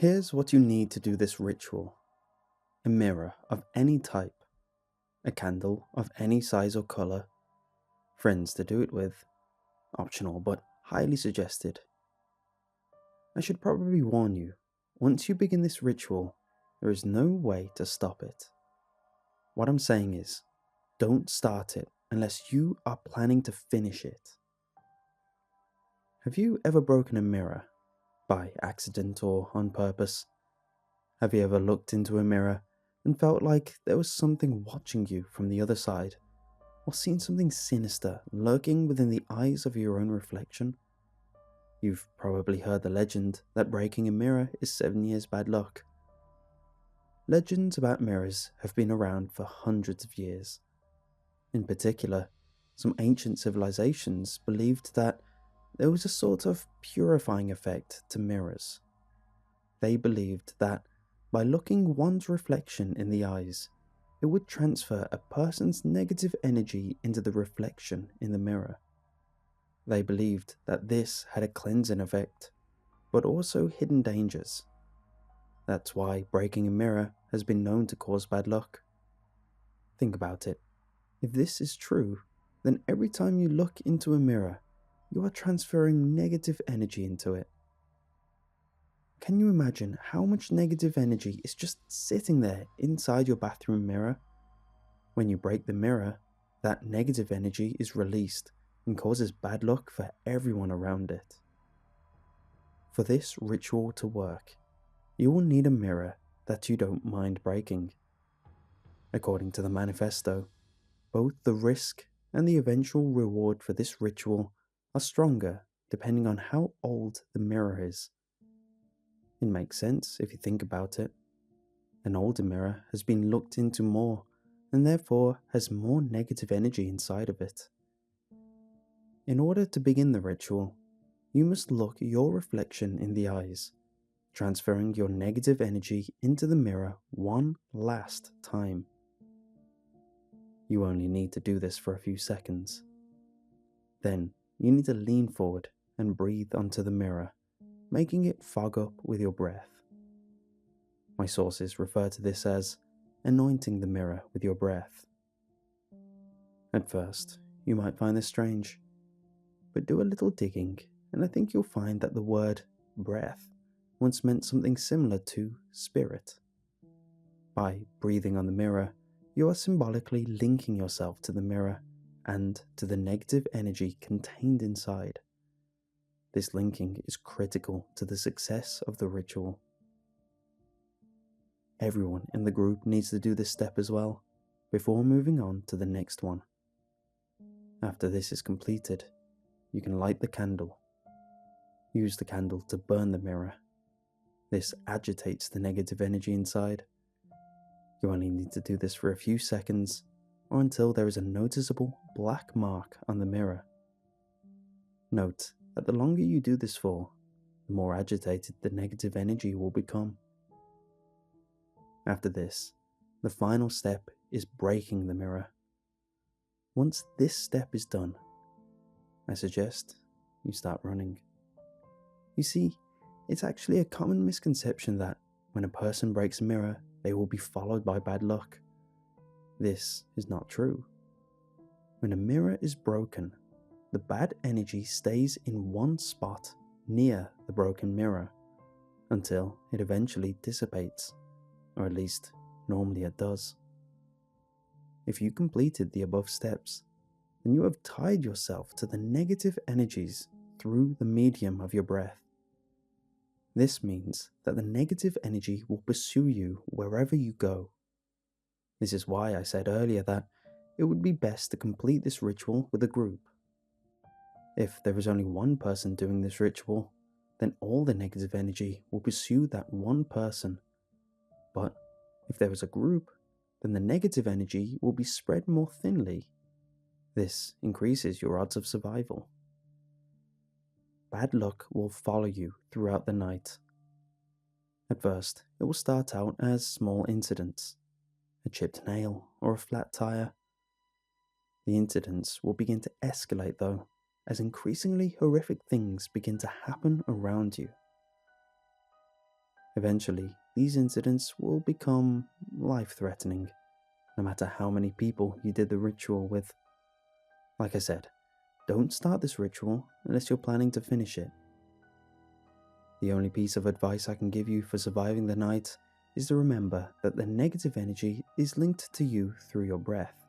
Here's what you need to do this ritual. A mirror of any type, a candle of any size or colour, friends to do it with, optional but highly suggested. I should probably warn you, once you begin this ritual, there is no way to stop it. What I'm saying is, don't start it unless you are planning to finish it. Have you ever broken a mirror, by accident or on purpose? Have you ever looked into a mirror and felt like there was something watching you from the other side, or seen something sinister lurking within the eyes of your own reflection? You've probably heard the legend that breaking a mirror is 7 years bad luck. Legends about mirrors have been around for hundreds of years. In particular, some ancient civilizations believed that there was a sort of purifying effect to mirrors. They believed that by looking one's reflection in the eyes, it would transfer a person's negative energy into the reflection in the mirror. They believed that this had a cleansing effect, but also hidden dangers. That's why breaking a mirror has been known to cause bad luck. Think about it. If this is true, then every time you look into a mirror, you are transferring negative energy into it. Can you imagine how much negative energy is just sitting there inside your bathroom mirror? When you break the mirror, that negative energy is released and causes bad luck for everyone around it. For this ritual to work, you will need a mirror that you don't mind breaking. According to the manifesto, both the risk and the eventual reward for this ritual are stronger depending on how old the mirror is. It makes sense if you think about it. An older mirror has been looked into more and therefore has more negative energy inside of it. In order to begin the ritual, you must look your reflection in the eyes, transferring your negative energy into the mirror one last time. You only need to do this for a few seconds. Then you need to lean forward and breathe onto the mirror, making it fog up with your breath. My sources refer to this as anointing the mirror with your breath. At first, you might find this strange, but do a little digging and I think you'll find that the word breath once meant something similar to spirit. By breathing on the mirror, you are symbolically linking yourself to the mirror and to the negative energy contained inside. This linking is critical to the success of the ritual. Everyone in the group needs to do this step as well, before moving on to the next one. After this is completed, you can light the candle. Use the candle to burn the mirror. This agitates the negative energy inside. You only need to do this for a few seconds, or until there is a noticeable black mark on the mirror. Note that the longer you do this for, the more agitated the negative energy will become. After this, the final step is breaking the mirror. Once this step is done, I suggest you start running. You see, it's actually a common misconception that when a person breaks a mirror, they will be followed by bad luck. This is not true. When a mirror is broken, the bad energy stays in one spot near the broken mirror until it eventually dissipates, or at least normally it does. If you completed the above steps, then you have tied yourself to the negative energies through the medium of your breath. This means that the negative energy will pursue you wherever you go. This is why I said earlier that it would be best to complete this ritual with a group. If there is only one person doing this ritual, then all the negative energy will pursue that one person. But if there is a group, then the negative energy will be spread more thinly. This increases your odds of survival. Bad luck will follow you throughout the night. At first, it will start out as small incidents, a chipped nail or a flat tire. The incidents will begin to escalate though, as increasingly horrific things begin to happen around you. Eventually, these incidents will become life-threatening, no matter how many people you did the ritual with. Like I said, don't start this ritual unless you're planning to finish it. The only piece of advice I can give you for surviving the night is to remember that the negative energy is linked to you through your breath.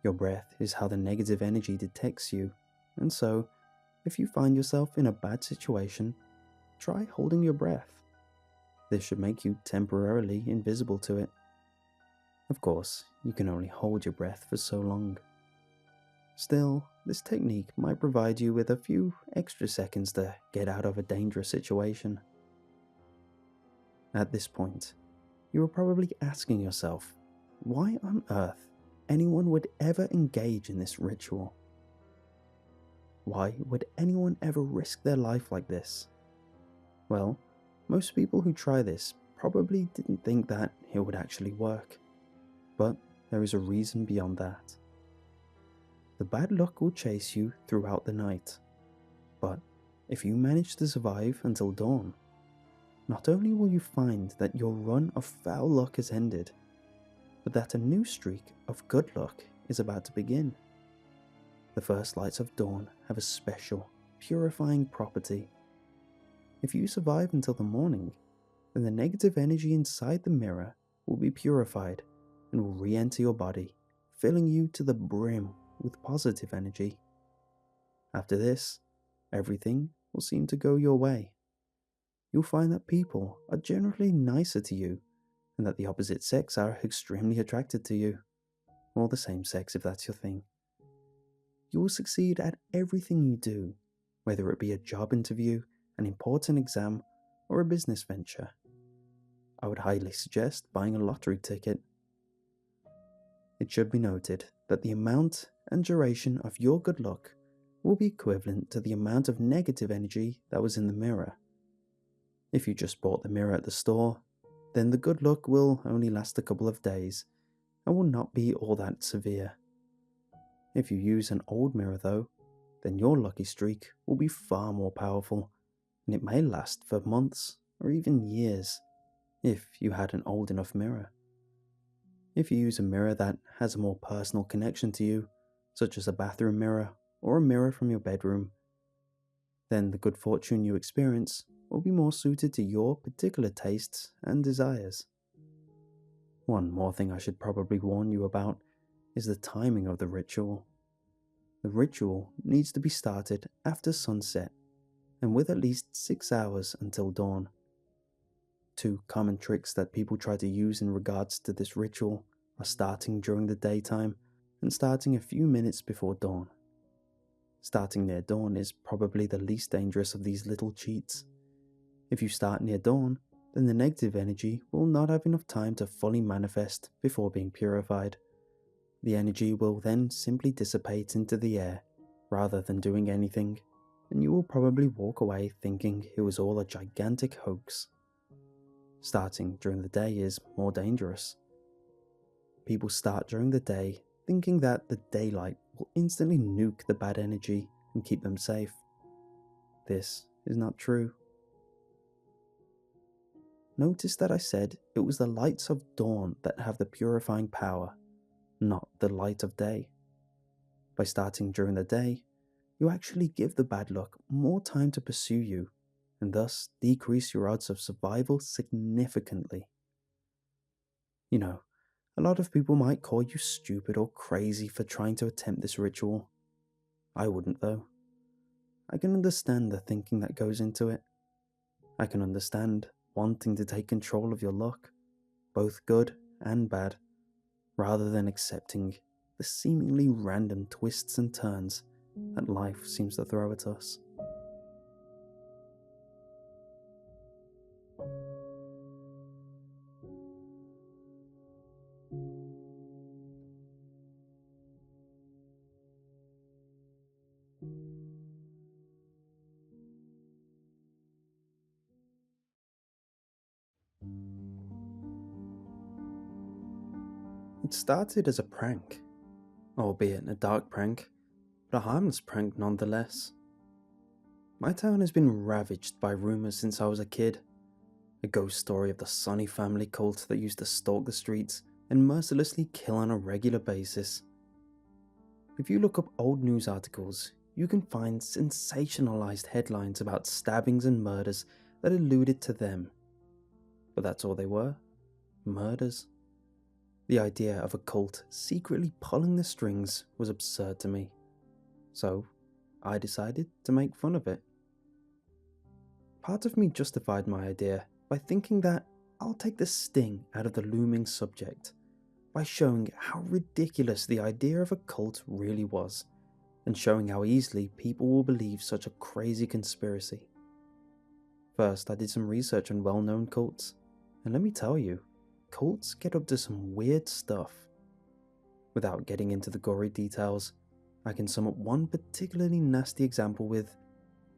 Your breath is how the negative energy detects you, and so, if you find yourself in a bad situation, try holding your breath. This should make you temporarily invisible to it. Of course, you can only hold your breath for so long. Still, this technique might provide you with a few extra seconds to get out of a dangerous situation. At this point, you are probably asking yourself, why on earth anyone would ever engage in this ritual? Why would anyone ever risk their life like this? Well, most people who try this probably didn't think that it would actually work, but there is a reason beyond that. The bad luck will chase you throughout the night, but if you manage to survive until dawn, not only will you find that your run of foul luck has ended, but that a new streak of good luck is about to begin. The first lights of dawn have a special, purifying property. If you survive until the morning, then the negative energy inside the mirror will be purified and will re-enter your body, filling you to the brim with positive energy. After this, everything will seem to go your way. You'll find that people are generally nicer to you, and that the opposite sex are extremely attracted to you, or the same sex if that's your thing. You will succeed at everything you do, whether it be a job interview, an important exam, or a business venture. I would highly suggest buying a lottery ticket. It should be noted that the amount and duration of your good luck will be equivalent to the amount of negative energy that was in the mirror. If you just bought the mirror at the store, then the good luck will only last a couple of days and will not be all that severe. If you use an old mirror though, then your lucky streak will be far more powerful, and it may last for months or even years if you had an old enough mirror. If you use a mirror that has a more personal connection to you, such as a bathroom mirror or a mirror from your bedroom, then the good fortune you experience will be more suited to your particular tastes and desires. One more thing I should probably warn you about is the timing of the ritual. The ritual needs to be started after sunset and with at least 6 hours until dawn. Two common tricks that people try to use in regards to this ritual are starting during the daytime and starting a few minutes before dawn. Starting near dawn is probably the least dangerous of these little cheats. If you start near dawn, then the negative energy will not have enough time to fully manifest before being purified. The energy will then simply dissipate into the air rather than doing anything, and you will probably walk away thinking it was all a gigantic hoax. Starting during the day is more dangerous. People start during the day thinking that the daylight will instantly nuke the bad energy and keep them safe. This is not true. Notice that I said it was the lights of dawn that have the purifying power, not the light of day. By starting during the day, you actually give the bad luck more time to pursue you, and thus decrease your odds of survival significantly. You know, a lot of people might call you stupid or crazy for trying to attempt this ritual. I wouldn't though. I can understand the thinking that goes into it. I can understand wanting to take control of your luck, both good and bad, rather than accepting the seemingly random twists and turns that life seems to throw at us. It started as a prank, albeit a dark prank, but a harmless prank nonetheless. My town has been ravaged by rumours since I was a kid. a ghost story of the Sonny family cult that used to stalk the streets and mercilessly kill on a regular basis. If you look up old news articles, you can find sensationalized headlines about stabbings and murders that alluded to them. But that's all they were, murders. The idea of a cult secretly pulling the strings was absurd to me, so I decided to make fun of it. Part of me justified my idea by thinking that I'll take the sting out of the looming subject by showing how ridiculous the idea of a cult really was, and showing how easily people will believe such a crazy conspiracy. First, I did some research on well-known cults, and let me tell you, cults get up to some weird stuff. Without getting into the gory details, I can sum up one particularly nasty example with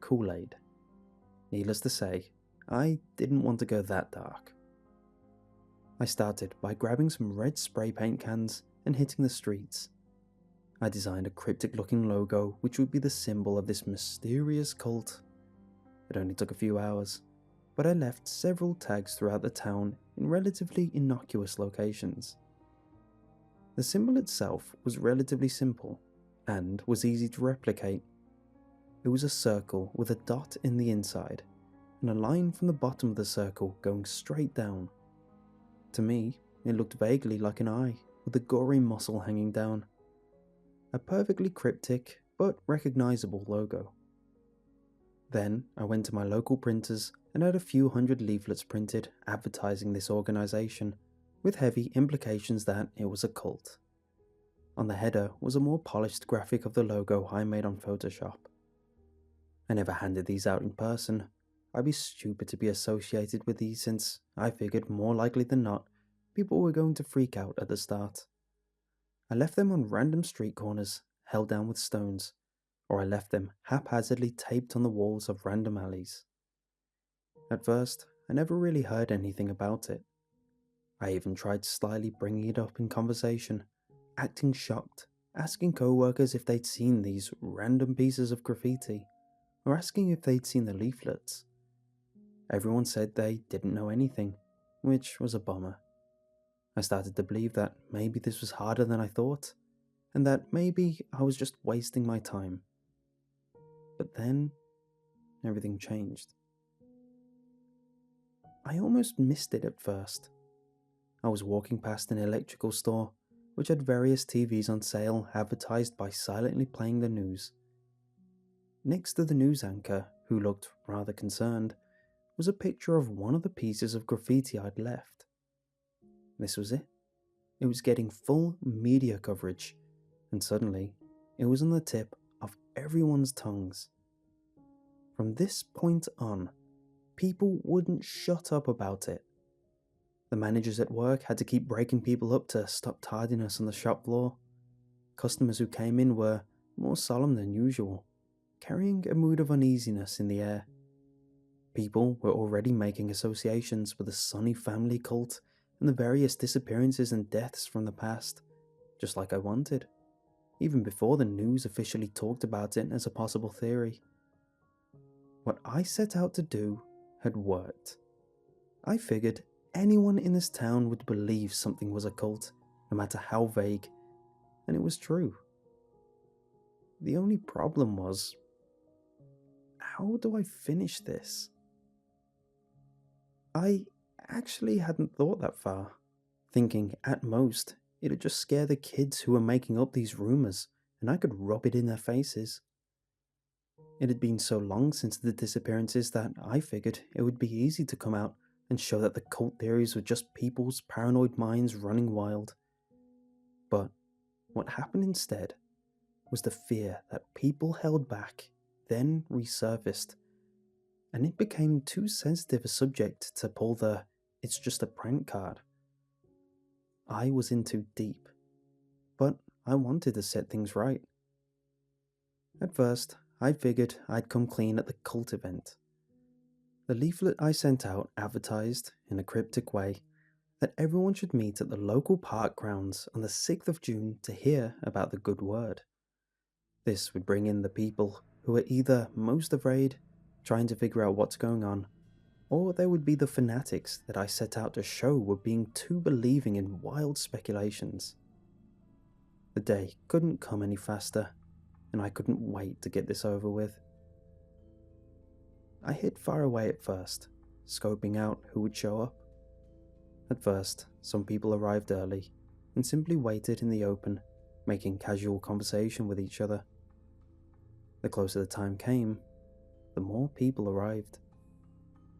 Kool-Aid. Needless to say, I didn't want to go that dark. I started by grabbing some red spray paint cans and hitting the streets. I designed a cryptic looking logo which would be the symbol of this mysterious cult. It only took a few hours, but I left several tags throughout the town in relatively innocuous locations. The symbol itself was relatively simple and was easy to replicate. It was a circle with a dot in the inside and a line from the bottom of the circle going straight down. To me, it looked vaguely like an eye with a gory muscle hanging down. A perfectly cryptic but recognizable logo. Then I went to my local printers and had a few hundred leaflets printed advertising this organization, with heavy implications that it was a cult. On the header was a more polished graphic of the logo I made on Photoshop. I never handed these out in person. I'd be stupid to be associated with these since I figured more likely than not people were going to freak out at the start. I left them on random street corners held down with stones, or I left them haphazardly taped on the walls of random alleys. At first, I never really heard anything about it. I even tried slyly bringing it up in conversation, acting shocked, asking co-workers if they'd seen these random pieces of graffiti, or asking if they'd seen the leaflets. Everyone said they didn't know anything, which was a bummer. I started to believe that maybe this was harder than I thought, and that maybe I was just wasting my time. But then, everything changed. I almost missed it at first. I was walking past an electrical store, which had various TVs on sale advertised by silently playing the news. Next to the news anchor, who looked rather concerned, was a picture of one of the pieces of graffiti I'd left. This was it. It was getting full media coverage, and suddenly, it was on the tip of everyone's tongues. From this point on, people wouldn't shut up about it. The managers at work had to keep breaking people up to stop tardiness on the shop floor. Customers who came in were more solemn than usual, carrying a mood of uneasiness in the air. People were already making associations with the Sonny family cult and the various disappearances and deaths from the past, just like I wanted, even before the news officially talked about it as a possible theory. What I set out to do had worked. I figured anyone in this town would believe something was a cult, no matter how vague, and it was true. The only problem was, how do I finish this? I actually hadn't thought that far, thinking at most it'd just scare the kids who were making up these rumors, and I could rub it in their faces. It had been so long since the disappearances that I figured it would be easy to come out and show that the cult theories were just people's paranoid minds running wild. But what happened instead was the fear that people held back then resurfaced, and it became too sensitive a subject to pull the "it's just a prank" card. I was in too deep, but I wanted to set things right. At first, I figured I'd come clean at the cult event. The leaflet I sent out advertised, in a cryptic way, that everyone should meet at the local park grounds on the 6th of June to hear about the good word. This would bring in the people who are either most afraid, trying to figure out what's going on, or they would be the fanatics that I set out to show were being too believing in wild speculations. The day couldn't come any faster, and I couldn't wait to get this over with. I hid far away at first, scoping out who would show up. At first, some people arrived early and simply waited in the open, making casual conversation with each other. The closer the time came, the more people arrived.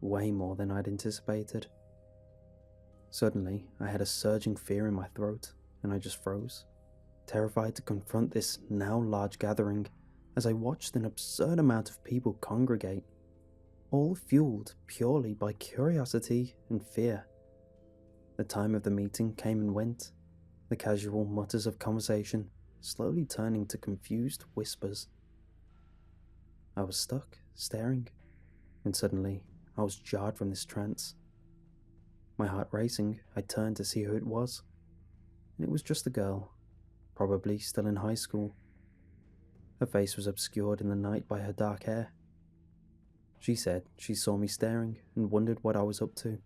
Way more than I'd anticipated. Suddenly, I had a surging fear in my throat, and I just froze, terrified to confront this now large gathering as I watched an absurd amount of people congregate, all fueled purely by curiosity and fear. The time of the meeting came and went, the casual mutters of conversation slowly turning to confused whispers. I was stuck, staring, when suddenly I was jarred from this trance. My heart racing, I turned to see who it was, and it was just a girl, probably still in high school. Her face was obscured in the night by her dark hair. She said she saw me staring and wondered what I was up to.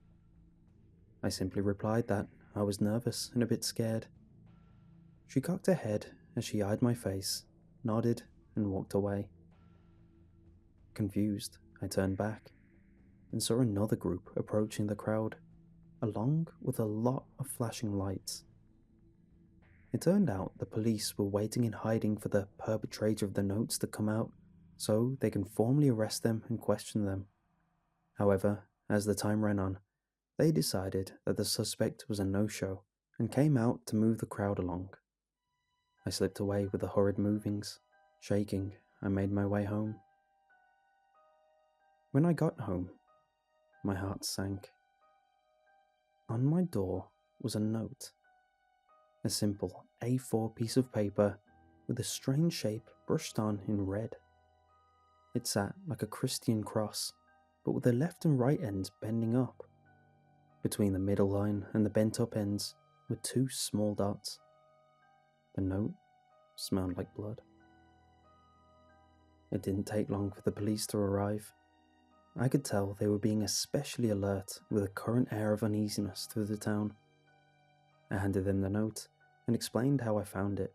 I simply replied that I was nervous and a bit scared. She cocked her head as she eyed my face, nodded, and walked away. Confused, I turned back and saw another group approaching the crowd, along with a lot of flashing lights. It turned out the police were waiting in hiding for the perpetrator of the notes to come out so they can formally arrest them and question them. However, as the time ran on, they decided that the suspect was a no-show and came out to move the crowd along. I slipped away with the hurried movings. Shaking, I made my way home. When I got home, my heart sank. On my door was a note. A simple A4 piece of paper with a strange shape brushed on in red. It sat like a Christian cross, but with the left and right ends bending up. Between the middle line and the bent up ends were two small dots. The note smelled like blood. It didn't take long for the police to arrive. I could tell they were being especially alert with a current air of uneasiness through the town. I handed them the note and explained how I found it.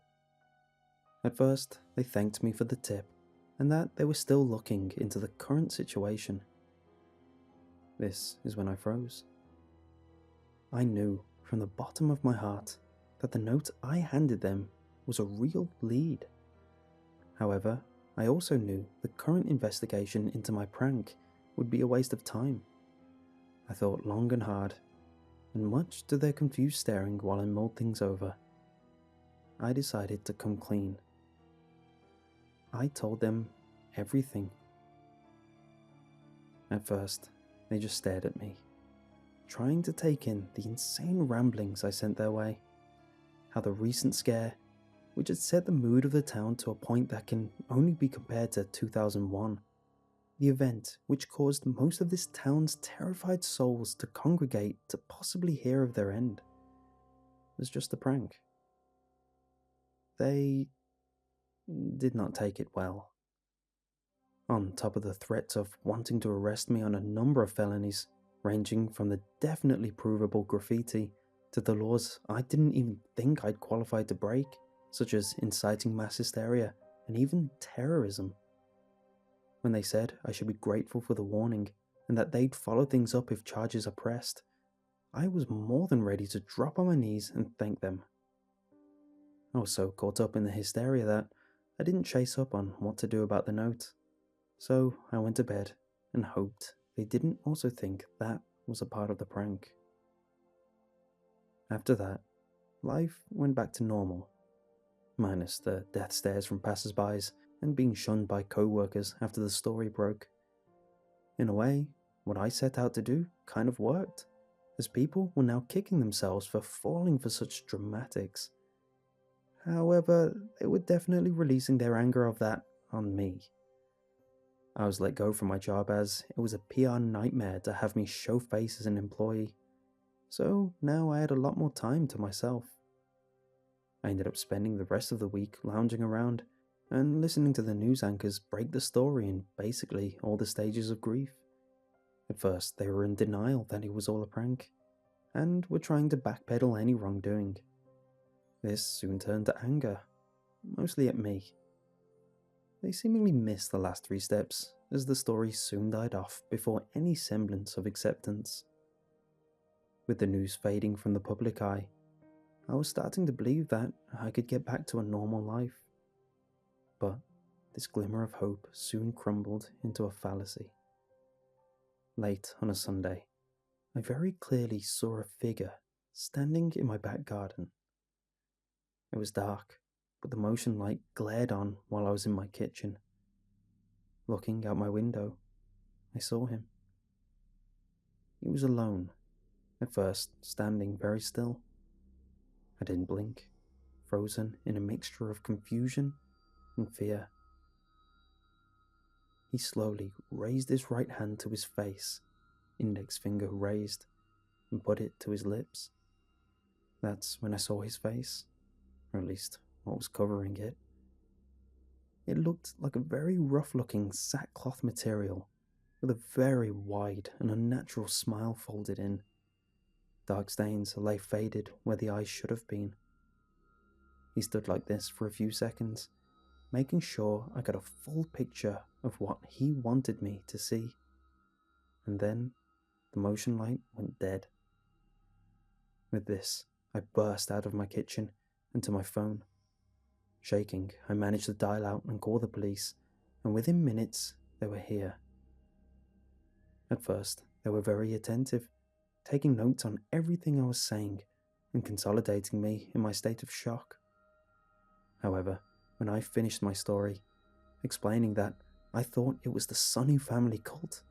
At first, they thanked me for the tip and that they were still looking into the current situation. This is when I froze. I knew from the bottom of my heart that the note I handed them was a real lead. However, I also knew the current investigation into my prank would be a waste of time. I thought long and hard, and much to their confused staring while I mulled things over, I decided to come clean. I told them everything. At first, they just stared at me, trying to take in the insane ramblings I sent their way. How the recent scare, which had set the mood of the town to a point that can only be compared to 2001, the event which caused most of this town's terrified souls to congregate to possibly hear of their end, was just a prank. They did not take it well. On top of the threats of wanting to arrest me on a number of felonies, ranging from the definitely provable graffiti to the laws I didn't even think I'd qualified to break, such as inciting mass hysteria and even terrorism. When they said I should be grateful for the warning and that they'd follow things up if charges are pressed, I was more than ready to drop on my knees and thank them. I was so caught up in the hysteria that I didn't chase up on what to do about the note, so I went to bed and hoped they didn't also think that was a part of the prank. After that, life went back to normal, minus the death stares from passers-by and being shunned by co-workers after the story broke. In a way, what I set out to do kind of worked, as people were now kicking themselves for falling for such dramatics. However, they were definitely releasing their anger of that on me. I was let go from my job as it was a PR nightmare to have me show face as an employee, so now I had a lot more time to myself. I ended up spending the rest of the week lounging around and listening to the news anchors break the story in basically all the stages of grief. At first, they were in denial that it was all a prank, and were trying to backpedal any wrongdoing. This soon turned to anger, mostly at me. They seemingly missed the last 3 steps, as the story soon died off before any semblance of acceptance. With the news fading from the public eye, I was starting to believe that I could get back to a normal life. But this glimmer of hope soon crumbled into a fallacy. Late on a Sunday, I very clearly saw a figure standing in my back garden. It was dark, but the motion light glared on while I was in my kitchen. Looking out my window, I saw him. He was alone, at first standing very still. I didn't blink, frozen in a mixture of confusion and fear. He slowly raised his right hand to his face, index finger raised, and put it to his lips. That's when I saw his face, or at least what was covering it. It looked like a very rough-looking sackcloth material, with a very wide and unnatural smile folded in. Dark stains lay faded where the eyes should have been. He stood like this for a few seconds, making sure I got a full picture of what he wanted me to see. And then the motion light went dead. With this, I burst out of my kitchen and to my phone. Shaking, I managed to dial out and call the police, and within minutes, they were here. At first, they were very attentive, taking notes on everything I was saying and consolidating me in my state of shock. However, when I finished my story, explaining that I thought it was the Sonny family cult,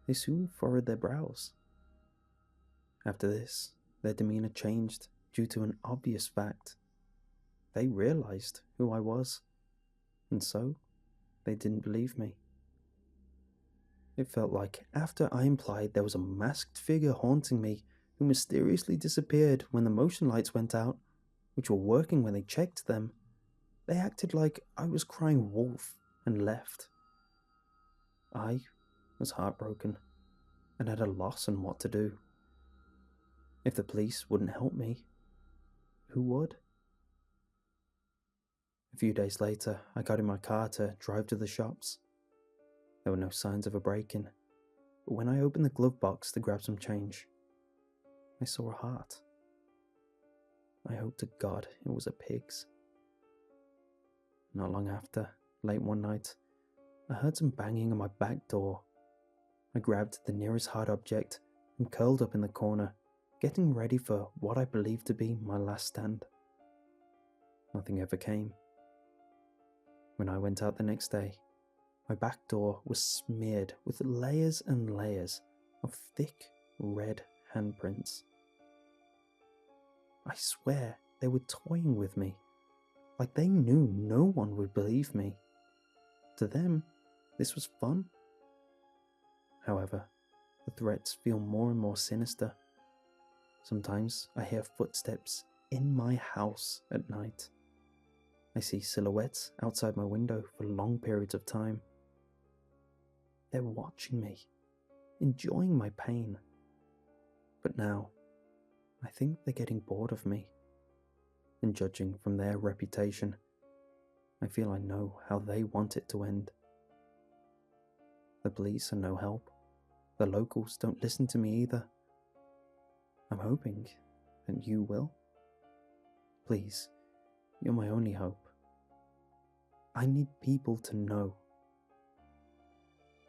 they soon furrowed their brows. After this, their demeanor changed due to an obvious fact. They realized who I was, and so they didn't believe me. It felt like after I implied there was a masked figure haunting me who mysteriously disappeared when the motion lights went out, which were working when they checked them, they acted like I was crying wolf and left. I was heartbroken and at a loss on what to do. If the police wouldn't help me, who would? A few days later, I got in my car to drive to the shops. There were no signs of a break-in, but when I opened the glove box to grab some change, I saw a heart. I hope to God it was a pig's. Not long after, late one night, I heard some banging on my back door. I grabbed the nearest hard object and curled up in the corner, getting ready for what I believed to be my last stand. Nothing ever came. When I went out the next day, my back door was smeared with layers and layers of thick red handprints. I swear they were toying with me, like they knew no one would believe me. To them, this was fun. However, the threats feel more and more sinister. Sometimes I hear footsteps in my house at night. I see silhouettes outside my window for long periods of time. They're watching me, enjoying my pain. But now, I think they're getting bored of me. And judging from their reputation, I feel I know how they want it to end. The police are no help. The locals don't listen to me either. I'm hoping that you will. Please, you're my only hope. I need people to know.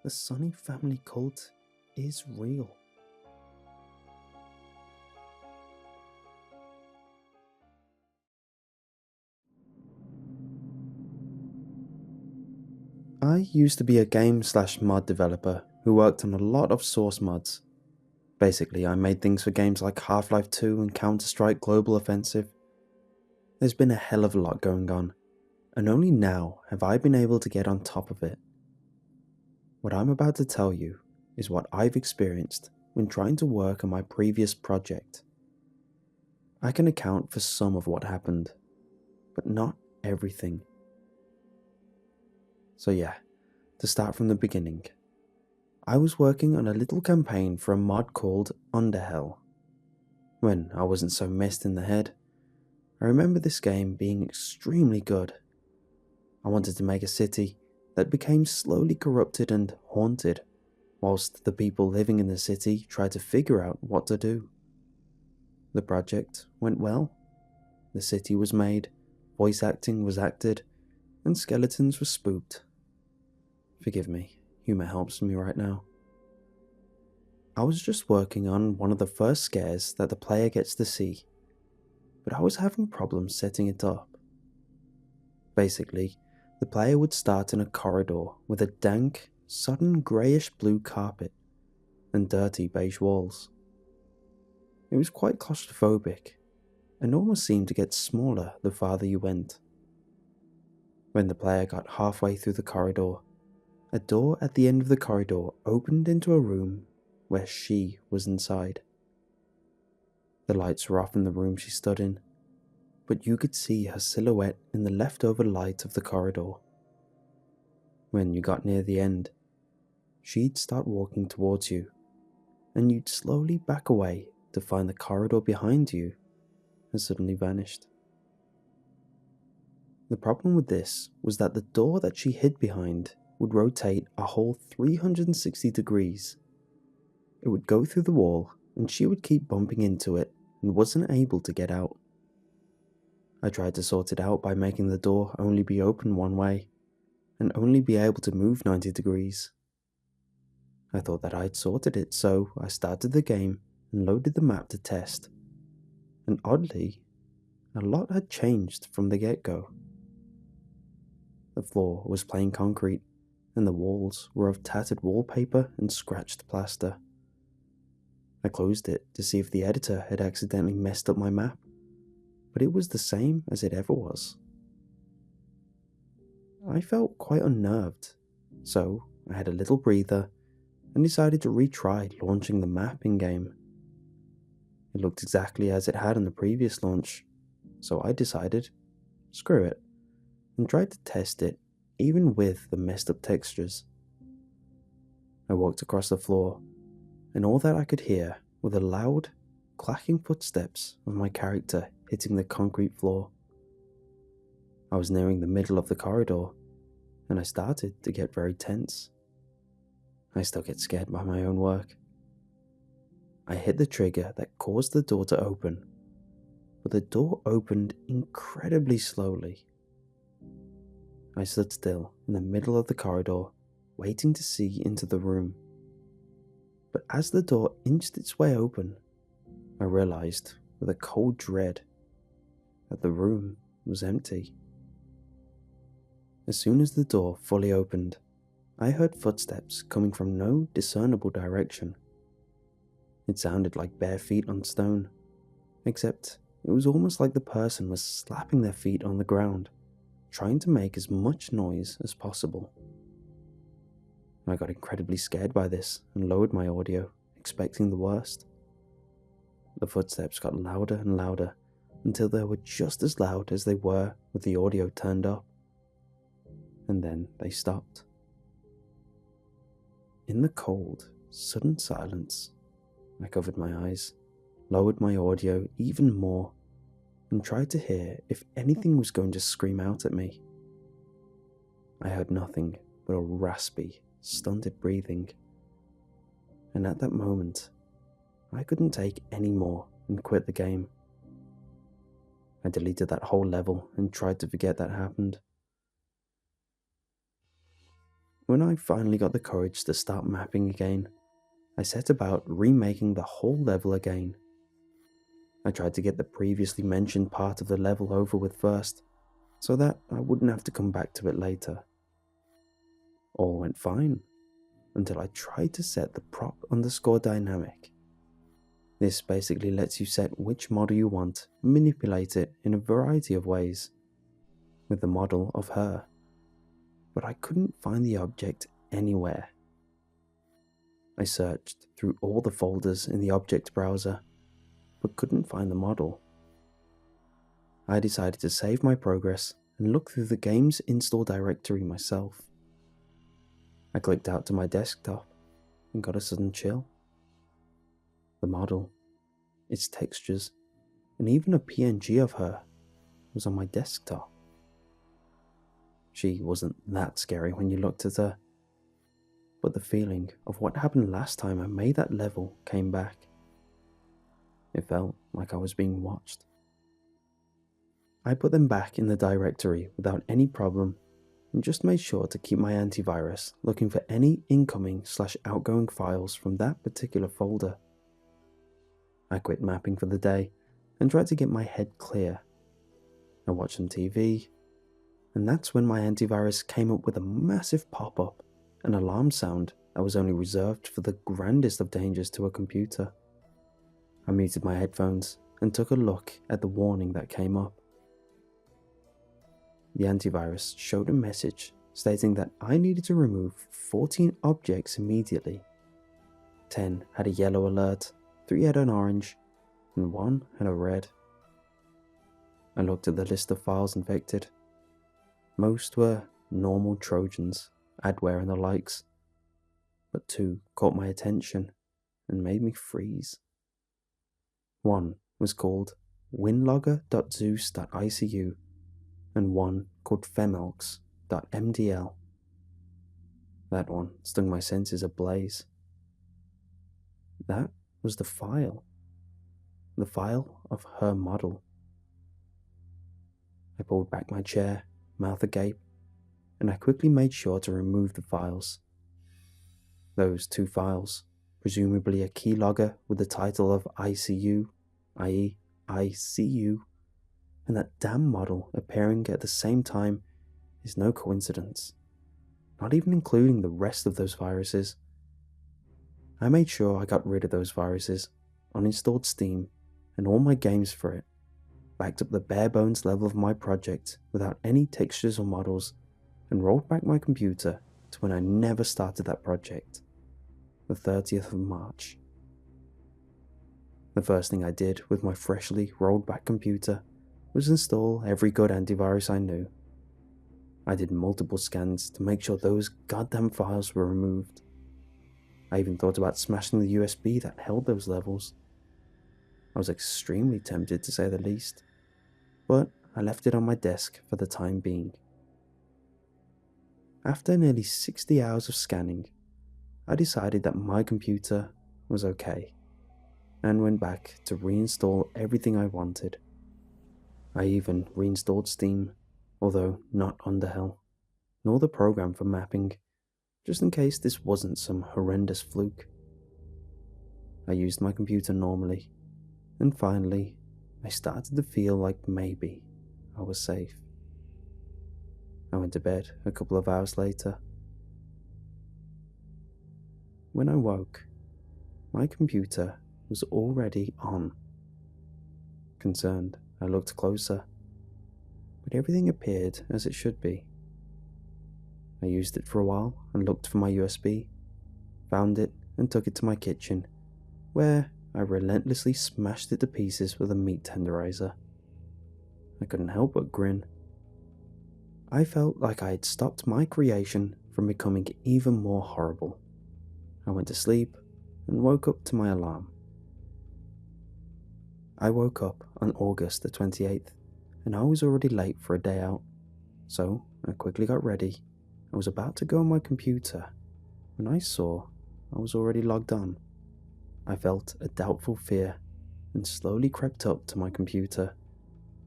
The Sonny family cult is real. I used to be a game/mod developer who worked on a lot of source mods. Basically, I made things for games like Half-Life 2 and Counter-Strike Global Offensive. There's been a hell of a lot going on, and only now have I been able to get on top of it. What I'm about to tell you is what I've experienced when trying to work on my previous project. I can account for some of what happened, but not everything. So yeah, to start from the beginning. I was working on a little campaign for a mod called Underhell. When I wasn't so messed in the head, I remember this game being extremely good. I wanted to make a city that became slowly corrupted and haunted, whilst the people living in the city tried to figure out what to do. The project went well. The city was made, voice acting was acted, and skeletons were spooked. Forgive me, humor helps me right now. I was just working on one of the first scares that the player gets to see, but I was having problems setting it up. Basically, the player would start in a corridor with a dank, sodden greyish-blue carpet and dirty beige walls. It was quite claustrophobic, and almost seemed to get smaller the farther you went. When the player got halfway through the corridor, a door at the end of the corridor opened into a room where she was inside. The lights were off in the room she stood in, but you could see her silhouette in the leftover light of the corridor. When you got near the end, she'd start walking towards you, and you'd slowly back away to find the corridor behind you has suddenly vanished. The problem with this was that the door that she hid behind would rotate a whole 360 degrees. It would go through the wall, and she would keep bumping into it and wasn't able to get out. I tried to sort it out by making the door only be open one way, and only be able to move 90 degrees. I thought that I'd sorted it, so I started the game and loaded the map to test. And oddly, a lot had changed from the get-go. The floor was plain concrete, and the walls were of tattered wallpaper and scratched plaster. I closed it to see if the editor had accidentally messed up my map, but it was the same as it ever was. I felt quite unnerved, so I had a little breather and decided to retry launching the map in-game. It looked exactly as it had on the previous launch, so I decided, screw it, and tried to test it even with the messed up textures. I walked across the floor, and all that I could hear were the loud, clacking footsteps of my character hitting the concrete floor. I was nearing the middle of the corridor, and I started to get very tense. I still get scared by my own work. I hit the trigger that caused the door to open, but the door opened incredibly slowly. I stood still in the middle of the corridor, waiting to see into the room. But as the door inched its way open, I realized with a cold dread that the room was empty. As soon as the door fully opened, I heard footsteps coming from no discernible direction. It sounded like bare feet on stone, except it was almost like the person was slapping their feet on the ground, trying to make as much noise as possible. I got incredibly scared by this and lowered my audio, expecting the worst. The footsteps got louder and louder until they were just as loud as they were with the audio turned up. And then they stopped. In the cold, sudden silence, I covered my eyes, lowered my audio even more, and tried to hear if anything was going to scream out at me. I heard nothing but a raspy, stunted breathing. And at that moment, I couldn't take any more and quit the game. I deleted that whole level and tried to forget that happened. When I finally got the courage to start mapping again, I set about remaking the whole level again. I tried to get the previously mentioned part of the level over with first, so that I wouldn't have to come back to it later. All went fine, until I tried to set the prop_dynamic. This basically lets you set which model you want and manipulate it in a variety of ways, with the model of her. But I couldn't find the object anywhere. I searched through all the folders in the object browser, but couldn't find the model. I decided to save my progress and look through the game's install directory myself. I clicked out to my desktop and got a sudden chill. The model, its textures, and even a PNG of her was on my desktop. She wasn't that scary when you looked at her, but the feeling of what happened last time I made that level came back. It felt like I was being watched. I put them back in the directory without any problem and just made sure to keep my antivirus looking for any incoming/outgoing files from that particular folder. I quit mapping for the day and tried to get my head clear. I watched some TV, and that's when my antivirus came up with a massive pop-up, an alarm sound that was only reserved for the grandest of dangers to a computer. I muted my headphones and took a look at the warning that came up. The antivirus showed a message stating that I needed to remove 14 objects immediately. 10 had a yellow alert, 3 had an orange, and 1 had a red. I looked at the list of files infected. Most were normal Trojans, adware and the likes, but 2 caught my attention and made me freeze. One was called winlogger.zeus.icu and one called femelx.mdl. That one stung my senses ablaze. That was the file of her model. I pulled back my chair, mouth agape, and I quickly made sure to remove the files. Those 2 files, presumably a keylogger with the title of ICU, i.e. I see you, and that damn model appearing at the same time is no coincidence, not even including the rest of those viruses. I made sure I got rid of those viruses, uninstalled Steam and all my games for it, backed up the bare bones level of my project without any textures or models, and rolled back my computer to when I never started that project, the 30th of March. The first thing I did with my freshly rolled back computer was install every good antivirus I knew. I did multiple scans to make sure those goddamn files were removed. I even thought about smashing the USB that held those levels. I was extremely tempted, to say the least, but I left it on my desk for the time being. After nearly 60 hours of scanning, I decided that my computer was okay, and went back to reinstall everything I wanted. I even reinstalled Steam, although not Underhell, nor the program for mapping, just in case this wasn't some horrendous fluke. I used my computer normally, and finally, I started to feel like maybe I was safe. I went to bed a couple of hours later. When I woke, my computer was already on. Concerned, I looked closer, but everything appeared as it should be. I used it for a while and looked for my USB, found it and took it to my kitchen, where I relentlessly smashed it to pieces with a meat tenderizer. I couldn't help but grin. I felt like I had stopped my creation from becoming even more horrible. I went to sleep and woke up to my alarm. I woke up on August the 28th, and I was already late for a day out, so I quickly got ready and was about to go on my computer when I saw I was already logged on. I felt a doubtful fear and slowly crept up to my computer,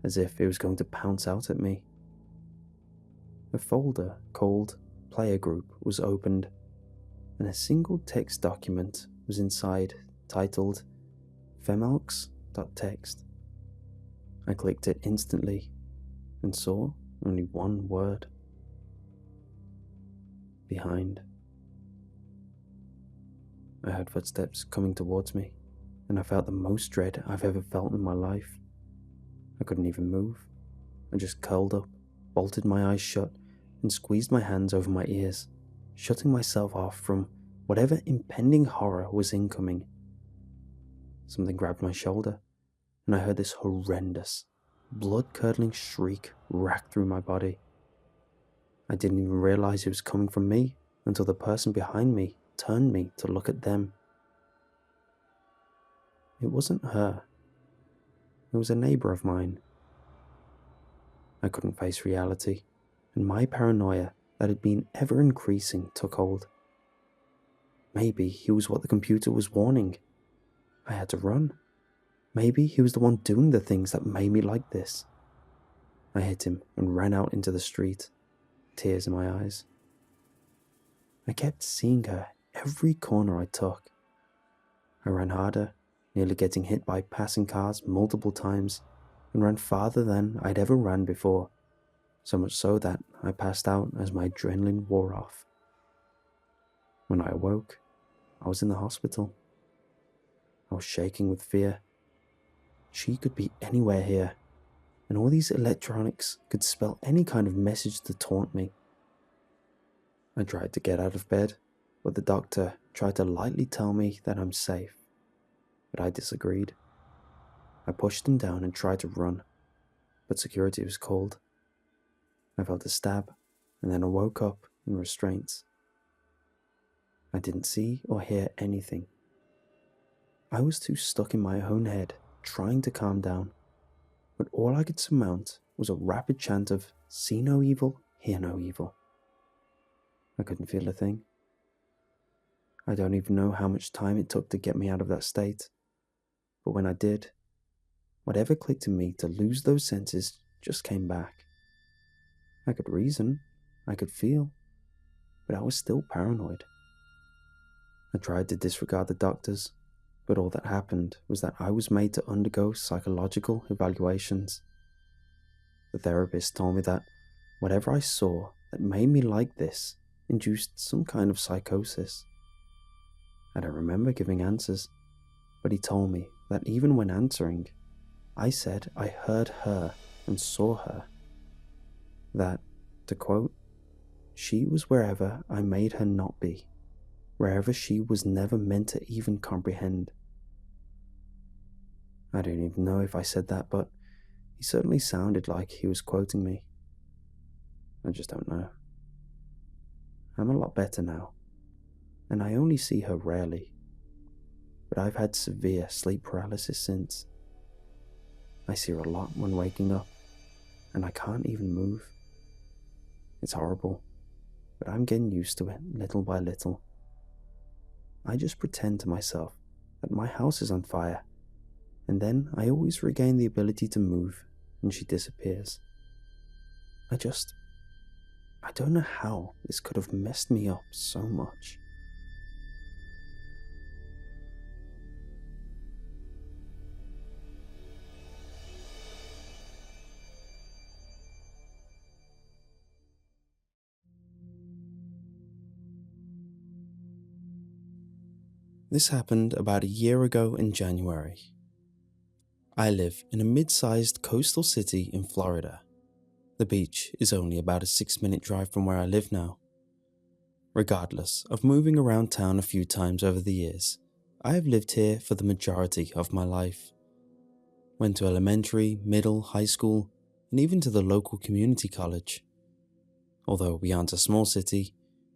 as if it was going to pounce out at me. A folder called Player Group was opened, and a single text document was inside titled femelx.txt. I clicked it instantly and saw only one word: behind. I heard footsteps coming towards me, and I felt the most dread I've ever felt in my life. I couldn't even move. I just curled up, bolted my eyes shut, and squeezed my hands over my ears, shutting myself off from whatever impending horror was incoming. Something grabbed my shoulder, and I heard this horrendous, blood-curdling shriek rack through my body. I didn't even realize it was coming from me until the person behind me turned me to look at them. It wasn't her. It was a neighbor of mine. I couldn't face reality, and my paranoia that had been ever increasing took hold. Maybe he was what the computer was warning. I had to run. Maybe he was the one doing the things that made me like this. I hit him and ran out into the street, tears in my eyes. I kept seeing her every corner I took. I ran harder, nearly getting hit by passing cars multiple times, and ran farther than I'd ever ran before, so much so that I passed out as my adrenaline wore off. When I awoke, I was in the hospital. I was shaking with fear. She could be anywhere here, and all these electronics could spell any kind of message to taunt me. I tried to get out of bed, but the doctor tried to lightly tell me that I'm safe, but I disagreed. I pushed him down and tried to run, but security was called. I felt a stab, and then I woke up in restraints. I didn't see or hear anything. I was too stuck in my own head, trying to calm down, but all I could surmount was a rapid chant of "See no evil, hear no evil." I couldn't feel a thing. I don't even know how much time it took to get me out of that state, but when I did, whatever clicked in me to lose those senses just came back. I could reason, I could feel, but I was still paranoid. I tried to disregard the doctors, but all that happened was that I was made to undergo psychological evaluations. The therapist told me that whatever I saw that made me like this induced some kind of psychosis. I don't remember giving answers, but he told me that even when answering, I said I heard her and saw her. That, to quote, she was wherever I made her not be, wherever she was never meant to even comprehend. I don't even know if I said that, but he certainly sounded like he was quoting me. I just don't know. I'm a lot better now, and I only see her rarely, but I've had severe sleep paralysis since. I see her a lot when waking up, and I can't even move. It's horrible, but I'm getting used to it little by little. I just pretend to myself that my house is on fire, and then I always regain the ability to move and she disappears. I don't know how this could have messed me up so much. This happened about a year ago in January. I live in a mid-sized coastal city in Florida. The beach is only about a 6-minute drive from where I live now. Regardless of moving around town a few times over the years, I have lived here for the majority of my life. Went to elementary, middle, high school, and even to the local community college. Although we aren't a small city,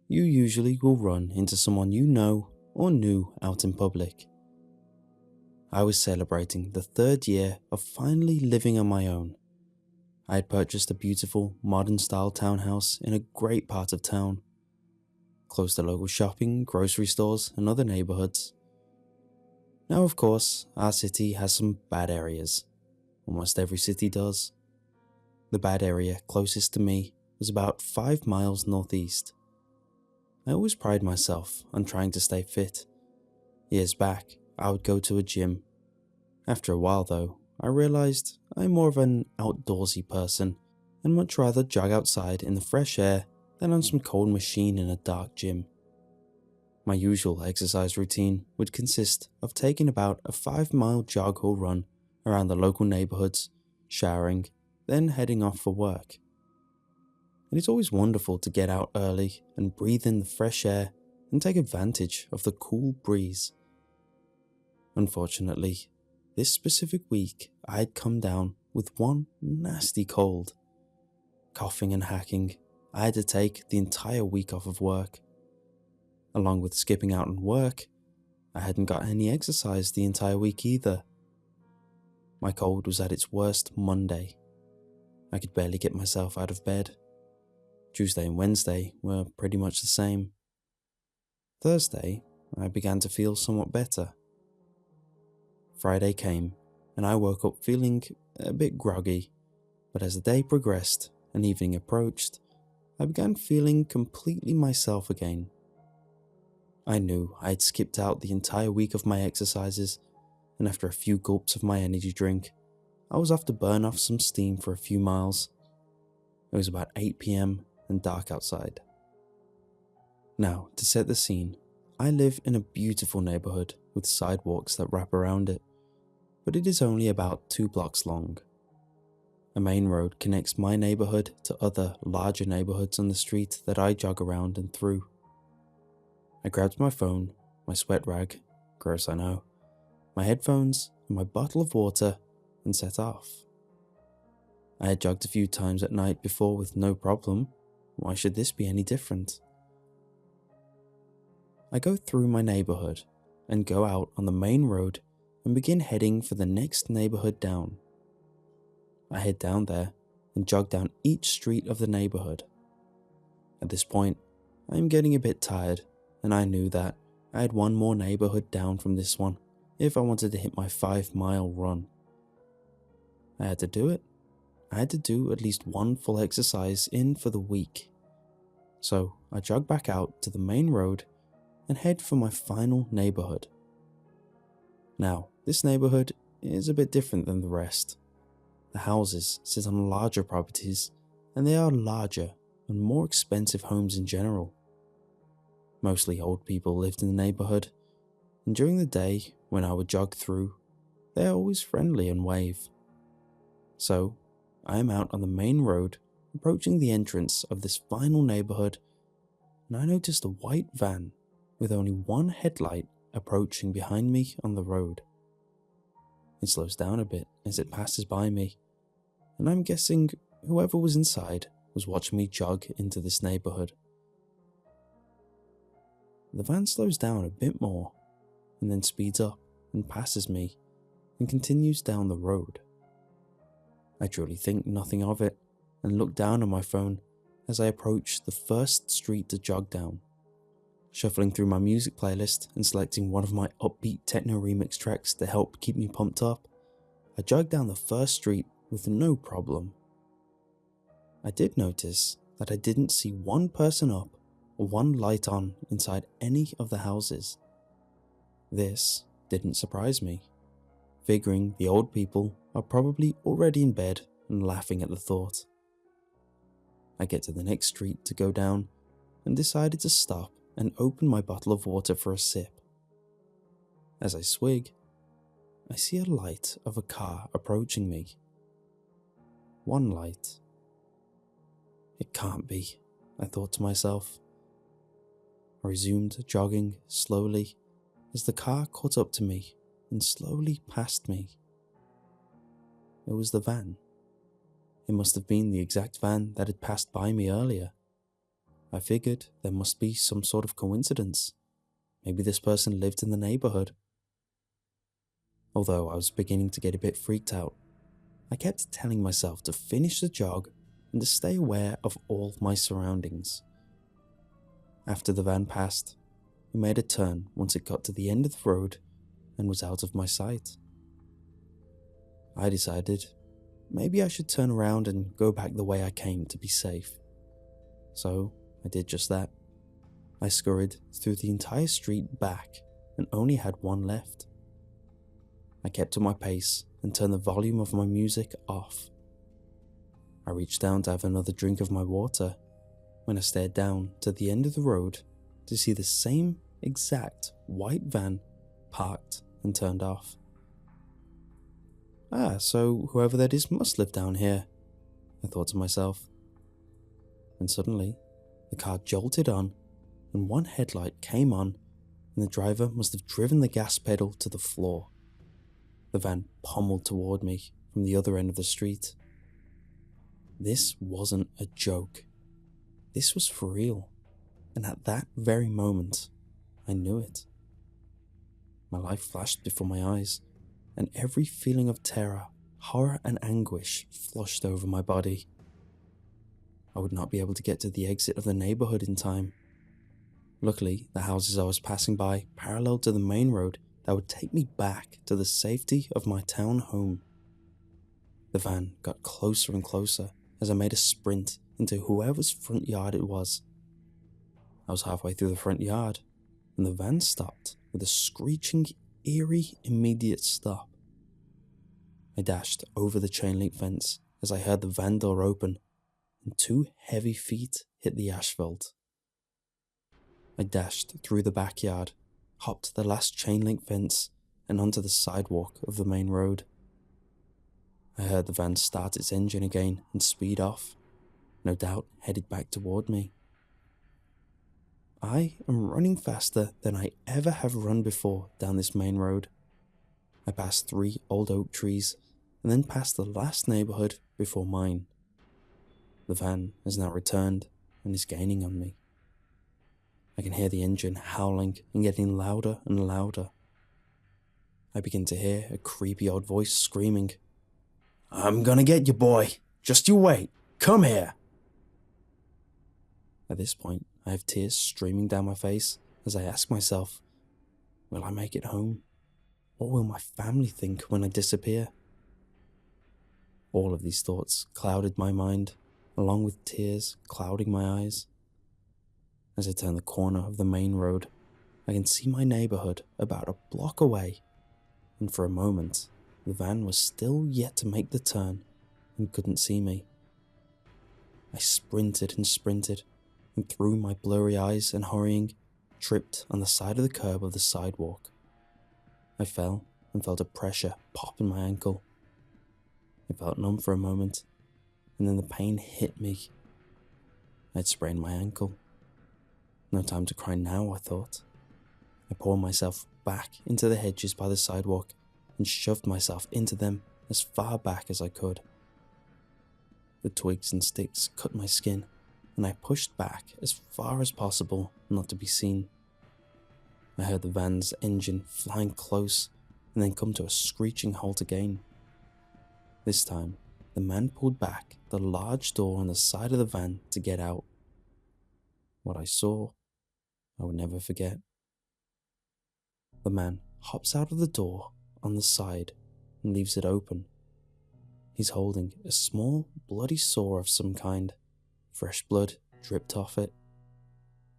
you usually will run into someone you know or knew out in public. I was celebrating the 3rd year of finally living on my own. I had purchased a beautiful, modern-style townhouse in a great part of town, close to local shopping, grocery stores, and other neighborhoods. Now, of course, our city has some bad areas. Almost every city does. The bad area closest to me was about 5 miles northeast. I always pride myself on trying to stay fit. Years back, I would go to a gym. After a while though, I realized I'm more of an outdoorsy person and much rather jog outside in the fresh air than on some cold machine in a dark gym. My usual exercise routine would consist of taking about a 5-mile jog or run around the local neighborhoods, showering, then heading off for work. It is always wonderful to get out early and breathe in the fresh air and take advantage of the cool breeze. Unfortunately, this specific week I had come down with one nasty cold. Coughing and hacking, I had to take the entire week off of work. Along with skipping out on work, I hadn't got any exercise the entire week either. My cold was at its worst Monday. I could barely get myself out of bed. Tuesday and Wednesday were pretty much the same. Thursday, I began to feel somewhat better. Friday came, and I woke up feeling a bit groggy, but as the day progressed and evening approached, I began feeling completely myself again. I knew I had skipped out the entire week of my exercises, and after a few gulps of my energy drink, I was off to burn off some steam for a few miles. It was about 8 PM and dark outside. Now, to set the scene, I live in a beautiful neighborhood with sidewalks that wrap around it, but it is only about 2 blocks long. A main road connects my neighborhood to other, larger neighborhoods on the street that I jog around and through. I grabbed my phone, my sweat rag, gross I know, my headphones, and my bottle of water and set off. I had jogged a few times at night before with no problem. Why should this be any different? I go through my neighborhood and go out on the main road and begin heading for the next neighborhood down. I head down there and jog down each street of the neighborhood. At this point, I am getting a bit tired, and I knew that I had one more neighborhood down from this one if I wanted to hit my 5-mile run. I had to do it. I had to do at least one full exercise in for the week. So I jog back out to the main road and head for my final neighborhood. Now, this neighborhood is a bit different than the rest. The houses sit on larger properties, and they are larger and more expensive homes in general. Mostly old people lived in the neighborhood, and during the day when I would jog through, they are always friendly and wave. So, I am out on the main road, approaching the entrance of this final neighborhood, and I noticed a white van with only one headlight approaching behind me on the road. It slows down a bit as it passes by me, and I'm guessing whoever was inside was watching me jog into this neighborhood. The van slows down a bit more, and then speeds up and passes me, and continues down the road. I truly think nothing of it, and look down on my phone as I approach the first street to jog down. Shuffling through my music playlist and selecting one of my upbeat techno remix tracks to help keep me pumped up, I jogged down the first street with no problem. I did notice that I didn't see one person up or one light on inside any of the houses. This didn't surprise me, figuring the old people are probably already in bed and laughing at the thought. I get to the next street to go down and decided to stop and open my bottle of water for a sip. As I swig, I see a light of a car approaching me. One light. It can't be, I thought to myself. I resumed jogging slowly as the car caught up to me and slowly passed me. It was the van. It must have been the exact van that had passed by me earlier. I figured there must be some sort of coincidence. Maybe this person lived in the neighborhood. Although I was beginning to get a bit freaked out, I kept telling myself to finish the jog and to stay aware of all my surroundings. After the van passed, it made a turn once it got to the end of the road and was out of my sight. I decided maybe I should turn around and go back the way I came to be safe. So I did just that. I scurried through the entire street back and only had one left. I kept to my pace and turned the volume of my music off. I reached down to have another drink of my water when I stared down to the end of the road to see the same exact white van parked and turned off. So whoever that is must live down here, I thought to myself. And suddenly, the car jolted on, and one headlight came on, and the driver must have driven the gas pedal to the floor. The van pommeled toward me from the other end of the street. This wasn't a joke. This was for real, and at that very moment, I knew it. My life flashed before my eyes, and every feeling of terror, horror, and anguish flushed over my body. I would not be able to get to the exit of the neighborhood in time. Luckily, the houses I was passing by paralleled to the main road that would take me back to the safety of my town home. The van got closer and closer as I made a sprint into whoever's front yard it was. I was halfway through the front yard when the van stopped with a screeching, eerie, immediate stop. I dashed over the chain link fence as I heard the van door open and 2 heavy feet hit the asphalt. I dashed through the backyard, hopped the last chain link fence and onto the sidewalk of the main road. I heard the van start its engine again and speed off, no doubt headed back toward me. I am running faster than I ever have run before down this main road. I passed 3 old oak trees and then passed the last neighborhood before mine. The van has now returned and is gaining on me. I can hear the engine howling and getting louder and louder. I begin to hear a creepy old voice screaming, "I'm gonna get you, boy. Just you wait. Come here." At this point, I have tears streaming down my face as I ask myself, will I make it home? What will my family think when I disappear? All of these thoughts clouded my mind, along with tears clouding my eyes. As I turn the corner of the main road, I can see my neighborhood about a block away, and for a moment, the van was still yet to make the turn and couldn't see me. I sprinted and through my blurry eyes and hurrying, tripped on the side of the curb of the sidewalk. I fell and felt a pressure pop in my ankle. I felt numb for a moment, and then the pain hit me. I'd sprained my ankle. No time to cry now, I thought. I poured myself back into the hedges by the sidewalk and shoved myself into them as far back as I could. The twigs and sticks cut my skin, and I pushed back as far as possible not to be seen. I heard the van's engine flying close and then come to a screeching halt again. This time, the man pulled back the large door on the side of the van to get out. What I saw, I would never forget. The man hops out of the door on the side and leaves it open. He's holding a small, bloody saw of some kind. Fresh blood dripped off it.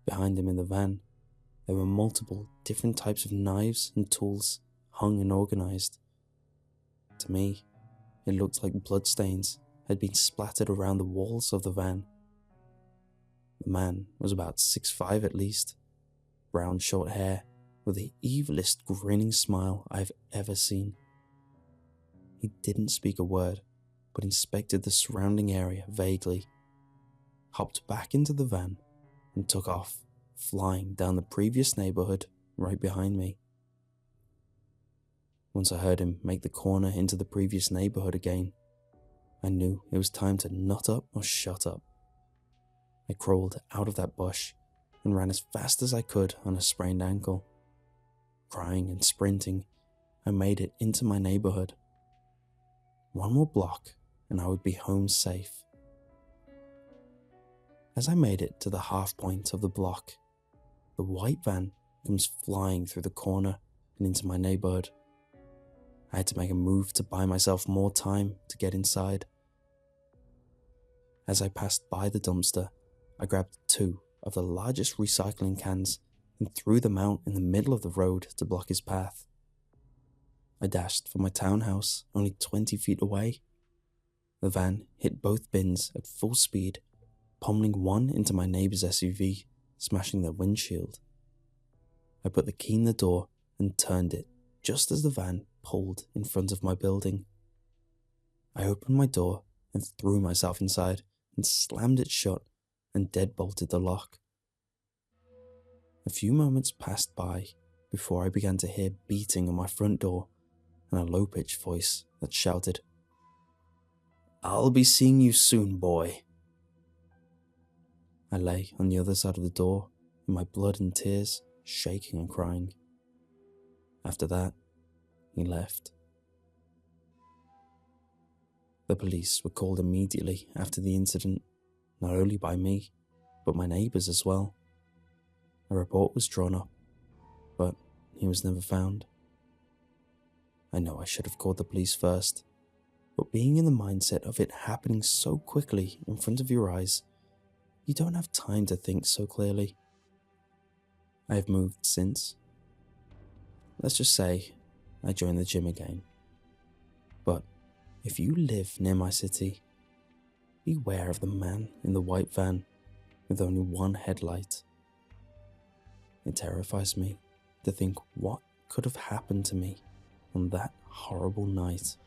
Behind him in the van, there were multiple different types of knives and tools hung and organized. To me, it looked like bloodstains had been splattered around the walls of the van. The man was about 6'5" at least, brown short hair, with the evilest grinning smile I've ever seen. He didn't speak a word, but inspected the surrounding area vaguely, hopped back into the van, and took off, flying down the previous neighborhood right behind me. Once I heard him make the corner into the previous neighborhood again, I knew it was time to nut up or shut up. I crawled out of that bush and ran as fast as I could on a sprained ankle. Crying and sprinting, I made it into my neighborhood. One more block and I would be home safe. As I made it to the half point of the block, the white van comes flying through the corner and into my neighborhood. I had to make a move to buy myself more time to get inside. As I passed by the dumpster, I grabbed 2 of the largest recycling cans and threw them out in the middle of the road to block his path. I dashed for my townhouse only 20 feet away. The van hit both bins at full speed, pummeling one into my neighbor's SUV, smashing their windshield. I put the key in the door and turned it just as the van pulled in front of my building. I opened my door and threw myself inside and slammed it shut and deadbolted the lock. A few moments passed by before I began to hear beating on my front door and a low-pitched voice that shouted, "I'll be seeing you soon, boy." I lay on the other side of the door in my blood and tears, shaking and crying. After that, he left. The police were called immediately after the incident, not only by me, but my neighbours as well. A report was drawn up, but he was never found. I know I should have called the police first, but being in the mindset of it happening so quickly in front of your eyes, you don't have time to think so clearly. I have moved since. Let's just say I joined the gym again. But if you live near my city, beware of the man in the white van with only one headlight. It terrifies me to think what could have happened to me on that horrible night.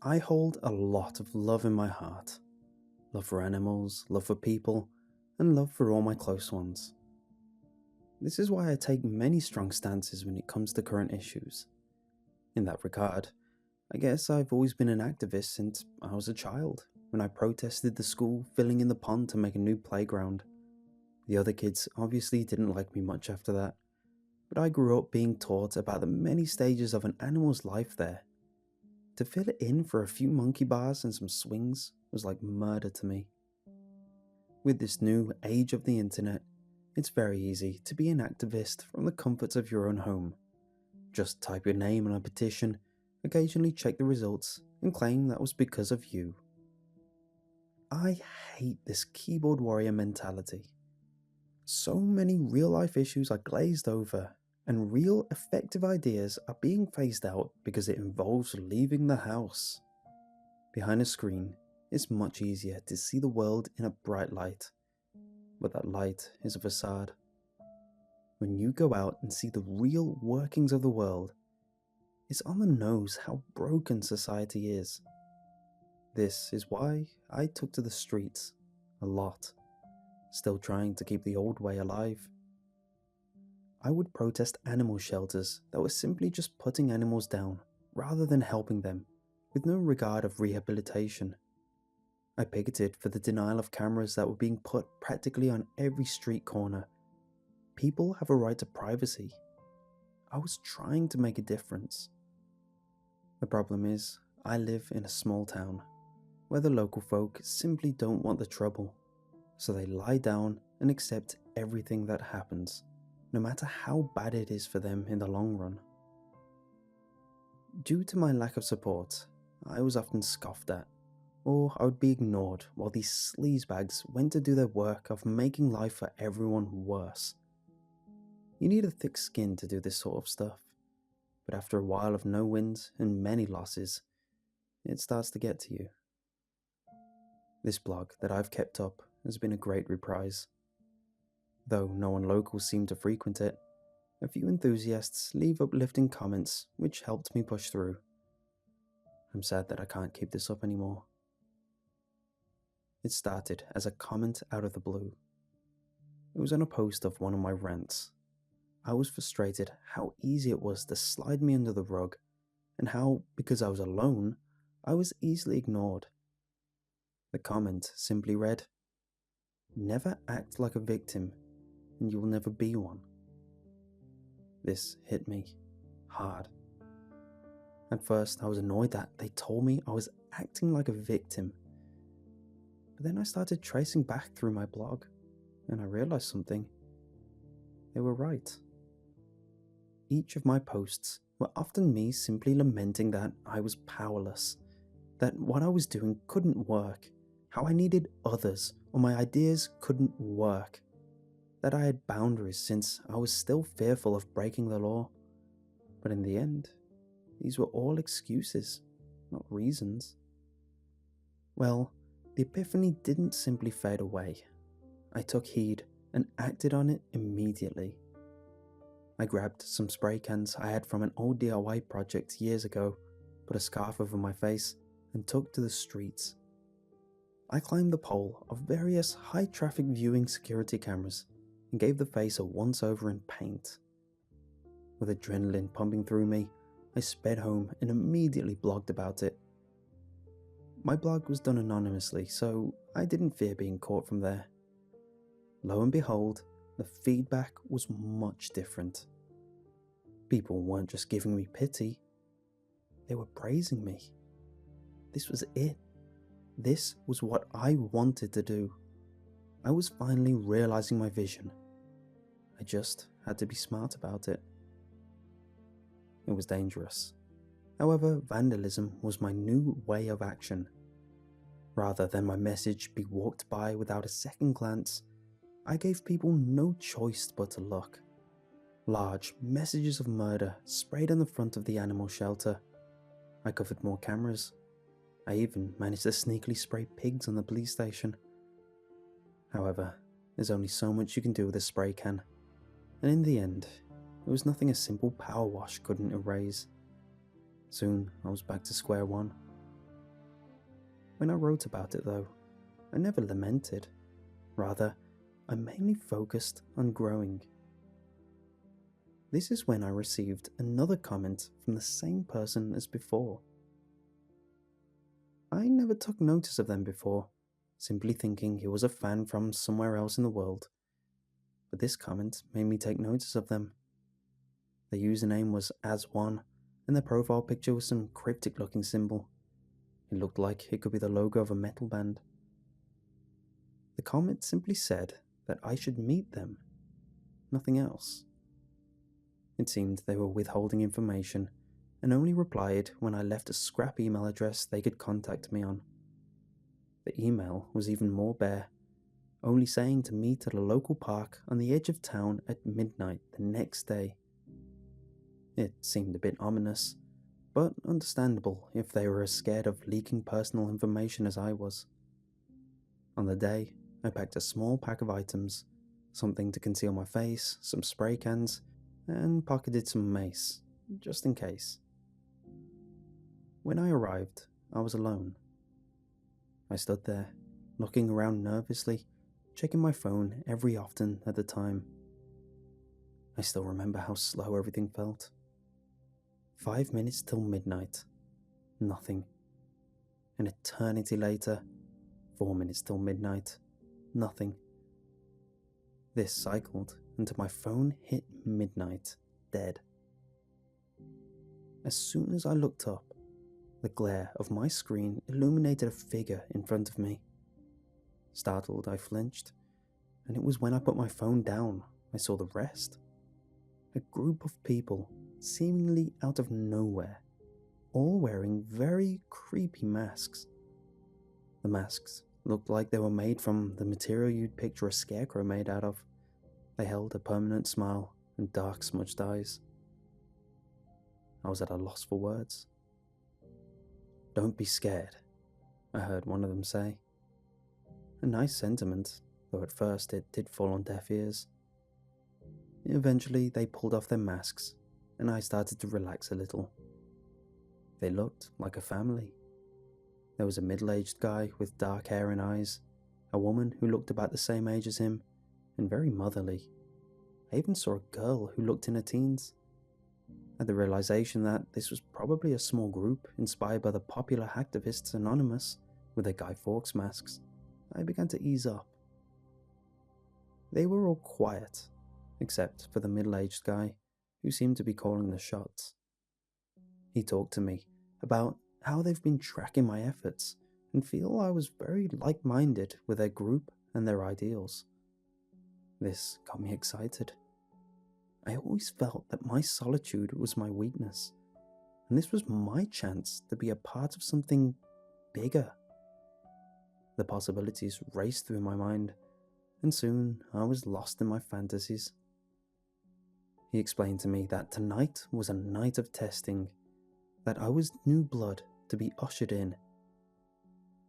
I hold a lot of love in my heart. Love for animals, love for people, and love for all my close ones. This is why I take many strong stances when it comes to current issues. In that regard, I guess I've always been an activist since I was a child, when I protested the school filling in the pond to make a new playground. The other kids obviously didn't like me much after that, but I grew up being taught about the many stages of an animal's life there. To fill it in for a few monkey bars and some swings was like murder to me. With this new age of the internet, it's very easy to be an activist from the comforts of your own home. Just type your name on a petition, occasionally check the results, and claim that was because of you. I hate this keyboard warrior mentality. So many real-life issues are glazed over, and real effective ideas are being phased out because it involves leaving the house. Behind a screen, it's much easier to see the world in a bright light, but that light is a facade. When you go out and see the real workings of the world, it's on the nose how broken society is. This is why I took to the streets a lot, still trying to keep the old way alive. I would protest animal shelters that were simply just putting animals down rather than helping them, with no regard of rehabilitation. I picketed for the denial of cameras that were being put practically on every street corner. People have a right to privacy. I was trying to make a difference. The problem is, I live in a small town, where the local folk simply don't want the trouble, so they lie down and accept everything that happens, no matter how bad it is for them in the long run. Due to my lack of support, I was often scoffed at, or I would be ignored while these sleazebags went to do their work of making life for everyone worse. You need a thick skin to do this sort of stuff, but after a while of no wins and many losses, it starts to get to you. This blog that I've kept up has been a great reprise. Though no one local seemed to frequent it, a few enthusiasts leave uplifting comments which helped me push through. I'm sad that I can't keep this up anymore. It started as a comment out of the blue. It was on a post of one of my rants. I was frustrated how easy it was to slide me under the rug, and how, because I was alone, I was easily ignored. The comment simply read, "Never act like a victim, and you will never be one." This hit me hard. At first, I was annoyed that they told me I was acting like a victim. But then I started tracing back through my blog, and I realized something. They were right. Each of my posts were often me simply lamenting that I was powerless, that what I was doing couldn't work, how I needed others or my ideas couldn't work, that I had boundaries since I was still fearful of breaking the law. But in the end, these were all excuses, not reasons. Well, the epiphany didn't simply fade away. I took heed and acted on it immediately. I grabbed some spray cans I had from an old DIY project years ago, put a scarf over my face, and took to the streets. I climbed the pole of various high-traffic viewing security cameras and gave the face a once-over in paint. With adrenaline pumping through me, I sped home and immediately blogged about it. My blog was done anonymously, so I didn't fear being caught from there. Lo and behold, the feedback was much different. People weren't just giving me pity, they were praising me. This was it. This was what I wanted to do. I was finally realizing my vision. I just had to be smart about it. It was dangerous. However, vandalism was my new way of action. Rather than my message be walked by without a second glance, I gave people no choice but to look. Large messages of murder sprayed on the front of the animal shelter. I covered more cameras. I even managed to sneakily spray pigs on the police station. However, there's only so much you can do with a spray can, and in the end, it was nothing a simple power wash couldn't erase. Soon, I was back to square one. When I wrote about it though, I never lamented. Rather, I mainly focused on growing. This is when I received another comment from the same person as before. I never took notice of them before, simply thinking he was a fan from somewhere else in the world. But this comment made me take notice of them. Their username was as1, and their profile picture was some cryptic looking symbol. It looked like it could be the logo of a metal band. The comment simply said that I should meet them, nothing else. It seemed they were withholding information and only replied when I left a scrap email address they could contact me on. The email was even more bare, only saying to meet at a local park on the edge of town at midnight the next day. It seemed a bit ominous, but understandable if they were as scared of leaking personal information as I was. On the day, I packed a small pack of items, something to conceal my face, some spray cans, and pocketed some mace, just in case. When I arrived, I was alone. I stood there, looking around nervously, checking my phone every often at the time. I still remember how slow everything felt. 5 minutes till midnight. Nothing. An eternity later, 4 minutes till midnight. Nothing. This cycled until my phone hit midnight, dead. As soon as I looked up, the glare of my screen illuminated a figure in front of me. Startled, I flinched, and it was when I put my phone down I saw the rest. A group of people, seemingly out of nowhere, all wearing very creepy masks. The masks looked like they were made from the material you'd picture a scarecrow made out of. They held a permanent smile and dark smudged eyes. I was at a loss for words. "Don't be scared," I heard one of them say. A nice sentiment, though at first it did fall on deaf ears. Eventually they pulled off their masks, and I started to relax a little. They looked like a family. There was a middle-aged guy with dark hair and eyes, a woman who looked about the same age as him, and very motherly. I even saw a girl who looked in her teens. At the realization that this was probably a small group inspired by the popular hacktivists Anonymous with their Guy Fawkes masks, I began to ease up. They were all quiet, except for the middle-aged guy, who seemed to be calling the shots. He talked to me about how they've been tracking my efforts and feel I was very like-minded with their group and their ideals. This got me excited. I always felt that my solitude was my weakness, and this was my chance to be a part of something bigger. The possibilities raced through my mind, and soon I was lost in my fantasies. He explained to me that tonight was a night of testing, that I was new blood to be ushered in.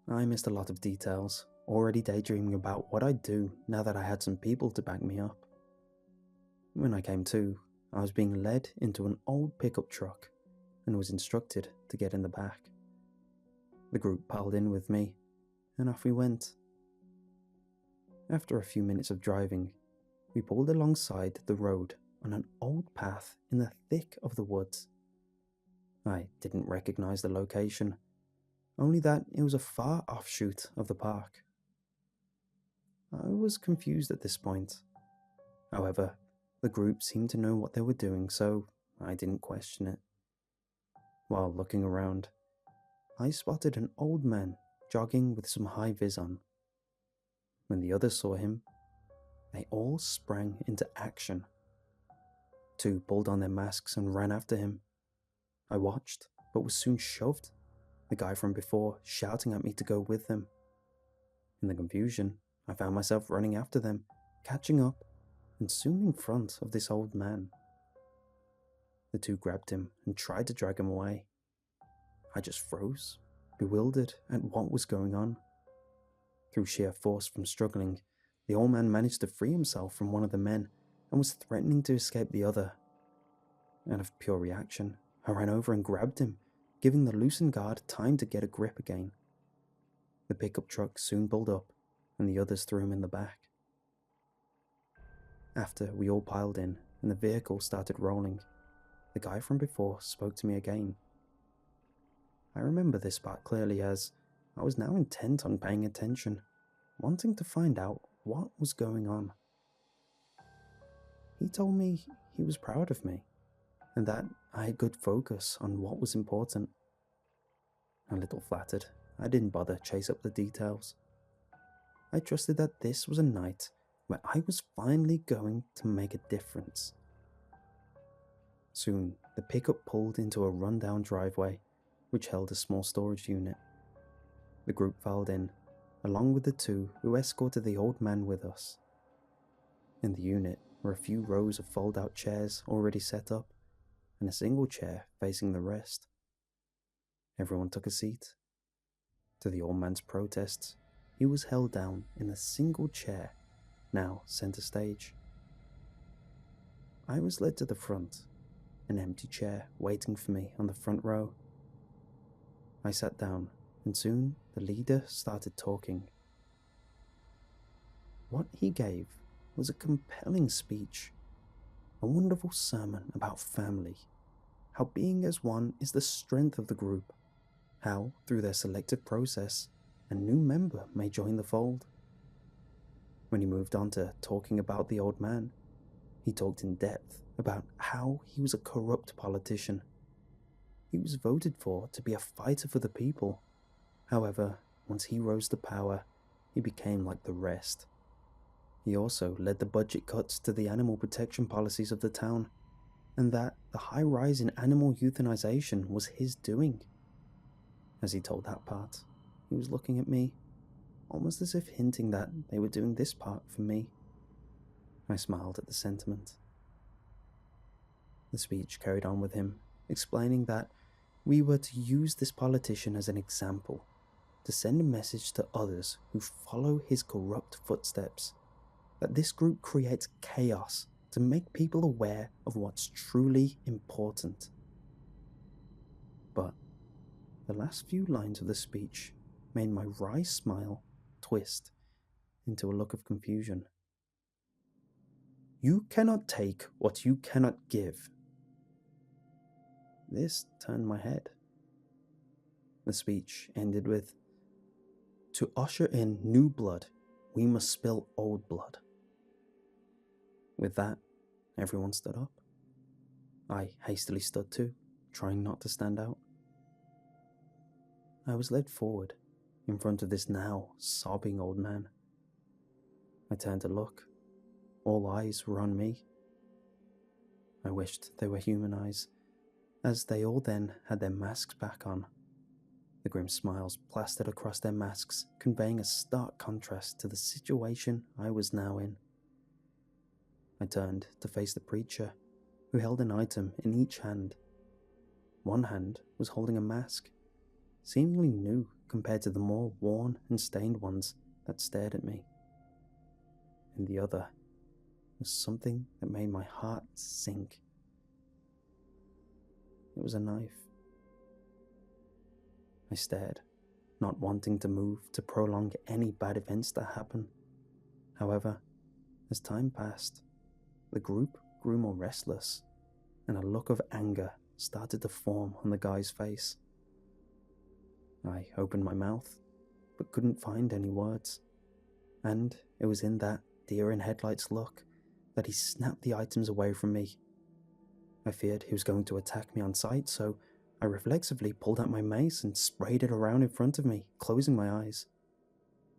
I missed a lot of details, already daydreaming about what I'd do now that I had some people to back me up. When I came to, I was being led into an old pickup truck and was instructed to get in the back. The group piled in with me, and off we went. After a few minutes of driving, we pulled alongside the road on an old path in the thick of the woods. I didn't recognize the location, only that it was a far offshoot of the park. I was confused at this point. However, the group seemed to know what they were doing, so I didn't question it. While looking around, I spotted an old man jogging with some high vis on. When the others saw him, they all sprang into action. 2 pulled on their masks and ran after him. I watched, but was soon shoved, the guy from before shouting at me to go with them. In the confusion, I found myself running after them, catching up, and soon in front of this old man. The 2 grabbed him and tried to drag him away. I just froze, bewildered at what was going on. Through sheer force from struggling, the old man managed to free himself from one of the men and was threatening to escape the other. Out of pure reaction, I ran over and grabbed him, giving the loosened guard time to get a grip again. The pickup truck soon pulled up, and the others threw him in the back. After we all piled in and the vehicle started rolling, the guy from before spoke to me again. I remember this part clearly as I was now intent on paying attention, wanting to find out what was going on. He told me he was proud of me, and that I had good focus on what was important. A little flattered, I didn't bother chase up the details. I trusted that this was a night where I was finally going to make a difference. Soon, the pickup pulled into a rundown driveway, which held a small storage unit. The group filed in, along with the 2 who escorted the old man with us. In the unit were a few rows of fold-out chairs already set up, and a single chair facing the rest. Everyone took a seat. To the old man's protests, he was held down in a single chair, now center stage. I was led to the front, an empty chair waiting for me on the front row. I sat down, and soon the leader started talking. What he gave was a compelling speech, a wonderful sermon about family, how being as one is the strength of the group, how, through their selective process, a new member may join the fold. When he moved on to talking about the old man, he talked in depth about how he was a corrupt politician. He was voted for to be a fighter for the people. However, once he rose to power, he became like the rest. He also led the budget cuts to the animal protection policies of the town, and that the high rise in animal euthanization was his doing. As he told that part, he was looking at me, almost as if hinting that they were doing this part for me. I smiled at the sentiment. The speech carried on with him, explaining that we were to use this politician as an example, to send a message to others who follow his corrupt footsteps, that this group creates chaos to make people aware of what's truly important. But the last few lines of the speech made my wry smile twist into a look of confusion. You cannot take what you cannot give. This turned my head. The speech ended with, to usher in new blood, we must spill old blood. With that, everyone stood up. I hastily stood too, trying not to stand out. I was led forward, in front of this now sobbing old man. I turned to look. All eyes were on me. I wished they were human eyes, as they all then had their masks back on. The grim smiles plastered across their masks, conveying a stark contrast to the situation I was now in. I turned to face the preacher, who held an item in each hand. One hand was holding a mask, seemingly new compared to the more worn and stained ones that stared at me. In the other was something that made my heart sink. It was a knife. I stared, not wanting to move to prolong any bad events that happen. However, as time passed, the group grew more restless, and a look of anger started to form on the guy's face. I opened my mouth, but couldn't find any words, and it was in that deer in headlights look that he snapped the items away from me. I feared he was going to attack me on sight, so I reflexively pulled out my mace and sprayed it around in front of me, closing my eyes.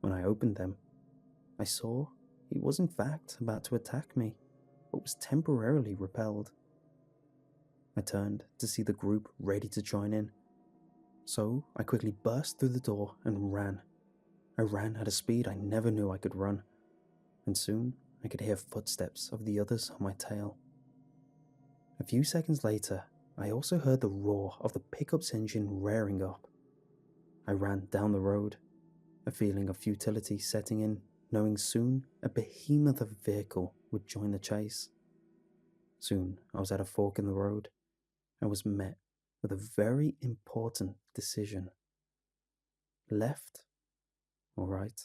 When I opened them, I saw he was in fact about to attack me, but was temporarily repelled. I turned to see the group ready to join in, so I quickly burst through the door and ran. I ran at a speed I never knew I could run, and soon I could hear footsteps of the others on my tail. A few seconds later, I also heard the roar of the pickup's engine rearing up. I ran down the road, a feeling of futility setting in, knowing soon a behemoth of a vehicle would join the chase. Soon I was at a fork in the road and was met with a very important decision. Left or right?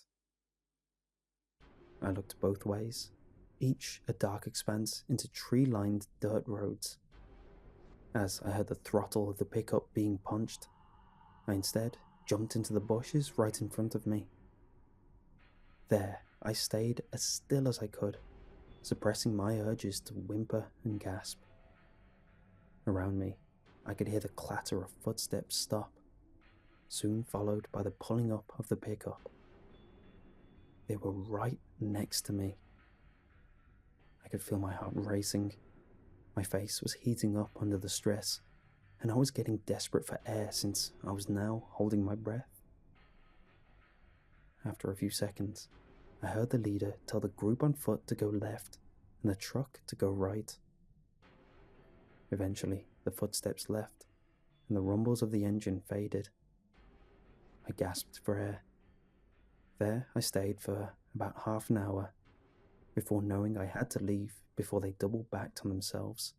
I looked both ways, each a dark expanse into tree-lined dirt roads. As I heard the throttle of the pickup being punched, I instead jumped into the bushes right in front of me. There, I stayed as still as I could, suppressing my urges to whimper and gasp. Around me, I could hear the clatter of footsteps stop, soon followed by the pulling up of the pickup. They were right next to me. I could feel my heart racing. My face was heating up under the stress, and I was getting desperate for air since I was now holding my breath. After a few seconds, I heard the leader tell the group on foot to go left and the truck to go right. Eventually, the footsteps left, and the rumbles of the engine faded. I gasped for air. There I stayed for about half an hour, before knowing I had to leave before they double backed on themselves.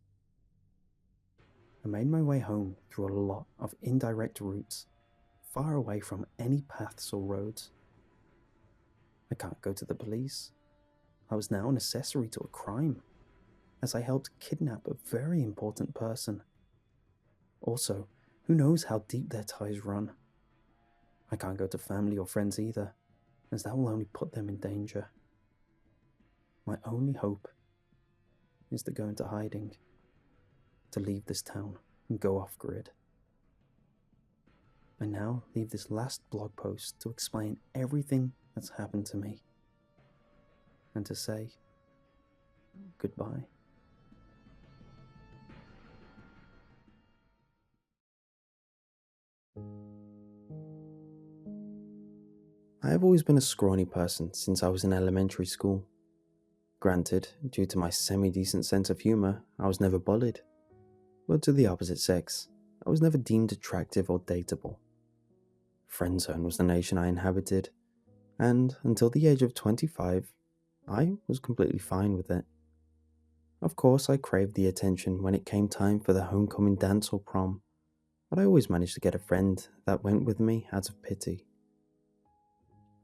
I made my way home through a lot of indirect routes, far away from any paths or roads. I can't go to the police. I was now an accessory to a crime, as I helped kidnap a very important person. Also, who knows how deep their ties run? I can't go to family or friends either, as that will only put them in danger. My only hope is to go into hiding, to leave this town and go off-grid. I now leave this last blog post to explain everything that's happened to me, and to say goodbye. I have always been a scrawny person since I was in elementary school. Granted, due to my semi-decent sense of humour, I was never bullied. But to the opposite sex, I was never deemed attractive or dateable. Friendzone was the nation I inhabited, and until the age of 25, I was completely fine with it. Of course, I craved the attention when it came time for the homecoming dance or prom, but I always managed to get a friend that went with me out of pity.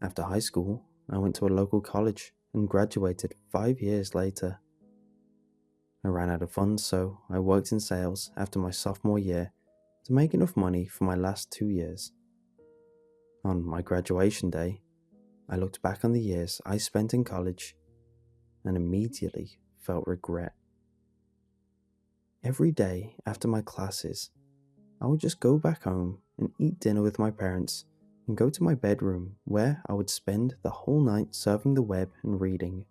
After high school, I went to a local college and graduated 5 years later. I ran out of funds, so I worked in sales after my sophomore year to make enough money for my last 2 years. On my graduation day, I looked back on the years I spent in college and immediately felt regret. Every day after my classes, I would just go back home and eat dinner with my parents and go to my bedroom where I would spend the whole night surfing the web and reading.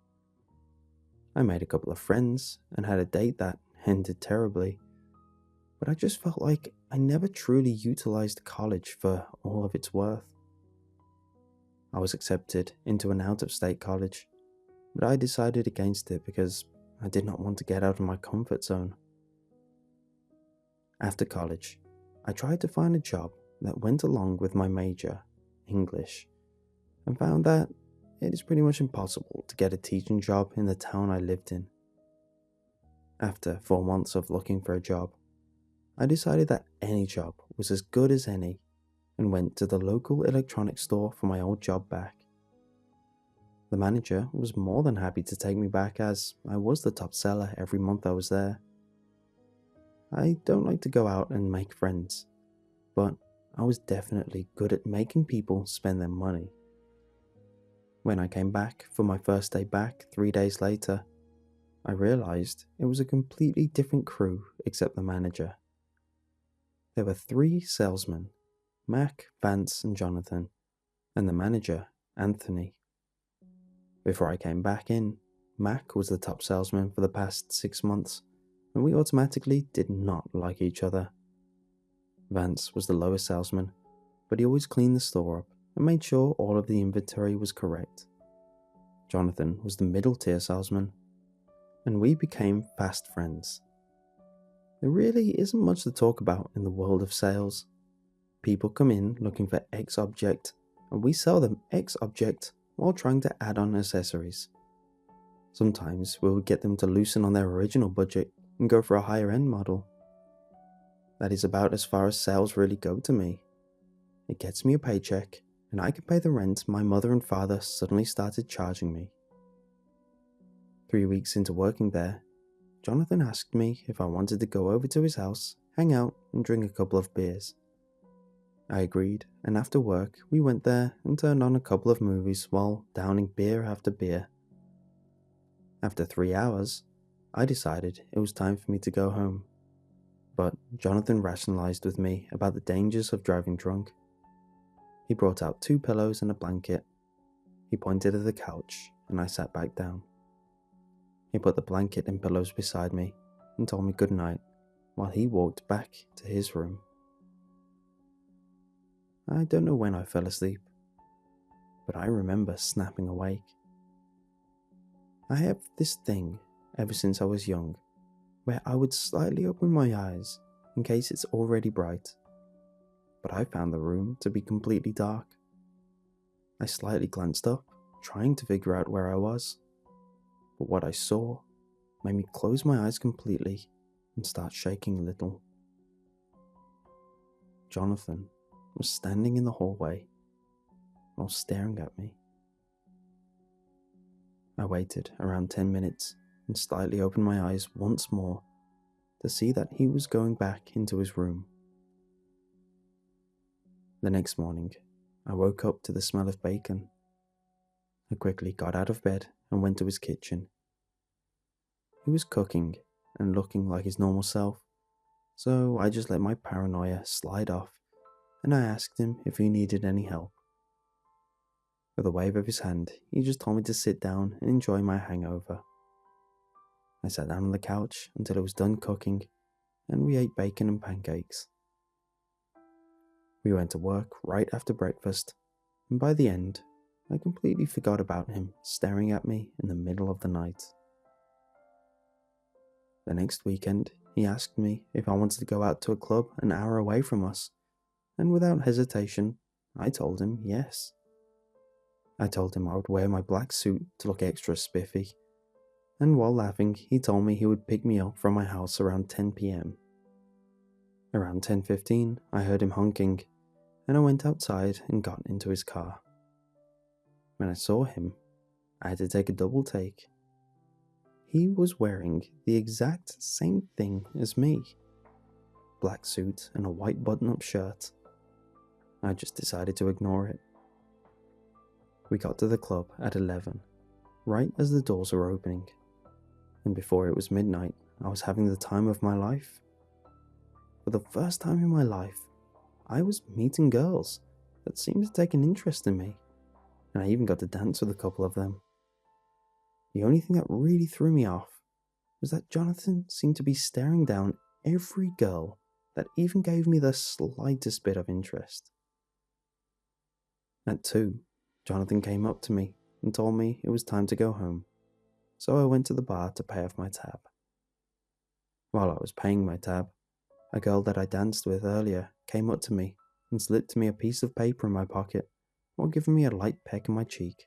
I made a couple of friends and had a date that ended terribly, but I just felt like I never truly utilized college for all of its worth. I was accepted into an out-of-state college, but I decided against it because I did not want to get out of my comfort zone. After college, I tried to find a job that went along with my major, English, and found that it is pretty much impossible to get a teaching job in the town I lived in. After 4 months of looking for a job, I decided that any job was as good as any, and went to the local electronics store for my old job back. The manager was more than happy to take me back as I was the top seller every month I was there. I don't like to go out and make friends, but I was definitely good at making people spend their money. When I came back for my first day back 3 days later, I realized it was a completely different crew except the manager. There were 3 salesmen, Mac, Vance, and Jonathan, and the manager, Anthony. Before I came back in, Mac was the top salesman for the past 6 months, and we automatically did not like each other. Vance was the lowest salesman, but he always cleaned the store up and made sure all of the inventory was correct. Jonathan was the middle tier salesman, and we became fast friends. There really isn't much to talk about in the world of sales. People come in looking for X object, and we sell them X object while trying to add on accessories. Sometimes we would get them to loosen on their original budget and go for a higher end model. That is about as far as sales really go to me. It gets me a paycheck, and I can pay the rent my mother and father suddenly started charging me. 3 weeks into working there, Jonathan asked me if I wanted to go over to his house, hang out, and drink a couple of beers. I agreed, and after work, we went there and turned on a couple of movies while downing beer after beer. After 3 hours, I decided it was time for me to go home, but Jonathan rationalized with me about the dangers of driving drunk. He brought out 2 pillows and a blanket. He pointed at the couch, and I sat back down. He put the blanket and pillows beside me and told me good night while he walked back to his room. I don't know when I fell asleep, but I remember snapping awake. I have this thing ever since I was young where I would slightly open my eyes in case it's already bright, but I found the room to be completely dark. I slightly glanced up, trying to figure out where I was, but what I saw made me close my eyes completely and start shaking a little. Jonathan was standing in the hallway while staring at me. I waited around 10 minutes and slightly opened my eyes once more to see that he was going back into his room. The next morning, I woke up to the smell of bacon. I quickly got out of bed and went to his kitchen. He was cooking and looking like his normal self, so I just let my paranoia slide off and I asked him if he needed any help. With a wave of his hand, he just told me to sit down and enjoy my hangover. I sat down on the couch until it was done cooking, and we ate bacon and pancakes. We went to work right after breakfast, and by the end, I completely forgot about him staring at me in the middle of the night. The next weekend, he asked me if I wanted to go out to a club an hour away from us, and without hesitation, I told him yes. I told him I would wear my black suit to look extra spiffy, and while laughing, he told me he would pick me up from my house around 10 p.m. Around 10:15, I heard him honking, and I went outside and got into his car. When I saw him, I had to take a double take. He was wearing the exact same thing as me. Black suit and a white button-up shirt. I just decided to ignore it. We got to the club at 11, right as the doors were opening, and before it was midnight, I was having the time of my life. For the first time in my life, I was meeting girls that seemed to take an interest in me, and I even got to dance with a couple of them. The only thing that really threw me off was that Jonathan seemed to be staring down every girl that even gave me the slightest bit of interest. At 2, Jonathan came up to me and told me it was time to go home, so I went to the bar to pay off my tab. While I was paying my tab, a girl that I danced with earlier came up to me and slipped me a piece of paper in my pocket while giving me a light peck in my cheek.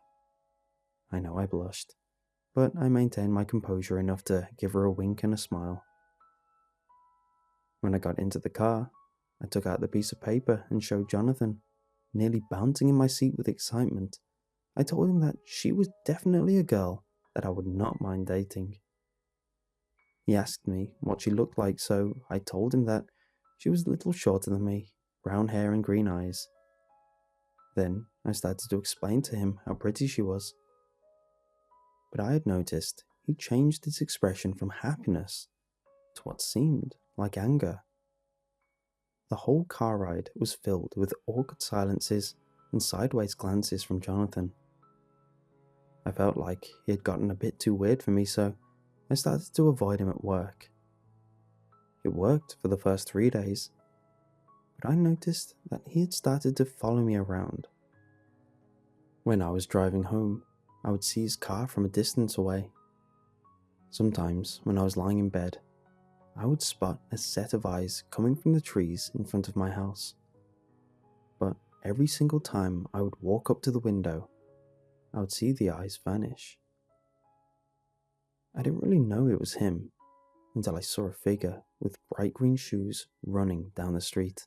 I know I blushed, but I maintained my composure enough to give her a wink and a smile. When I got into the car, I took out the piece of paper and showed Jonathan. Nearly bouncing in my seat with excitement, I told him that she was definitely a girl that I would not mind dating. He asked me what she looked like, so I told him that she was a little shorter than me, brown hair and green eyes. Then I started to explain to him how pretty she was. But I had noticed he changed his expression from happiness to what seemed like anger. The whole car ride was filled with awkward silences and sideways glances from Jonathan. I felt like he had gotten a bit too weird for me, so I started to avoid him at work. It worked for the first 3 days, but I noticed that he had started to follow me around. When I was driving home, I would see his car from a distance away. Sometimes, when I was lying in bed, I would spot a set of eyes coming from the trees in front of my house. But every single time I would walk up to the window, I would see the eyes vanish. I didn't really know it was him until I saw a figure with bright green shoes running down the street.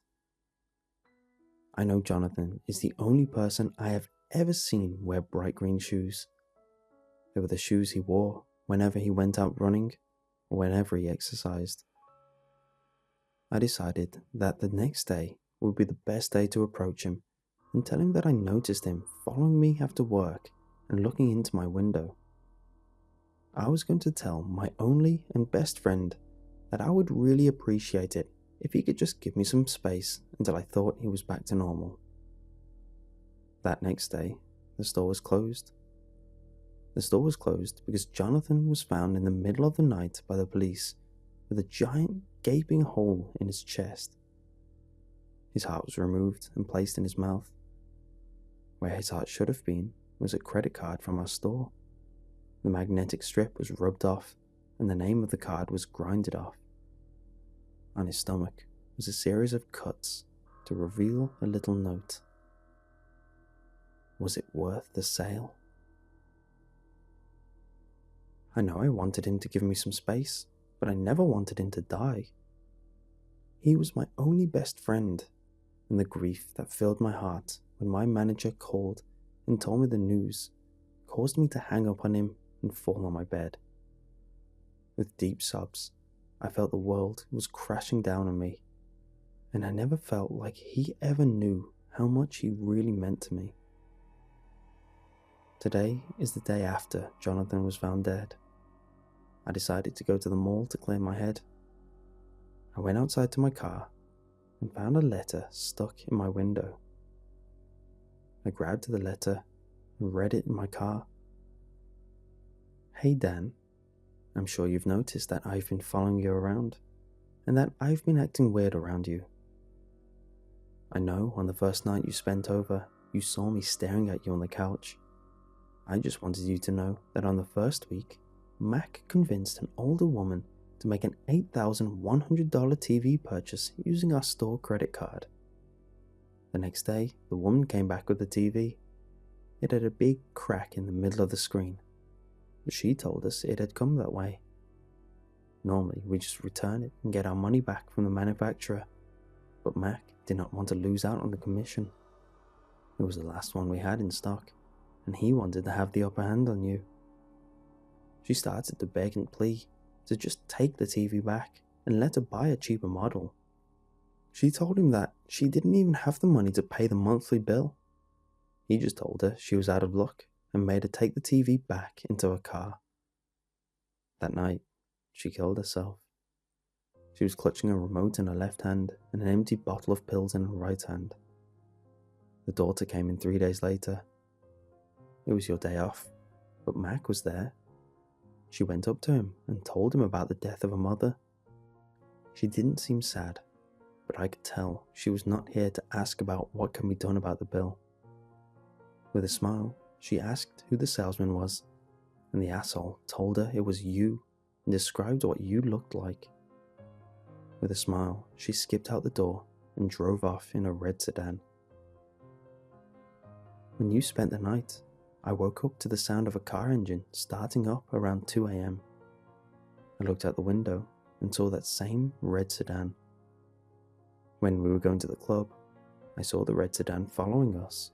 I know Jonathan is the only person I have ever seen wear bright green shoes. They were the shoes he wore whenever he went out running or whenever he exercised. I decided that the next day would be the best day to approach him and tell him that I noticed him following me after work and looking into my window. I was going to tell my only and best friend that I would really appreciate it if he could just give me some space until I thought he was back to normal. That next day, the store was closed. The store was closed because Jonathan was found in the middle of the night by the police with a giant gaping hole in his chest. His heart was removed and placed in his mouth. Where his heart should have been was a credit card from our store. The magnetic strip was rubbed off and the name of the card was grinded off. On his stomach was a series of cuts to reveal a little note. Was it worth the sale? I know I wanted him to give me some space, but I never wanted him to die. He was my only best friend, and the grief that filled my heart when my manager called and told me the news caused me to hang up on him and fall on my bed. With deep sobs, I felt the world was crashing down on me, and I never felt like he ever knew how much he really meant to me. Today is the day after Jonathan was found dead. I decided to go to the mall to clear my head. I went outside to my car and found a letter stuck in my window. I grabbed the letter and read it in my car. Hey Dan, I'm sure you've noticed that I've been following you around and that I've been acting weird around you. I know on the first night you spent over, you saw me staring at you on the couch. I just wanted you to know that on the first week, Mac convinced an older woman to make an $8,100 TV purchase using our store credit card. The next day, the woman came back with the TV. It had a big crack in the middle of the screen, but she told us it had come that way. Normally, we just return it and get our money back from the manufacturer, but Mac did not want to lose out on the commission. It was the last one we had in stock, and he wanted to have the upper hand on you. She started to beg and plead to just take the TV back and let her buy a cheaper model. She told him that she didn't even have the money to pay the monthly bill. He just told her she was out of luck and made her take the TV back into her car. That night, she killed herself. She was clutching a remote in her left hand and an empty bottle of pills in her right hand. The daughter came in 3 days later. It was your day off, but Mac was there. She went up to him and told him about the death of her mother. She didn't seem sad, but I could tell she was not here to ask about what can be done about the bill. With a smile, she asked who the salesman was, and the asshole told her it was you and described what you looked like. With a smile, she skipped out the door and drove off in a red sedan. When you spent the night, I woke up to the sound of a car engine starting up around 2 a.m. I looked out the window and saw that same red sedan. When we were going to the club, I saw the red sedan following us.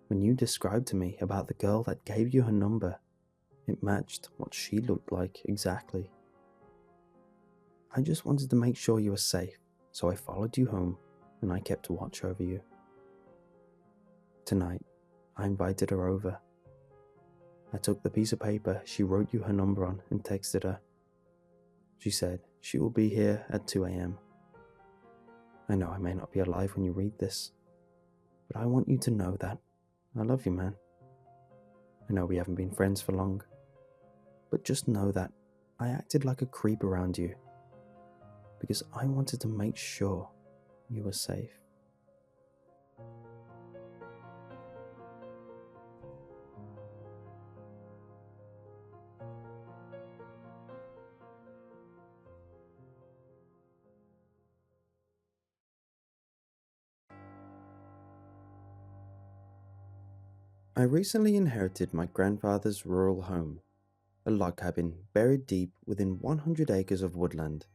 When you described to me about the girl that gave you her number, it matched what she looked like exactly. I just wanted to make sure you were safe, so I followed you home and I kept watch over you. Tonight, I invited her over. I took the piece of paper she wrote you her number on and texted her. She said she will be here at 2 a.m. I know I may not be alive when you read this, but I want you to know that I love you, man. I know we haven't been friends for long, but just know that I acted like a creep around you because I wanted to make sure you were safe. I recently inherited my grandfather's rural home, a log cabin buried deep within 100 acres of woodland,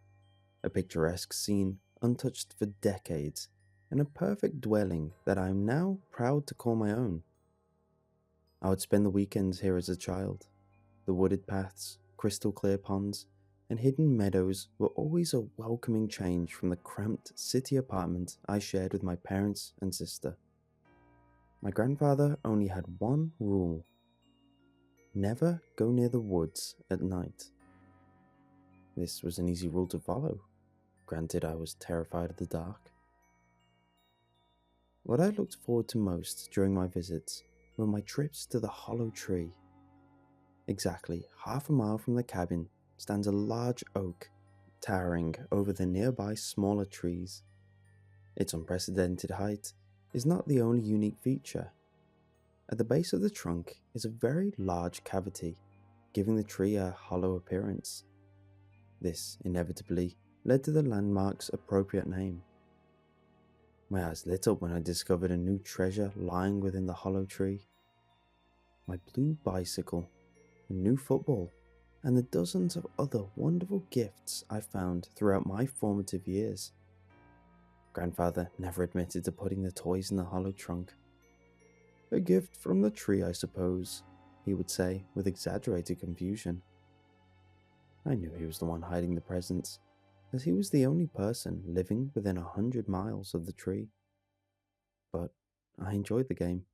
a picturesque scene untouched for decades, and a perfect dwelling that I am now proud to call my own. I would spend the weekends here as a child. The wooded paths, crystal clear ponds, and hidden meadows were always a welcoming change from the cramped city apartment I shared with my parents and sister. My grandfather only had one rule: never go near the woods at night. This was an easy rule to follow. Granted, I was terrified of the dark. What I looked forward to most during my visits were my trips to the hollow tree. Exactly half a mile from the cabin stands a large oak, towering over the nearby smaller trees. Its unprecedented height is not the only unique feature. At the base of the trunk is a very large cavity, giving the tree a hollow appearance. This inevitably led to the landmark's appropriate name. My eyes lit up when I discovered a new treasure lying within the hollow tree. My blue bicycle, a new football, and the dozens of other wonderful gifts I found throughout my formative years. Grandfather never admitted to putting the toys in the hollow trunk. "A gift from the tree, I suppose," he would say with exaggerated confusion. I knew he was the one hiding the presents, as he was the only person living within 100 miles of the tree. But I enjoyed the game,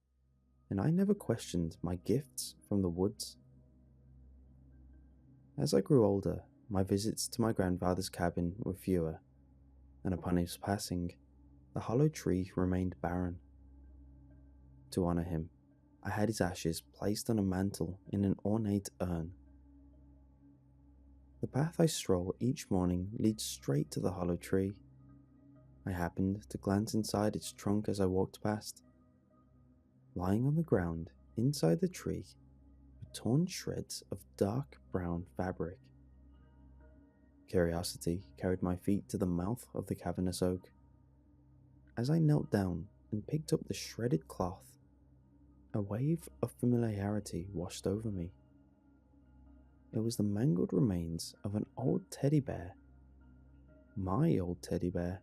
and I never questioned my gifts from the woods. As I grew older, my visits to my grandfather's cabin were fewer, and upon his passing, the hollow tree remained barren. To honor him, I had his ashes placed on a mantle in an ornate urn. The path I stroll each morning leads straight to the hollow tree. I happened to glance inside its trunk as I walked past. Lying on the ground inside the tree were torn shreds of dark brown fabric. Curiosity carried my feet to the mouth of the cavernous oak. As I knelt down and picked up the shredded cloth, a wave of familiarity washed over me. It was the mangled remains of an old teddy bear. My old teddy bear.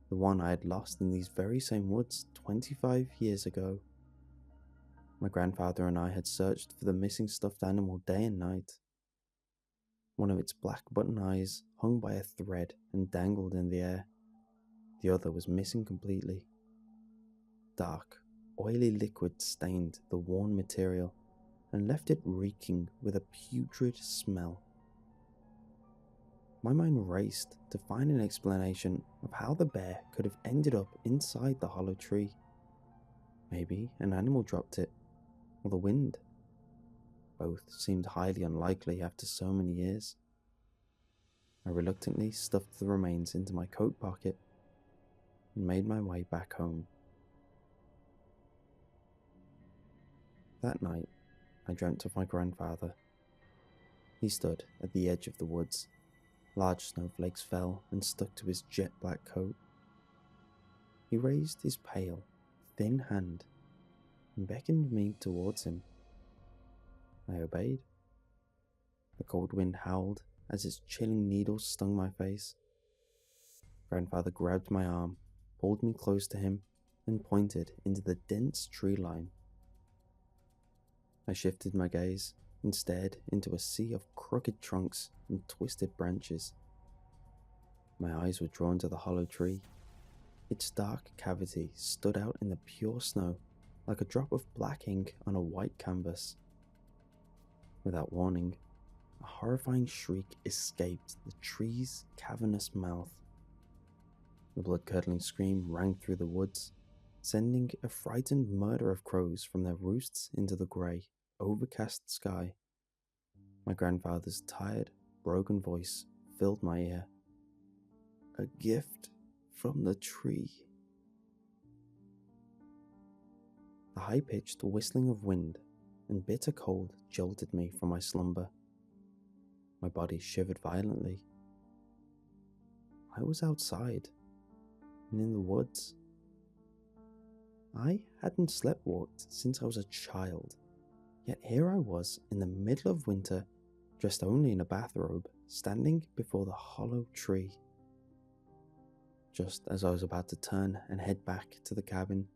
The one I had lost in these very same woods 25 years ago. My grandfather and I had searched for the missing stuffed animal day and night. One of its black button eyes hung by a thread and dangled in the air. The other was missing completely. Dark, oily liquid stained the worn material and left it reeking with a putrid smell. My mind raced to find an explanation of how the bear could have ended up inside the hollow tree. Maybe an animal dropped it, or the wind. Both seemed highly unlikely after so many years. I reluctantly stuffed the remains into my coat pocket and made my way back home. That night, I dreamt of my grandfather. He stood at the edge of the woods. Large snowflakes fell and stuck to his jet black coat. He raised his pale, thin hand and beckoned me towards him. I obeyed. The cold wind howled as its chilling needles stung my face. Grandfather grabbed my arm, pulled me close to him, and pointed into the dense tree line. I shifted my gaze and stared into a sea of crooked trunks and twisted branches. My eyes were drawn to the hollow tree. Its dark cavity stood out in the pure snow like a drop of black ink on a white canvas. Without warning, a horrifying shriek escaped the tree's cavernous mouth. The blood-curdling scream rang through the woods, sending a frightened murder of crows from their roosts into the grey, overcast sky. My grandfather's tired, broken voice filled my ear. "A gift from the tree." The high-pitched whistling of wind and bitter cold jolted me from my slumber. My body shivered violently. I was outside, and in the woods. I hadn't sleepwalked since I was a child, yet here I was in the middle of winter, dressed only in a bathrobe, standing before the hollow tree. Just as I was about to turn and head back to the cabin,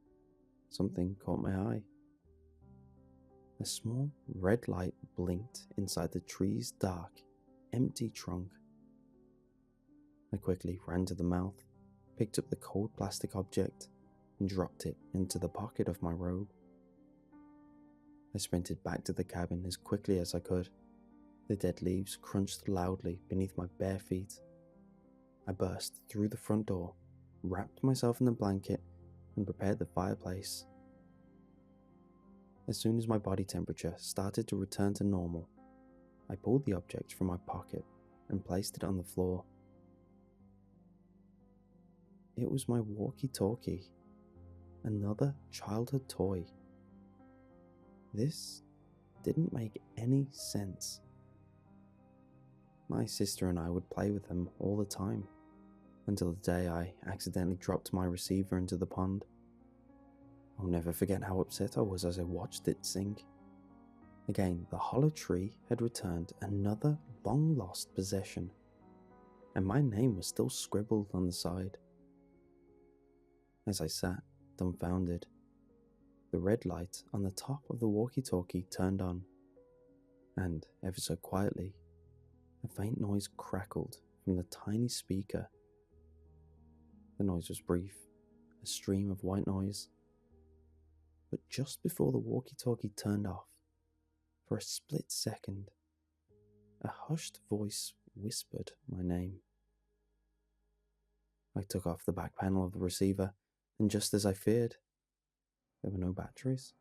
something caught my eye. A small red light blinked inside the tree's dark, empty trunk. I quickly ran to the mouth, picked up the cold plastic object, and dropped it into the pocket of my robe. I sprinted back to the cabin as quickly as I could. The dead leaves crunched loudly beneath my bare feet. I burst through the front door, wrapped myself in the blanket, and prepared the fireplace. As soon as my body temperature started to return to normal, I pulled the object from my pocket and placed it on the floor. It was my walkie-talkie, another childhood toy. This didn't make any sense. My sister and I would play with them all the time, until the day I accidentally dropped my receiver into the pond. I'll never forget how upset I was as I watched it sink. Again, the hollow tree had returned another long-lost possession, and my name was still scribbled on the side. As I sat, dumbfounded, the red light on the top of the walkie-talkie turned on, and, ever so quietly, a faint noise crackled from the tiny speaker. The noise was brief, a stream of white noise. But just before the walkie-talkie turned off, for a split second, a hushed voice whispered my name. I took off the back panel of the receiver, and just as I feared, there were no batteries.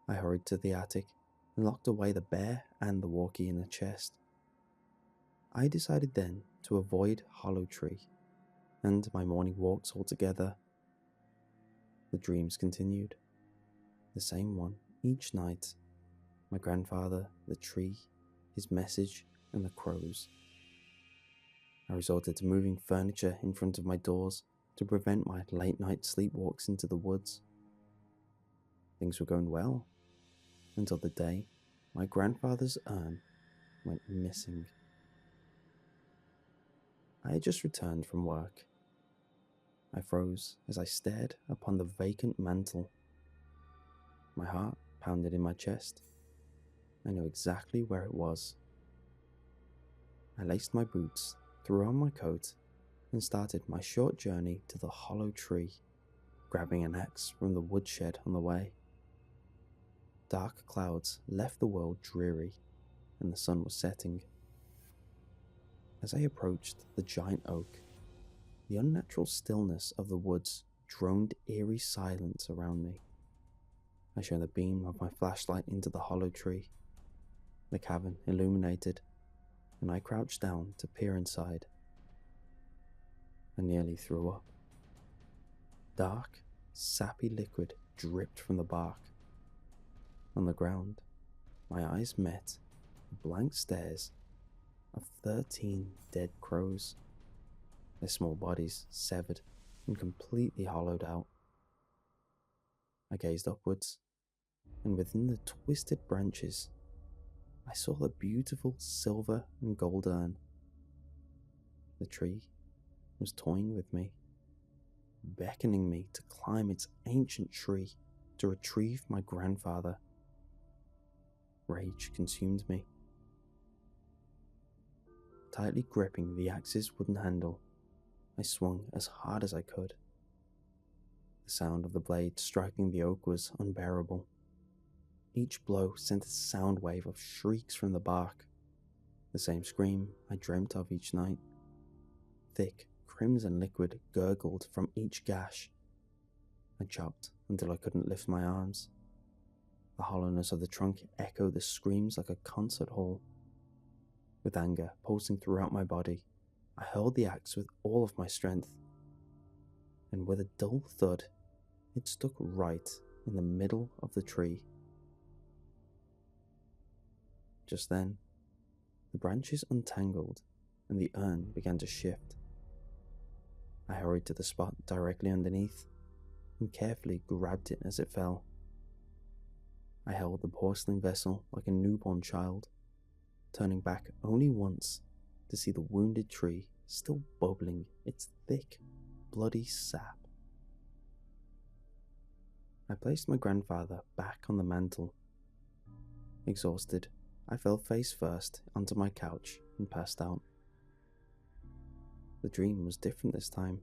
I hurried to the attic and locked away the bear and the walkie in a chest. I decided then to avoid Hollow Tree and my morning walks altogether. The dreams continued, the same one each night. My grandfather, the tree, his message, and the crows. I resorted to moving furniture in front of my doors to prevent my late-night sleepwalks into the woods. Things were going well, until the day my grandfather's urn went missing. I had just returned from work. I froze as I stared upon the vacant mantel. My heart pounded in my chest. I knew exactly where it was. I laced my boots, threw on my coat, and started my short journey to the hollow tree, grabbing an axe from the woodshed on the way. Dark clouds left the world dreary, and the sun was setting. As I approached the giant oak, the unnatural stillness of the woods droned eerie silence around me. I shone the beam of my flashlight into the hollow tree, the cavern illuminated, and I crouched down to peer inside. I nearly threw up. Dark, sappy liquid dripped from the bark. On the ground, my eyes met the blank stares of 13 dead crows, their small bodies severed and completely hollowed out. I gazed upwards, and within the twisted branches, I saw the beautiful silver and gold urn. The tree was toying with me, beckoning me to climb its ancient tree to retrieve my grandfather. Rage consumed me. Tightly gripping the axe's wooden handle, I swung as hard as I could. The sound of the blade striking the oak was unbearable. Each blow sent a sound wave of shrieks from the bark, the same scream I dreamt of each night. Thick, crimson liquid gurgled from each gash. I chopped until I couldn't lift my arms. The hollowness of the trunk echoed the screams like a concert hall. With anger pulsing throughout my body, I hurled the axe with all of my strength, and with a dull thud, it stuck right in the middle of the tree. Just then, the branches untangled and the urn began to shift. I hurried to the spot directly underneath and carefully grabbed it as it fell. I held the porcelain vessel like a newborn child, turning back only once to see the wounded tree still bubbling its thick, bloody sap. I placed my grandfather back on the mantel. Exhausted, I fell face first onto my couch and passed out. The dream was different this time.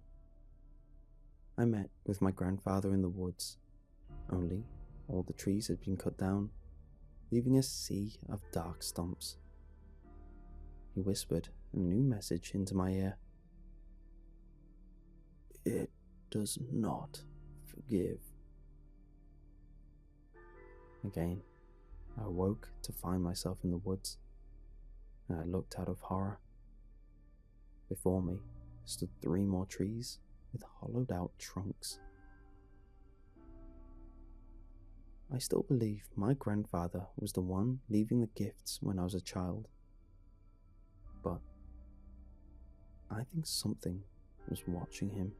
I met with my grandfather in the woods, only all the trees had been cut down, leaving a sea of dark stumps. He whispered a new message into my ear. It does not forgive. Again, I awoke to find myself in the woods, and I looked out of horror. Before me stood 3 more trees with hollowed out trunks. I still believe my grandfather was the one leaving the gifts when I was a child, but I think something was watching him.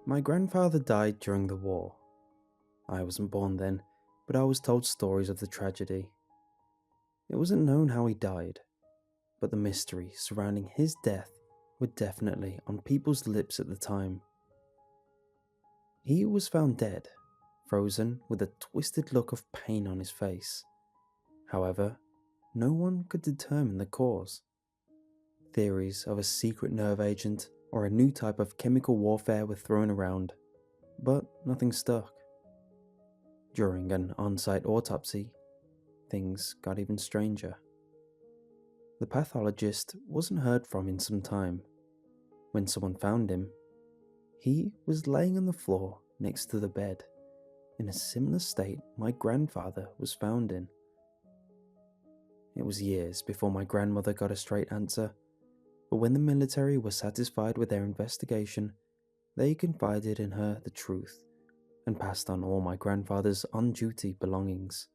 My grandfather died during the war. I wasn't born then, but I was told stories of the tragedy. It wasn't known how he died, but the mystery surrounding his death were definitely on people's lips at the time. He was found dead, frozen with a twisted look of pain on his face. However, no one could determine the cause. Theories of a secret nerve agent or a new type of chemical warfare were thrown around, but nothing stuck. During an on-site autopsy, things got even stranger. The pathologist wasn't heard from in some time. When someone found him, he was laying on the floor next to the bed, in a similar state my grandfather was found in. It was years before my grandmother got a straight answer, but when the military were satisfied with their investigation, they confided in her the truth and passed on all my grandfather's on-duty belongings.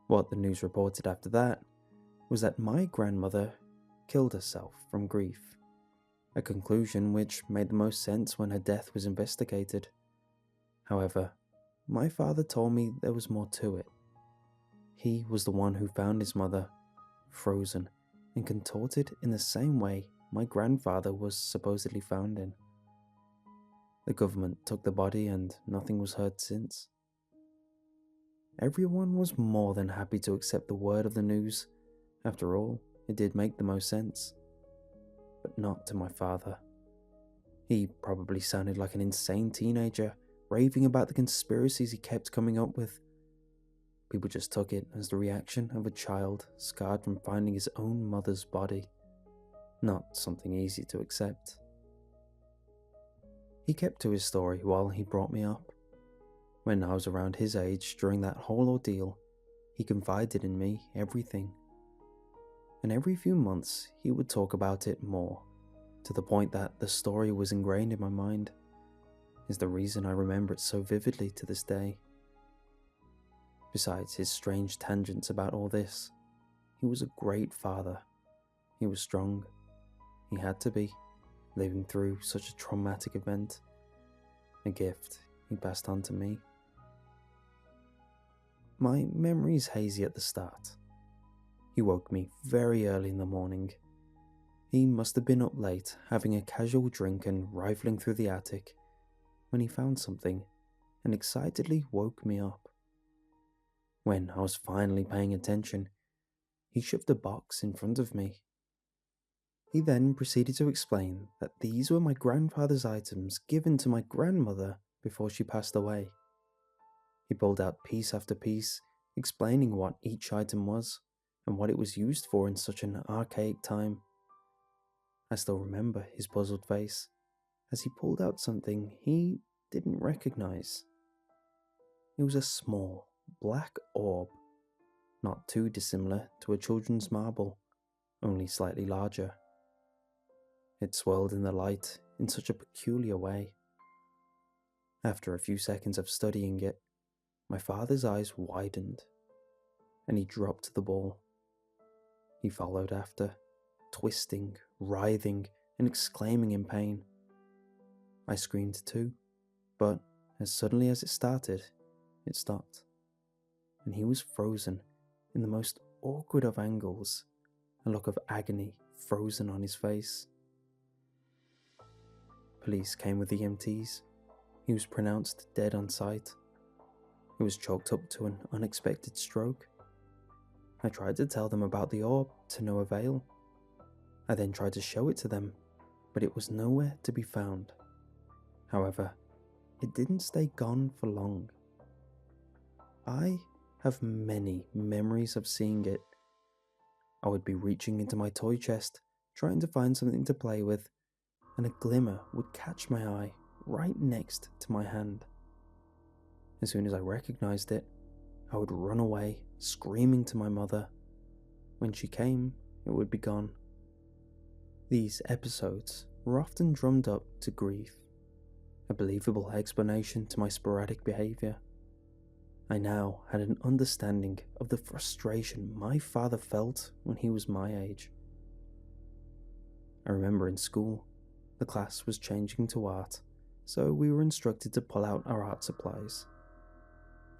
What the news reported after that was that my grandmother killed herself from grief, a conclusion which made the most sense when her death was investigated. However, my father told me there was more to it. He was the one who found his mother, frozen and contorted in the same way my grandfather was supposedly found in. The government took the body and nothing was heard since. Everyone was more than happy to accept the word of the news. After all, it did make the most sense. But not to my father. He probably sounded like an insane teenager, raving about the conspiracies he kept coming up with. People just took it as the reaction of a child scarred from finding his own mother's body, not something easy to accept. He kept to his story while he brought me up. When I was around his age during that whole ordeal, he confided in me everything. And every few months he would talk about it more, to the point that the story was ingrained in my mind, is the reason I remember it so vividly to this day. Besides his strange tangents about all this, he was a great father. He was strong, He had to be, living through such a traumatic event. A gift he passed on to me. My memory's hazy at the start. He woke me very early in the morning. He must have been up late, having a casual drink and rifling through the attic, when he found something and excitedly woke me up. When I was finally paying attention, he shoved a box in front of me. He then proceeded to explain that these were my grandfather's items given to my grandmother before she passed away. He pulled out piece after piece, explaining what each item was and what it was used for in such an archaic time. I still remember his puzzled face as he pulled out something he didn't recognize. It was a small, black orb, not too dissimilar to a children's marble, only slightly larger. It swirled in the light in such a peculiar way. After a few seconds of studying it, my father's eyes widened, and he dropped the ball. He followed after, twisting, writhing, and exclaiming in pain. I screamed too, but as suddenly as it started, it stopped, and he was frozen in the most awkward of angles, a look of agony frozen on his face. Police came with EMTs. He was pronounced dead on sight. It was chalked up to an unexpected stroke. I tried to tell them about the orb, to no avail. I then tried to show it to them, but it was nowhere to be found. However, it didn't stay gone for long. I have many memories of seeing it. I would be reaching into my toy chest, trying to find something to play with, and a glimmer would catch my eye right next to my hand. As soon as I recognized it, I would run away, screaming to my mother. When she came, it would be gone. These episodes were often drummed up to grief, a believable explanation to my sporadic behavior. I now had an understanding of the frustration my father felt when he was my age. I remember in school, the class was changing to art, so we were instructed to pull out our art supplies.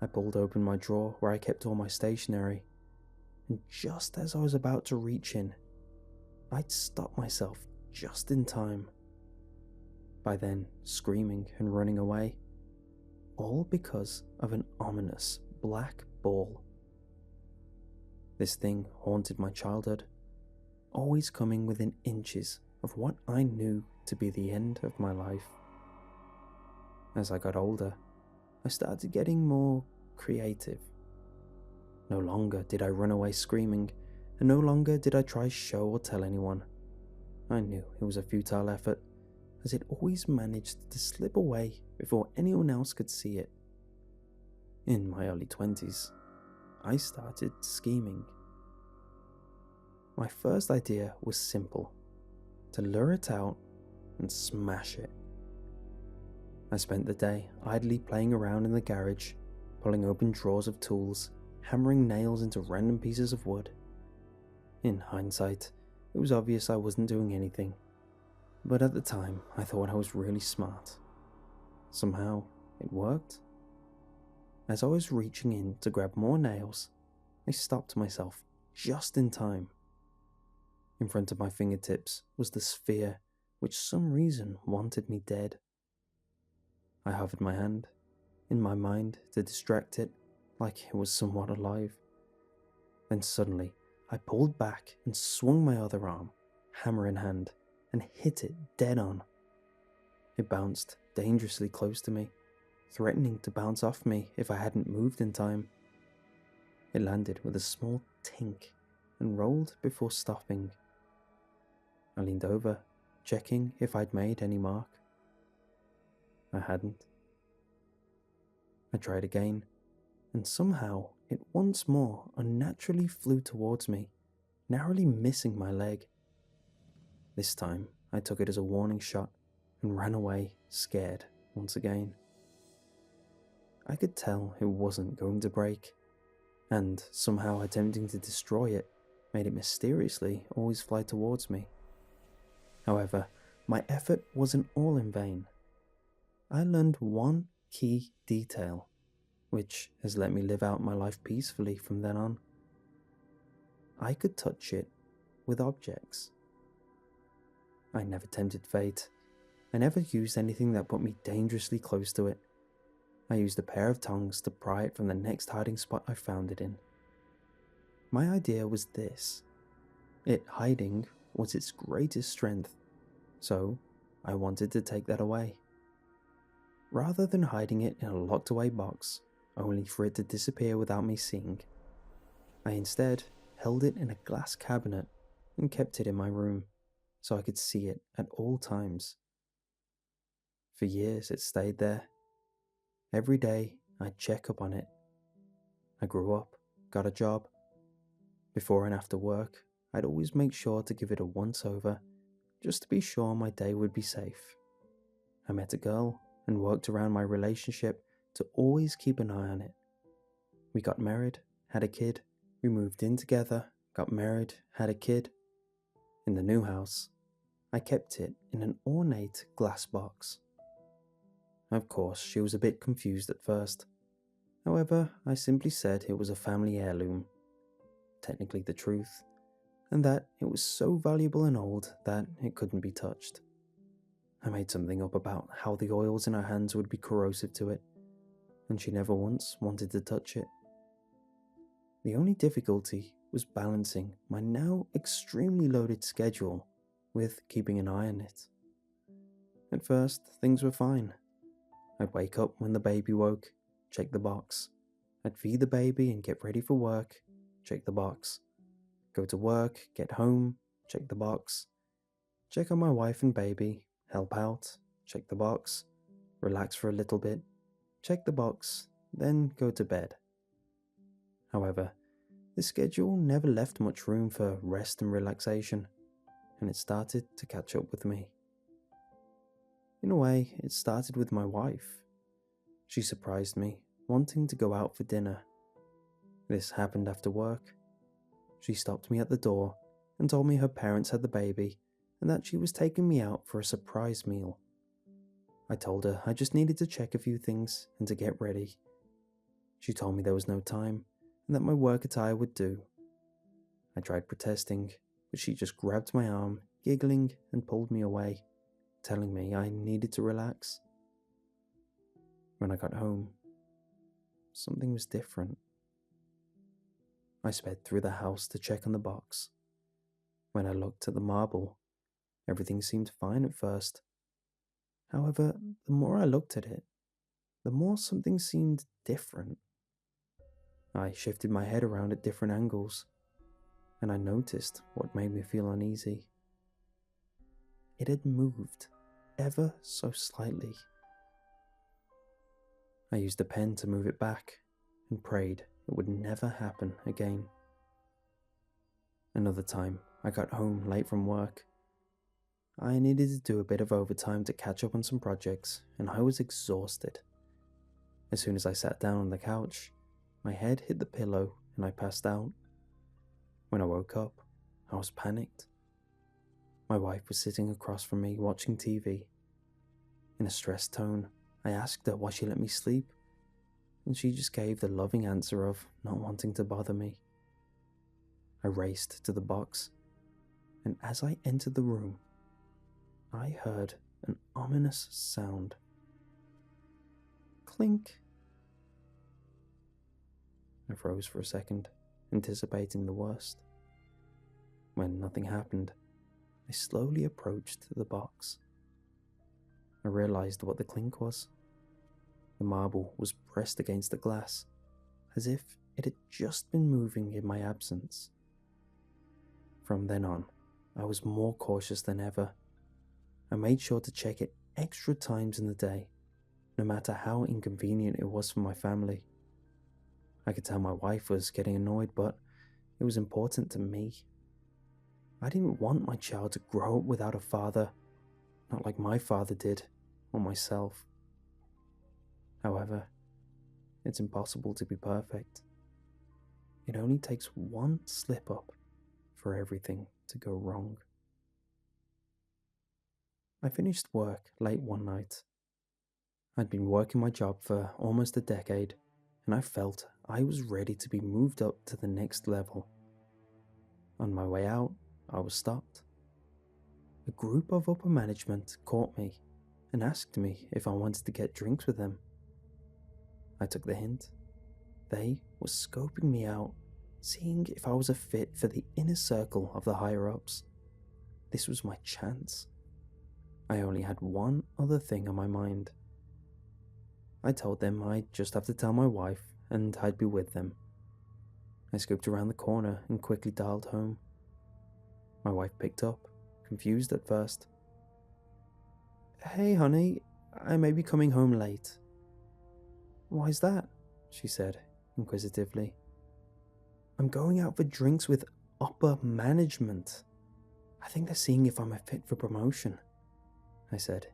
I pulled open my drawer where I kept all my stationery, and just as I was about to reach in, I'd stopped myself just in time. By then, screaming and running away, all because of an ominous black ball. This thing haunted my childhood, always coming within inches of what I knew to be the end of my life. As I got older, I started getting more creative. No longer did I run away screaming, and no longer did I try show or tell anyone. I knew it was a futile effort, as it always managed to slip away before anyone else could see it. In my early 20s, I started scheming. My first idea was simple: to lure it out and smash it. I spent the day idly playing around in the garage, pulling open drawers of tools, hammering nails into random pieces of wood. In hindsight, it was obvious I wasn't doing anything, but at the time I thought I was really smart. Somehow, it worked. As I was reaching in to grab more nails, I stopped myself just in time. In front of my fingertips was the sphere which some reason wanted me dead. I hovered my hand, in my mind, to distract it, like it was somewhat alive. Then suddenly, I pulled back and swung my other arm, hammer in hand, and hit it dead on. It bounced dangerously close to me, threatening to bounce off me if I hadn't moved in time. It landed with a small tink and rolled before stopping. I leaned over, checking if I'd made any mark. I hadn't. I tried again, and somehow it once more unnaturally flew towards me, narrowly missing my leg. This time I took it as a warning shot and ran away, scared once again. I could tell it wasn't going to break, and somehow attempting to destroy it made it mysteriously always fly towards me. However, my effort wasn't all in vain. I learned one key detail, which has let me live out my life peacefully from then on. I could touch it with objects. I never tempted fate. I never used anything that put me dangerously close to it. I used a pair of tongs to pry it from the next hiding spot I found it in. My idea was this. Hiding was its greatest strength, so I wanted to take that away. Rather than hiding it in a locked away box, only for it to disappear without me seeing, I instead held it in a glass cabinet and kept it in my room so I could see it at all times. For years it stayed there. Every day I'd check up on it. I grew up, got a job. Before and after work, I'd always make sure to give it a once-over, just to be sure my day would be safe. I met a girl and worked around my relationship to always keep an eye on it. We got married, had a kid, we moved in together, got married, had a kid. In the new house, I kept it in an ornate glass box. Of course, she was a bit confused at first. However, I simply said it was a family heirloom, technically the truth, and that it was so valuable and old that it couldn't be touched. I made something up about how the oils in her hands would be corrosive to it, and she never once wanted to touch it. The only difficulty was balancing my now extremely loaded schedule with keeping an eye on it. At first, things were fine. I'd wake up when the baby woke, check the box. I'd feed the baby and get ready for work, check the box. Go to work, get home, check the box. Check on my wife and baby, help out, check the box. Relax for a little bit, check the box, then go to bed. However, the schedule never left much room for rest and relaxation, and it started to catch up with me. In a way, it started with my wife. She surprised me, wanting to go out for dinner. This happened after work. She stopped me at the door and told me her parents had the baby and that she was taking me out for a surprise meal. I told her I just needed to check a few things and to get ready. She told me there was no time and that my work attire would do. I tried protesting, but she just grabbed my arm, giggling, and pulled me away, telling me I needed to relax. When I got home, something was different. I sped through the house to check on the box. When I looked at the marble, everything seemed fine at first. However, the more I looked at it, the more something seemed different. I shifted my head around at different angles, and I noticed what made me feel uneasy. It had moved ever so slightly. I used a pen to move it back and prayed it would never happen again. Another time, I got home late from work. I needed to do a bit of overtime to catch up on some projects, and I was exhausted. As soon as I sat down on the couch, my head hit the pillow and I passed out. When I woke up, I was panicked. My wife was sitting across from me watching TV. In a stressed tone, I asked her why she let me sleep, and she just gave the loving answer of not wanting to bother me. I raced to the box, and as I entered the room, I heard an ominous sound. Clink. I froze for a second, anticipating the worst. When nothing happened, I slowly approached the box. I realized what the clink was. The marble was pressed against the glass, as if it had just been moving in my absence. From then on, I was more cautious than ever. I made sure to check it extra times in the day, no matter how inconvenient it was for my family. I could tell my wife was getting annoyed, but it was important to me. I didn't want my child to grow up without a father, not like my father did, or myself. However, it's impossible to be perfect. It only takes one slip up for everything to go wrong. I finished work late one night. I'd been working my job for almost a decade, and I felt I was ready to be moved up to the next level. On my way out, I was stopped. A group of upper management caught me and asked me if I wanted to get drinks with them. I took the hint. They were scoping me out, seeing if I was a fit for the inner circle of the higher-ups. This was my chance. I only had one other thing on my mind. I told them I'd just have to tell my wife and I'd be with them. I scooped around the corner and quickly dialed home. My wife picked up, confused at first. "Hey honey, I may be coming home late." "Why's that?" she said, inquisitively. "I'm going out for drinks with upper management. I think they're seeing if I'm a fit for promotion," I said,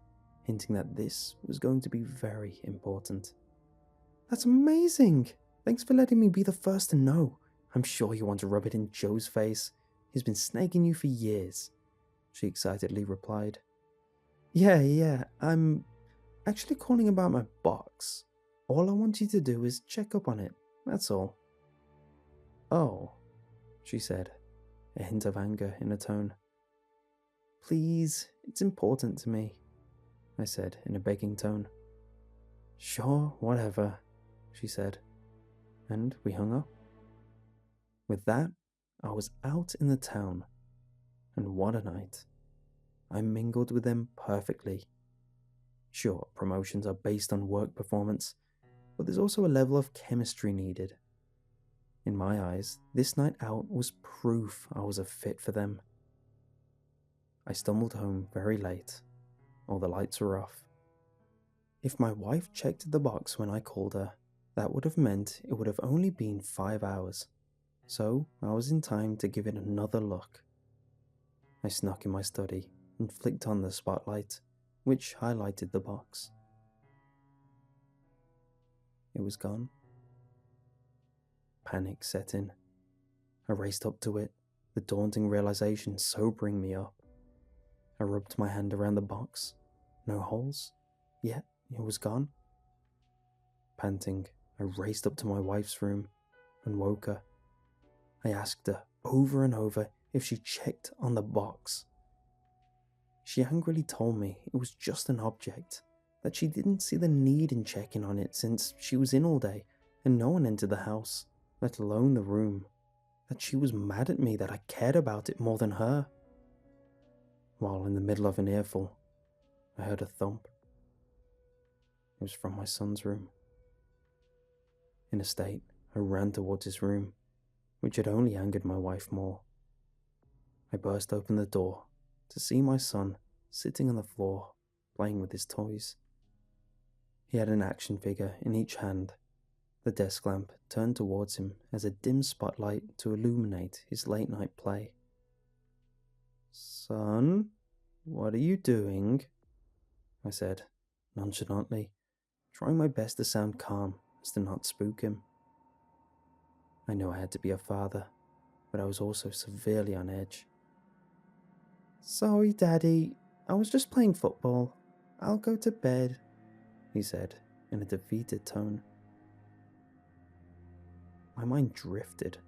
hinting that this was going to be very important. "That's amazing! Thanks for letting me be the first to know. I'm sure you want to rub it in Joe's face. He's been snagging you for years," she excitedly replied. Yeah, I'm actually calling about my box. All I want you to do is check up on it, that's all." "Oh," she said, a hint of anger in her tone. "Please, it's important to me," I said in a begging tone. "Sure, whatever," she said, and we hung up. With that, I was out in the town, and what a night. I mingled with them perfectly. Sure, promotions are based on work performance, but there's also a level of chemistry needed. In my eyes, this night out was proof I was a fit for them. I stumbled home very late. All the lights were off. If my wife checked the box when I called her, that would have meant it would have only been 5 hours, so I was in time to give it another look. I snuck in my study and flicked on the spotlight, which highlighted the box. It was gone. Panic set in. I raced up to it, the daunting realization sobering me up. I rubbed my hand around the box. No holes, yet it was gone. Panting, I raced up to my wife's room and woke her. I asked her over and over if she checked on the box. She angrily told me it was just an object, that she didn't see the need in checking on it since she was in all day and no one entered the house, let alone the room, that she was mad at me that I cared about it more than her. While in the middle of an earful, I heard a thump. It was from my son's room. In a state, I ran towards his room, which had only angered my wife more. I burst open the door to see my son sitting on the floor, playing with his toys. He had an action figure in each hand, the desk lamp turned towards him as a dim spotlight to illuminate his late-night play. "Son, what are you doing?" I said, nonchalantly, trying my best to sound calm as to not spook him. I knew I had to be a father, but I was also severely on edge. "Sorry, Daddy, I was just playing football. I'll go to bed," he said in a defeated tone. My mind drifted,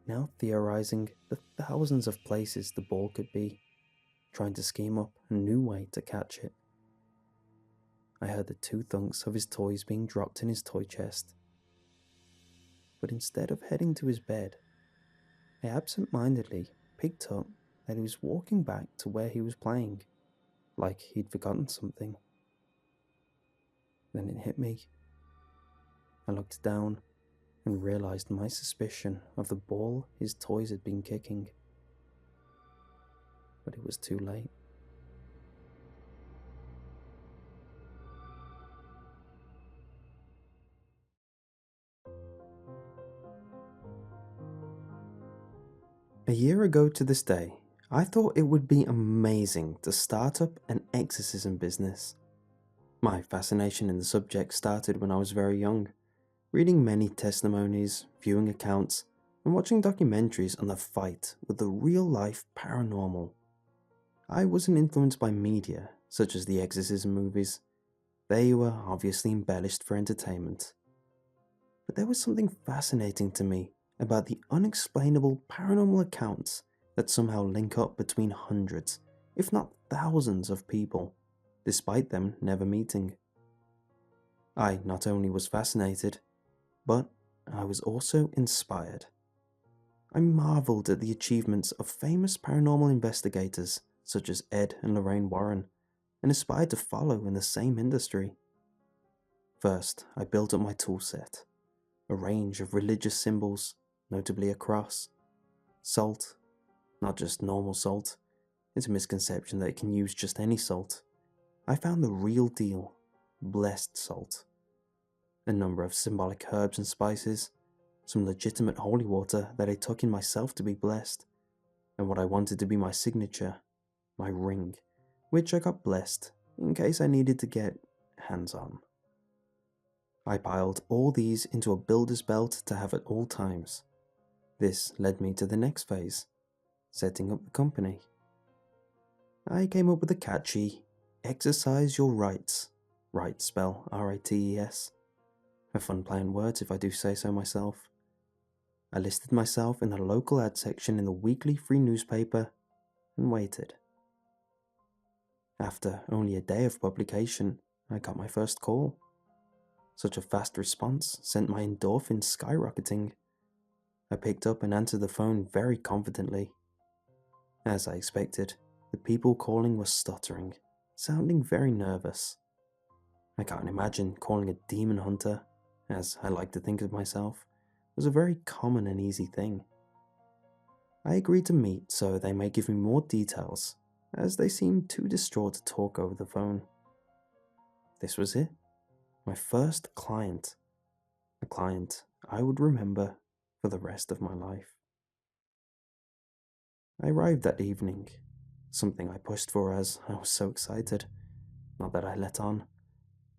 now theorizing the thousands of places the ball could be, trying to scheme up a new way to catch it. I heard the 2 thunks of his toys being dropped in his toy chest. But instead of heading to his bed, I absent-mindedly picked up that he was walking back to where he was playing, like he'd forgotten something. Then it hit me. I looked down and realized my suspicion of the ball his toys had been kicking. But it was too late. A year ago to this day, I thought it would be amazing to start up an exorcism business. My fascination in the subject started when I was very young, reading many testimonies, viewing accounts, and watching documentaries on the fight with the real-life paranormal. I wasn't influenced by media, such as the Exorcist movies. They were obviously embellished for entertainment. But there was something fascinating to me about the unexplainable paranormal accounts that somehow link up between hundreds, if not thousands of people, despite them never meeting. I not only was fascinated, but I was also inspired. I marveled at the achievements of famous paranormal investigators such as Ed and Lorraine Warren, and aspired to follow in the same industry. First, I built up my toolset, a range of religious symbols, notably a cross, salt, not just normal salt. It's a misconception that it can use just any salt. I found the real deal, blessed salt. A number of symbolic herbs and spices, some legitimate holy water that I took in myself to be blessed, and what I wanted to be my signature, my ring, which I got blessed in case I needed to get hands-on. I piled all these into a builder's belt to have at all times. This led me to the next phase, setting up the company. I came up with a catchy, exercise your rights, right spell R-I-T-E-S. A fun play on words if I do say so myself. I listed myself in the local ad section in the weekly free newspaper and waited. After only a day of publication, I got my first call. Such a fast response sent my endorphins skyrocketing. I picked up and answered the phone very confidently. As I expected, the people calling were stuttering, sounding very nervous. I can't imagine calling a demon hunter, as I like to think of myself, was a very common and easy thing. I agreed to meet so they may give me more details, as they seemed too distraught to talk over the phone. This was it, my first client, a client I would remember for the rest of my life. I arrived that evening, something I pushed for as I was so excited, not that I let on.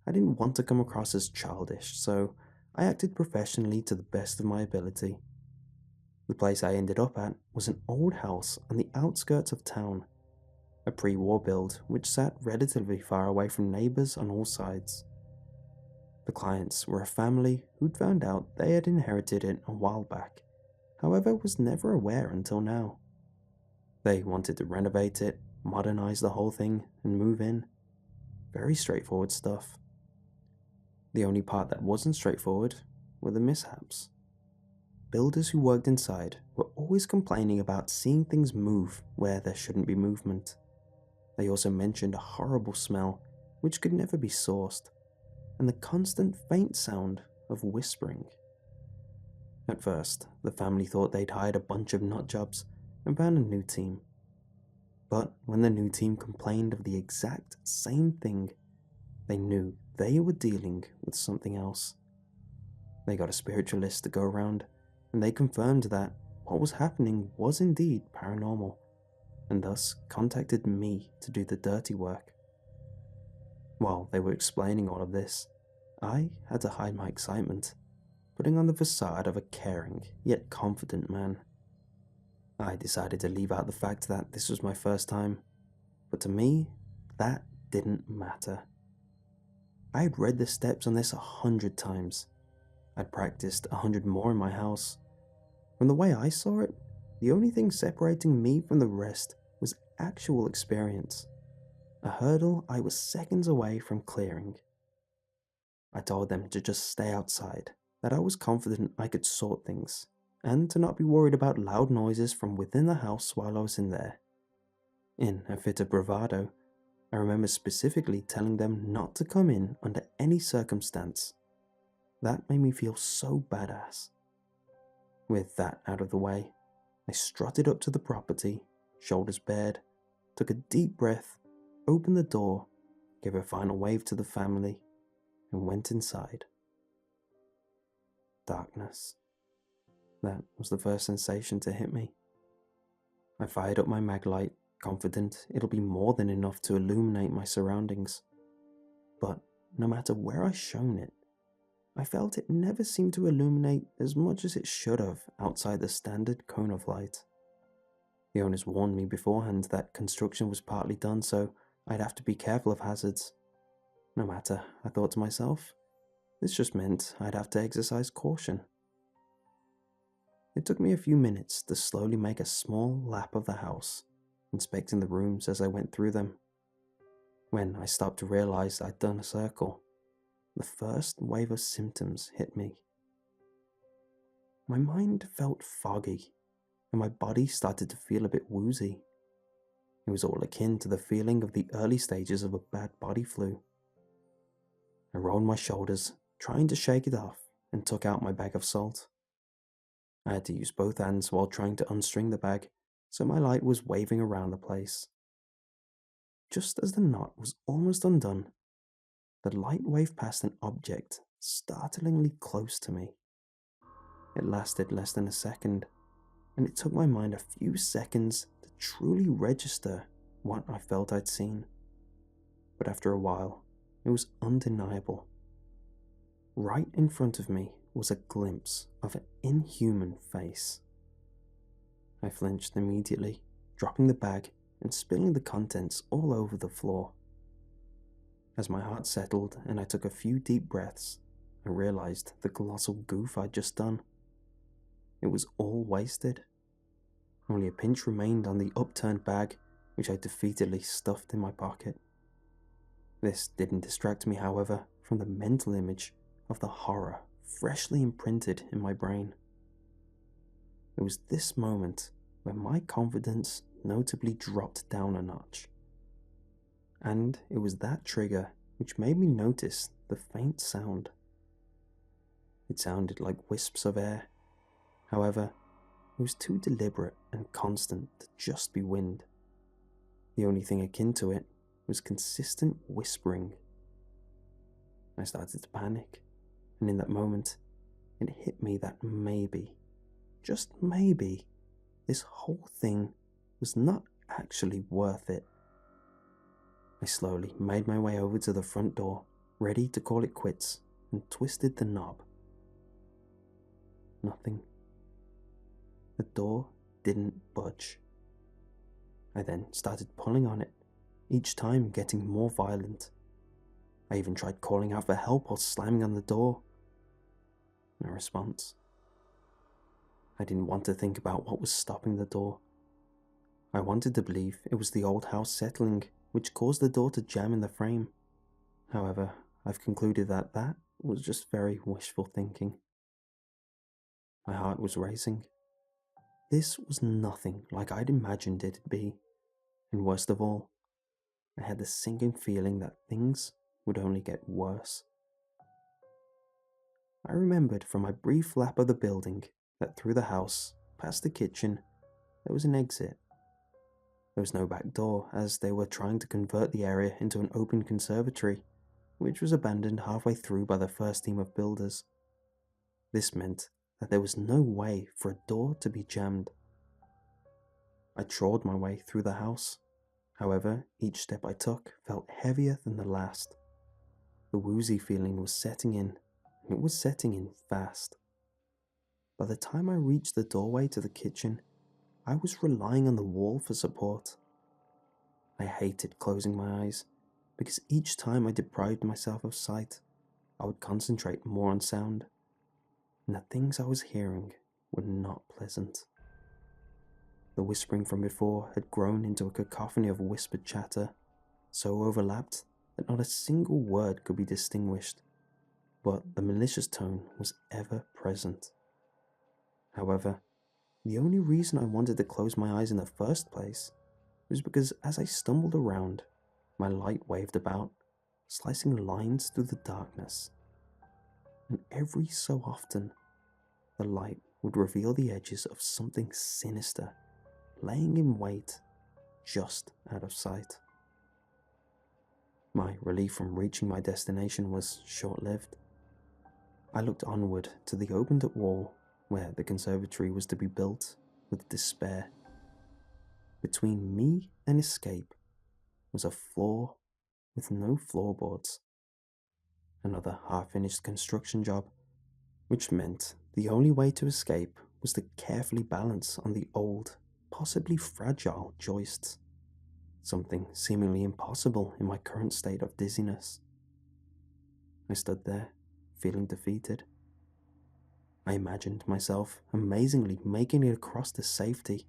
I didn't want to come across as childish, so I acted professionally to the best of my ability. The place I ended up at was an old house on the outskirts of town, a pre-war build which sat relatively far away from neighbours on all sides. The clients were a family who'd found out they had inherited it a while back, however was never aware until now. They wanted to renovate it, modernise the whole thing, and move in. Very straightforward stuff. The only part that wasn't straightforward were the mishaps. Builders who worked inside were always complaining about seeing things move where there shouldn't be movement. They also mentioned a horrible smell which could never be sourced, and the constant faint sound of whispering. At first, the family thought they'd hired a bunch of nutjobs and found a new team. But when the new team complained of the exact same thing, they knew they were dealing with something else. They got a spiritualist to go around, and they confirmed that what was happening was indeed paranormal, and thus contacted me to do the dirty work. While they were explaining all of this, I had to hide my excitement, putting on the facade of a caring yet confident man. I decided to leave out the fact that this was my first time, but to me, that didn't matter. I had read the steps on this 100 times. I'd practiced 100 more in my house. From the way I saw it, the only thing separating me from the rest was actual experience, a hurdle I was seconds away from clearing. I told them to just stay outside, that I was confident I could sort things, and to not be worried about loud noises from within the house while I was in there. In a fit of bravado, I remember specifically telling them not to come in under any circumstance. That made me feel so badass. With that out of the way, I strutted up to the property, shoulders bared, took a deep breath, opened the door, gave a final wave to the family, and went inside. Darkness. That was the first sensation to hit me. I fired up my mag light, confident it'll be more than enough to illuminate my surroundings. But no matter where I shone it, I felt it never seemed to illuminate as much as it should have outside the standard cone of light. The owners warned me beforehand that construction was partly done, so I'd have to be careful of hazards. No matter, I thought to myself, this just meant I'd have to exercise caution. It took me a few minutes to slowly make a small lap of the house, inspecting the rooms as I went through them. When I stopped to realize I'd done a circle, the first wave of symptoms hit me. My mind felt foggy, and my body started to feel a bit woozy. It was all akin to the feeling of the early stages of a bad body flu. I rolled my shoulders, trying to shake it off, and took out my bag of salt. I had to use both hands while trying to unstring the bag, so my light was waving around the place. Just as the knot was almost undone, the light waved past an object startlingly close to me. It lasted less than a second, and it took my mind a few seconds to truly register what I felt I'd seen. But after a while, it was undeniable. Right in front of me was a glimpse of an inhuman face. I flinched immediately, dropping the bag and spilling the contents all over the floor. As my heart settled and I took a few deep breaths, I realized the colossal goof I'd just done. It was all wasted. Only a pinch remained on the upturned bag, which I defeatedly stuffed in my pocket. This didn't distract me, however, from the mental image of the horror freshly imprinted in my brain. It was this moment where my confidence notably dropped down a notch. And it was that trigger which made me notice the faint sound. It sounded like wisps of air. However, it was too deliberate and constant to just be wind. The only thing akin to it was consistent whispering. I started to panic, and in that moment, it hit me that maybe, just maybe, this whole thing was not actually worth it. I slowly made my way over to the front door, ready to call it quits, and twisted the knob. Nothing. The door didn't budge. I then started pulling on it, each time getting more violent. I even tried calling out for help or slamming on the door. No response. I didn't want to think about what was stopping the door. I wanted to believe it was the old house settling, which caused the door to jam in the frame. However, I've concluded that that was just very wishful thinking. My heart was racing. This was nothing like I'd imagined it'd be, and worst of all, I had the sinking feeling that things would only get worse. I remembered from my brief lap of the building that through the house, past the kitchen, there was an exit. There was no back door, as they were trying to convert the area into an open conservatory, which was abandoned halfway through by the first team of builders. This meant that there was no way for a door to be jammed. I trod my way through the house. However, each step I took felt heavier than the last. The woozy feeling was setting in, and it was setting in fast. By the time I reached the doorway to the kitchen, I was relying on the wall for support. I hated closing my eyes, because each time I deprived myself of sight, I would concentrate more on sound, and the things I was hearing were not pleasant. The whispering from before had grown into a cacophony of whispered chatter, so overlapped that not a single word could be distinguished, but the malicious tone was ever present. However, the only reason I wanted to close my eyes in the first place was because as I stumbled around, my light waved about, slicing lines through the darkness. And every so often, the light would reveal the edges of something sinister, laying in wait, just out of sight. My relief from reaching my destination was short-lived. I looked onward to the opened-up wall where the conservatory was to be built with despair. Between me and escape was a floor with no floorboards. Another half-finished construction job, which meant the only way to escape was to carefully balance on the old, impossibly fragile joists, something seemingly impossible in my current state of dizziness. I stood there, feeling defeated. I imagined myself amazingly making it across to safety,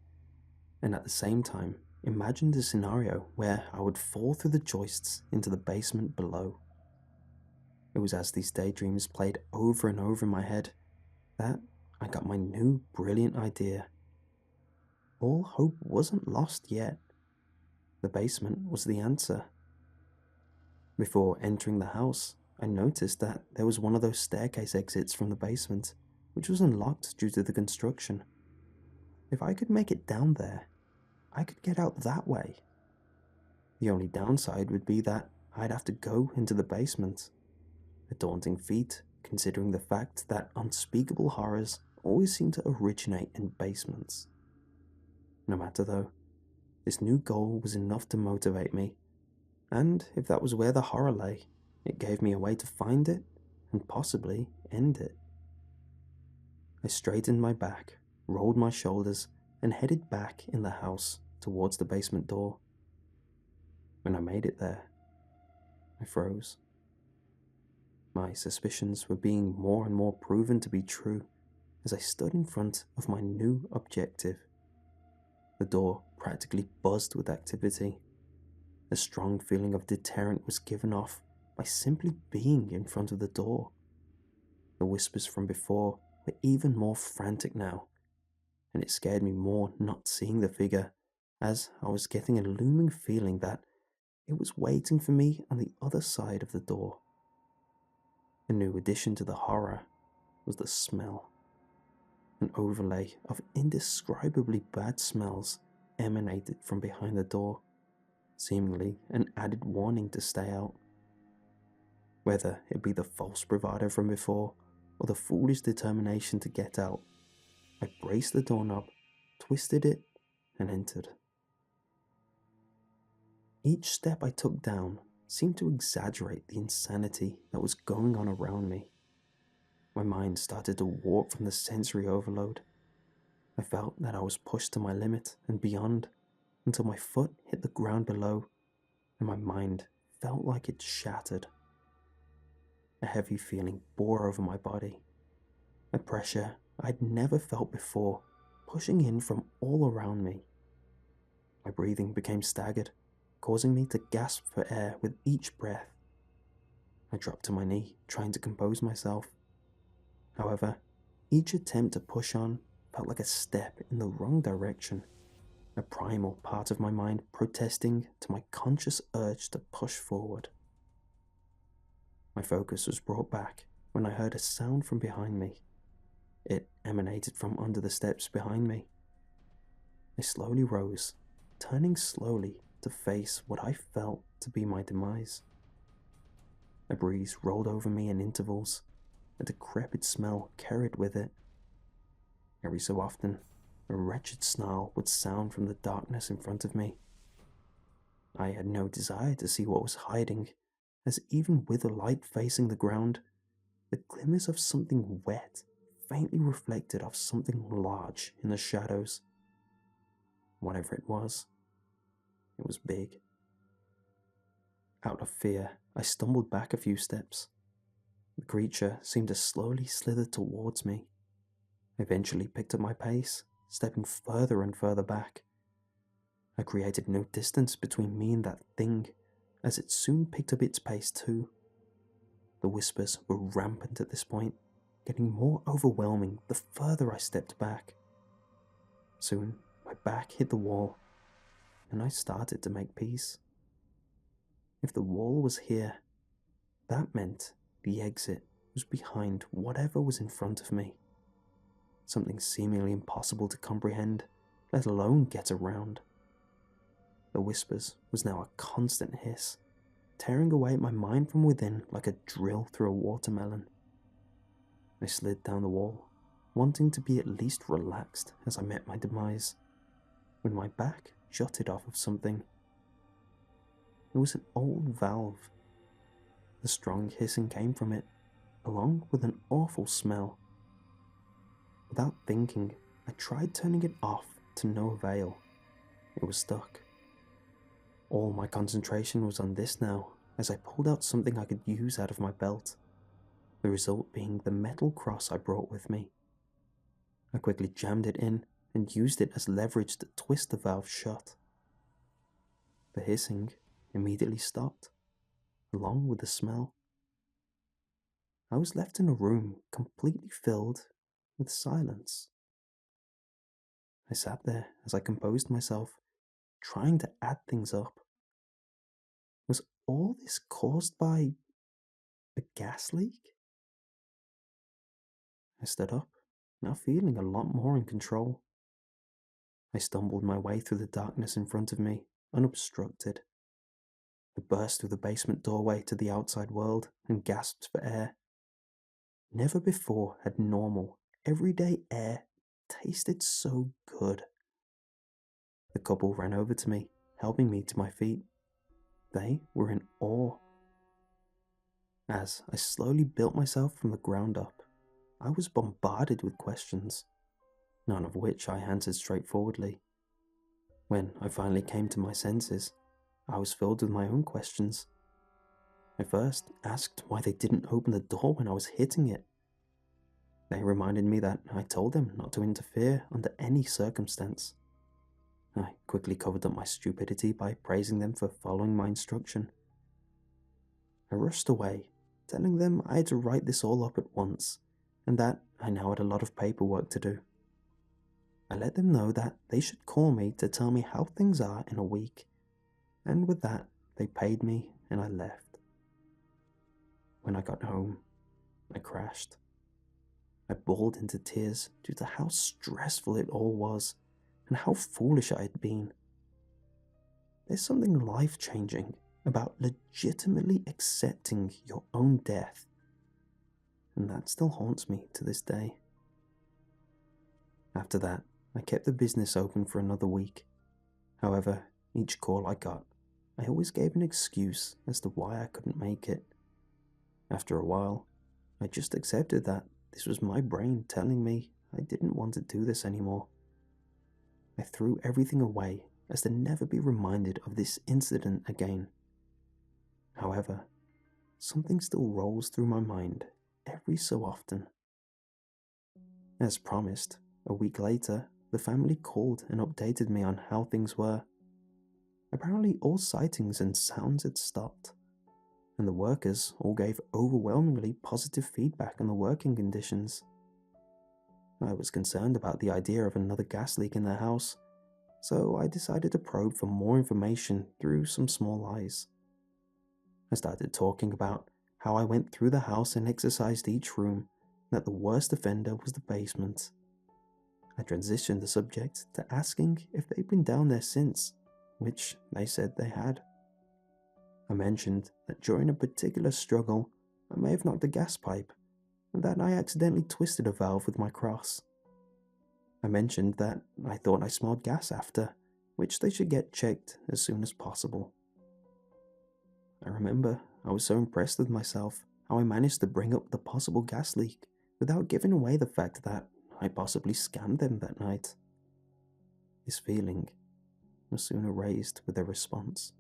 and at the same time imagined a scenario where I would fall through the joists into the basement below. It was as these daydreams played over and over in my head that I got my new brilliant idea. All hope wasn't lost yet. The basement was the answer. Before entering the house, I noticed that there was one of those staircase exits from the basement, which was unlocked due to the construction. If I could make it down there, I could get out that way. The only downside would be that I'd have to go into the basement. A daunting feat, considering the fact that unspeakable horrors always seem to originate in basements. No matter though, this new goal was enough to motivate me, and if that was where the horror lay, it gave me a way to find it and possibly end it. I straightened my back, rolled my shoulders, and headed back in the house towards the basement door. When I made it there, I froze. My suspicions were being more and more proven to be true as I stood in front of my new objective. The door practically buzzed with activity. A strong feeling of deterrent was given off by simply being in front of the door. The whispers from before were even more frantic now, and it scared me more not seeing the figure, as I was getting a looming feeling that it was waiting for me on the other side of the door. A new addition to the horror was the smell. An overlay of indescribably bad smells emanated from behind the door, seemingly an added warning to stay out. Whether it be the false bravado from before or the foolish determination to get out, I braced the doorknob, twisted it, and entered. Each step I took down seemed to exaggerate the insanity that was going on around me. My mind started to warp from the sensory overload. I felt that I was pushed to my limit and beyond until my foot hit the ground below and my mind felt like it shattered. A heavy feeling bore over my body, a pressure I'd never felt before pushing in from all around me. My breathing became staggered, causing me to gasp for air with each breath. I dropped to my knee, trying to compose myself. However, each attempt to push on felt like a step in the wrong direction, a primal part of my mind protesting to my conscious urge to push forward. My focus was brought back when I heard a sound from behind me. It emanated from under the steps behind me. I slowly rose, turning slowly to face what I felt to be my demise. A breeze rolled over me in intervals, a decrepit smell carried with it. Every so often, a wretched snarl would sound from the darkness in front of me. I had no desire to see what was hiding, as even with the light facing the ground, the glimmers of something wet faintly reflected off something large in the shadows. Whatever it was big. Out of fear, I stumbled back a few steps. The creature seemed to slowly slither towards me. I eventually picked up my pace, stepping further and further back. I created no distance between me and that thing, as it soon picked up its pace too. The whispers were rampant at this point, getting more overwhelming the further I stepped back. Soon, my back hit the wall, and I started to make peace. If the wall was here, that meant the exit was behind whatever was in front of me. Something seemingly impossible to comprehend, let alone get around. The whispers was now a constant hiss, tearing away at my mind from within like a drill through a watermelon. I slid down the wall, wanting to be at least relaxed as I met my demise, when my back jutted off of something. It was an old valve. The strong hissing came from it, along with an awful smell. Without thinking, I tried turning it off to no avail. It was stuck. All my concentration was on this now, as I pulled out something I could use out of my belt, the result being the metal cross I brought with me. I quickly jammed it in and used it as leverage to twist the valve shut. The hissing immediately stopped, along with the smell. I was left in a room completely filled with silence. I sat there as I composed myself, trying to add things up. Was all this caused by a gas leak? I stood up, now feeling a lot more in control. I stumbled my way through the darkness in front of me, unobstructed. I burst through the basement doorway to the outside world and gasped for air. Never before had normal, everyday air tasted so good. The couple ran over to me, helping me to my feet. They were in awe. As I slowly built myself from the ground up, I was bombarded with questions, none of which I answered straightforwardly. When I finally came to my senses, I was filled with my own questions. I first asked why they didn't open the door when I was hitting it. They reminded me that I told them not to interfere under any circumstance. I quickly covered up my stupidity by praising them for following my instruction. I rushed away, telling them I had to write this all up at once, and that I now had a lot of paperwork to do. I let them know that they should call me to tell me how things are in a week, and with that, they paid me and I left. When I got home, I crashed. I bawled into tears due to how stressful it all was and how foolish I had been. There's something life-changing about legitimately accepting your own death, and that still haunts me to this day. After that, I kept the business open for another week. However, each call I got, I always gave an excuse as to why I couldn't make it. After a while, I just accepted that this was my brain telling me I didn't want to do this anymore. I threw everything away as to never be reminded of this incident again. However, something still rolls through my mind every so often. As promised, a week later, the family called and updated me on how things were. Apparently all sightings and sounds had stopped, and the workers all gave overwhelmingly positive feedback on the working conditions. I was concerned about the idea of another gas leak in their house, so I decided to probe for more information through some small lies. I started talking about how I went through the house and exercised each room, and that the worst offender was the basement. I transitioned the subject to asking if they'd been down there since, which they said they had. I mentioned that during a particular struggle, I may have knocked a gas pipe, and that I accidentally twisted a valve with my cross. I mentioned that I thought I smelled gas after, which they should get checked as soon as possible. I remember I was so impressed with myself how I managed to bring up the possible gas leak without giving away the fact that I possibly scammed them that night. This feeling was soon erased with their response.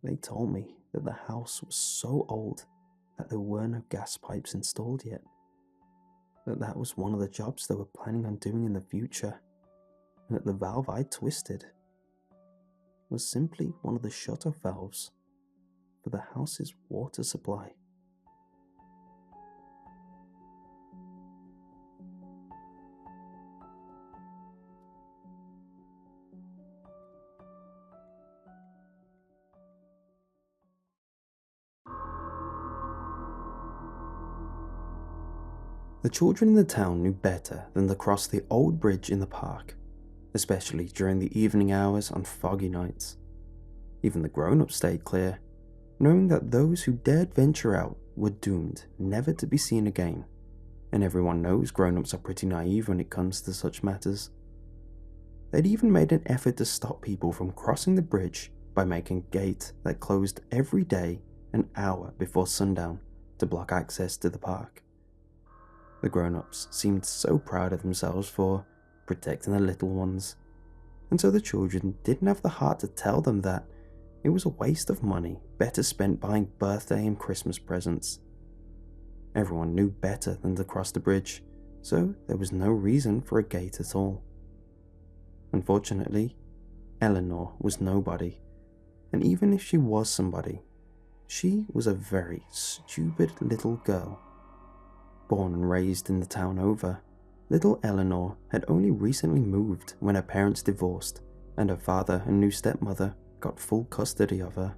They told me that the house was so old that there were no gas pipes installed yet, that was one of the jobs they were planning on doing in the future, and that the valve I twisted was simply one of the shut-off valves for the house's water supply. The children in the town knew better than to cross the old bridge in the park, especially during the evening hours on foggy nights. Even the grown-ups stayed clear, knowing that those who dared venture out were doomed never to be seen again, and everyone knows grown-ups are pretty naive when it comes to such matters. They'd even made an effort to stop people from crossing the bridge by making a gate that closed every day an hour before sundown to block access to the park. The grown-ups seemed so proud of themselves for protecting the little ones, and so the children didn't have the heart to tell them that it was a waste of money better spent buying birthday and Christmas presents. Everyone knew better than to cross the bridge, so there was no reason for a gate at all. Unfortunately, Eleanor was nobody, and even if she was somebody, she was a very stupid little girl. Born and raised in the town over, little Eleanor had only recently moved when her parents divorced and her father and new stepmother got full custody of her.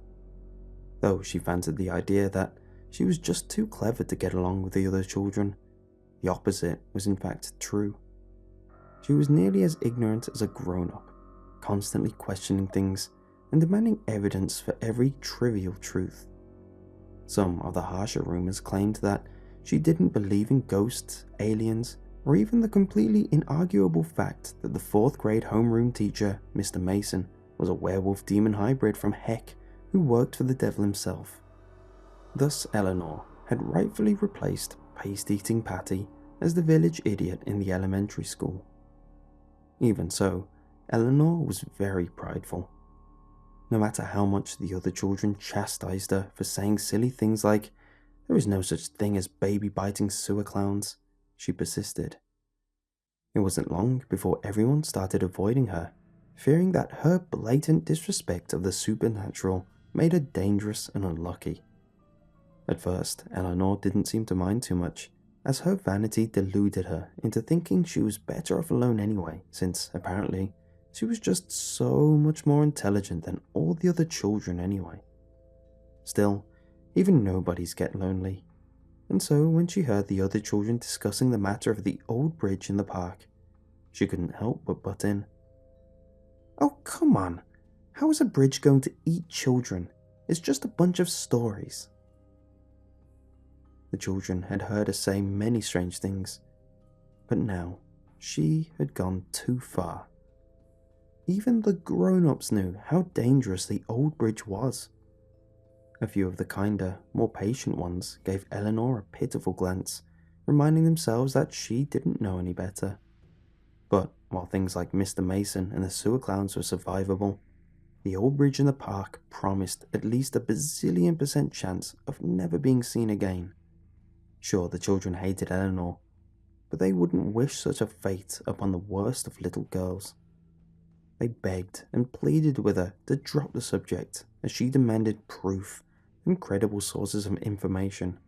Though she fancied the idea that she was just too clever to get along with the other children, the opposite was in fact true. She was nearly as ignorant as a grown-up, constantly questioning things and demanding evidence for every trivial truth. Some of the harsher rumors claimed that she didn't believe in ghosts, aliens, or even the completely inarguable fact that the 4th grade homeroom teacher, Mr. Mason, was a werewolf demon hybrid from heck who worked for the devil himself. Thus Eleanor had rightfully replaced paste-eating Patty as the village idiot in the elementary school. Even so, Eleanor was very prideful. No matter how much the other children chastised her for saying silly things like, "There is no such thing as baby-biting sewer clowns," she persisted. It wasn't long before everyone started avoiding her, fearing that her blatant disrespect of the supernatural made her dangerous and unlucky. At first, Eleanor didn't seem to mind too much, as her vanity deluded her into thinking she was better off alone anyway, since, apparently, she was just so much more intelligent than all the other children anyway. Still, even nobodies get lonely, and so when she heard the other children discussing the matter of the old bridge in the park, she couldn't help but butt in. "Oh, come on! How is a bridge going to eat children? It's just a bunch of stories." The children had heard her say many strange things, but now she had gone too far. Even the grown-ups knew how dangerous the old bridge was. A few of the kinder, more patient ones gave Eleanor a pitiful glance, reminding themselves that she didn't know any better. But while things like Mr. Mason and the sewer clowns were survivable, the old bridge in the park promised at least a bazillion% chance of never being seen again. Sure, the children hated Eleanor, but they wouldn't wish such a fate upon the worst of little girls. They begged and pleaded with her to drop the subject as she demanded proof and credible sources of information.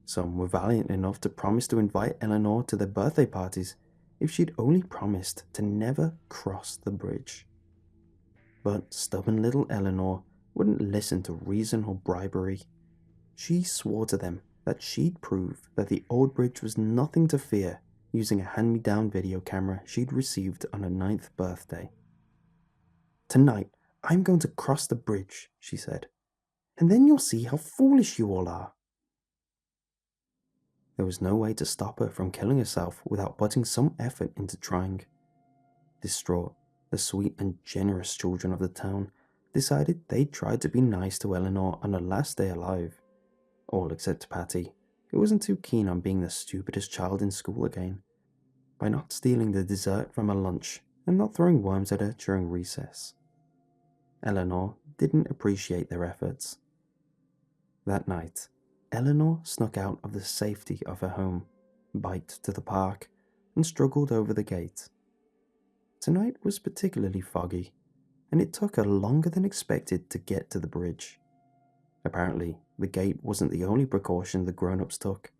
Some were valiant enough to promise to invite Eleanor to their birthday parties if she'd only promised to never cross the bridge. But stubborn little Eleanor wouldn't listen to reason or bribery. She swore to them that she'd prove that the old bridge was nothing to fear using a hand-me-down video camera she'd received on her 9th birthday. "Tonight, I'm going to cross the bridge," she said, "and then you'll see how foolish you all are." There was no way to stop her from killing herself without putting some effort into trying. Distraught, the sweet and generous children of the town decided they'd try to be nice to Eleanor on her last day alive. All except Patty, who wasn't too keen on being the stupidest child in school again, by not stealing the dessert from her lunch and not throwing worms at her during recess. Eleanor didn't appreciate their efforts. That night, Eleanor snuck out of the safety of her home, biked to the park, and struggled over the gate. Tonight was particularly foggy, and it took her longer than expected to get to the bridge. Apparently, the gate wasn't the only precaution the grown-ups took.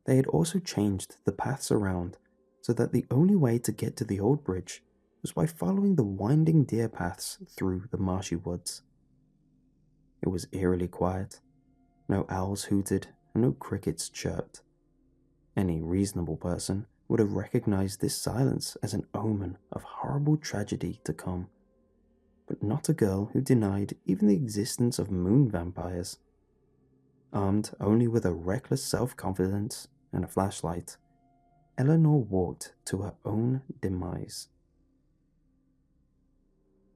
They had also changed the paths around so that the only way to get to the old bridge was by following the winding deer paths through the marshy woods. It was eerily quiet. No owls hooted and no crickets chirped. Any reasonable person would have recognized this silence as an omen of horrible tragedy to come, but not a girl who denied even the existence of moon vampires. Armed only with a reckless self-confidence and a flashlight, Eleanor walked to her own demise.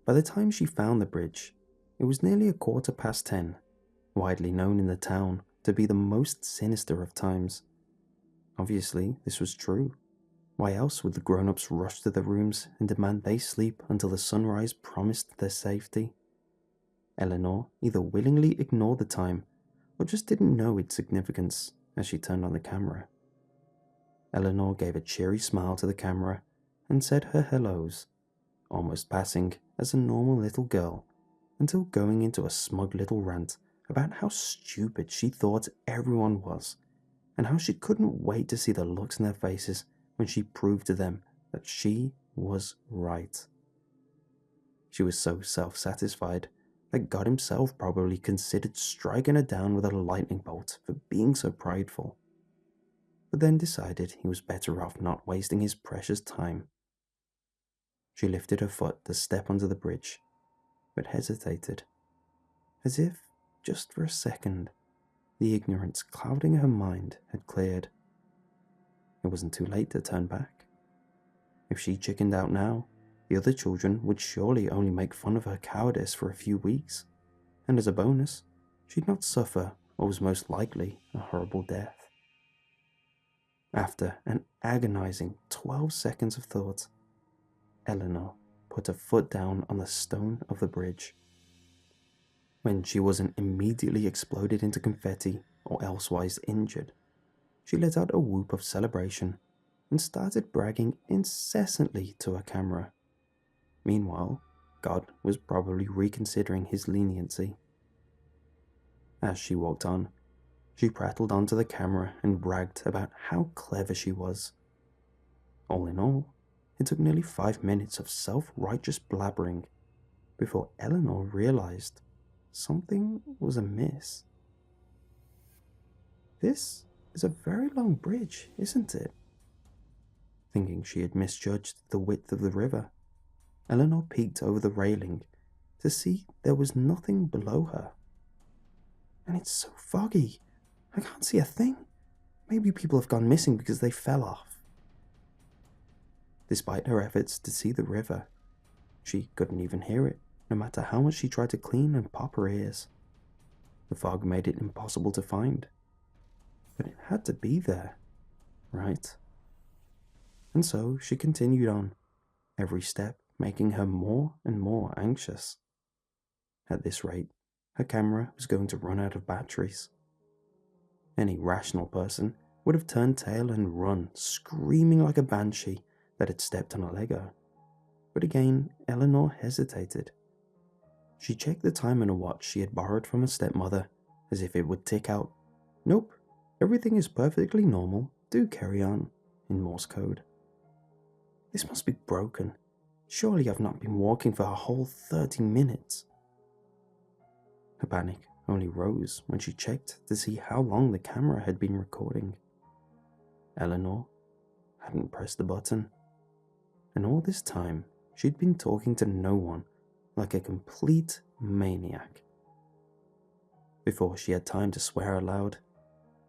By the time she found the bridge, it was nearly 10:15, widely known in the town to be the most sinister of times. Obviously, this was true. Why else would the grown-ups rush to their rooms and demand they sleep until the sunrise promised their safety? Eleanor either willingly ignored the time or just didn't know its significance as she turned on the camera. Eleanor gave a cheery smile to the camera and said her hellos, almost passing as a normal little girl, until going into a smug little rant about how stupid she thought everyone was, and how she couldn't wait to see the looks in their faces when she proved to them that she was right. She was so self-satisfied that God himself probably considered striking her down with a lightning bolt for being so prideful, but then decided he was better off not wasting his precious time. She lifted her foot to step onto the bridge, but hesitated, as if, just for a second, the ignorance clouding her mind had cleared. It wasn't too late to turn back. If she chickened out now, the other children would surely only make fun of her cowardice for a few weeks, and as a bonus, she'd not suffer what was most likely a horrible death. After an agonizing 12 seconds of thought, Eleanor put her foot down on the stone of the bridge. When she wasn't immediately exploded into confetti or elsewise injured, she let out a whoop of celebration and started bragging incessantly to her camera. Meanwhile, God was probably reconsidering his leniency. As she walked on, she prattled onto the camera and bragged about how clever she was. All in all, it took nearly 5 minutes of self-righteous blabbering before Eleanor realized something was amiss. "This is a very long bridge, isn't it?" Thinking she had misjudged the width of the river, Eleanor peeked over the railing to see there was nothing below her. "And it's so foggy, I can't see a thing. Maybe people have gone missing because they fell off." Despite her efforts to see the river, she couldn't even hear it, no matter how much she tried to clean and pop her ears. The fog made it impossible to find. But it had to be there, right? And so she continued on, every step making her more and more anxious. At this rate, her camera was going to run out of batteries. Any rational person would have turned tail and run, screaming like a banshee that had stepped on a Lego. But again, Eleanor hesitated. She checked the time on a watch she had borrowed from her stepmother, as if it would tick out, "Nope, everything is perfectly normal, do carry on," in Morse code. This must be broken. Surely I've not been walking for a whole 30 minutes. Her panic only rose when she checked to see how long the camera had been recording. Eleanor hadn't pressed the button, and all this time she'd been talking to no one like a complete maniac. Before she had time to swear aloud,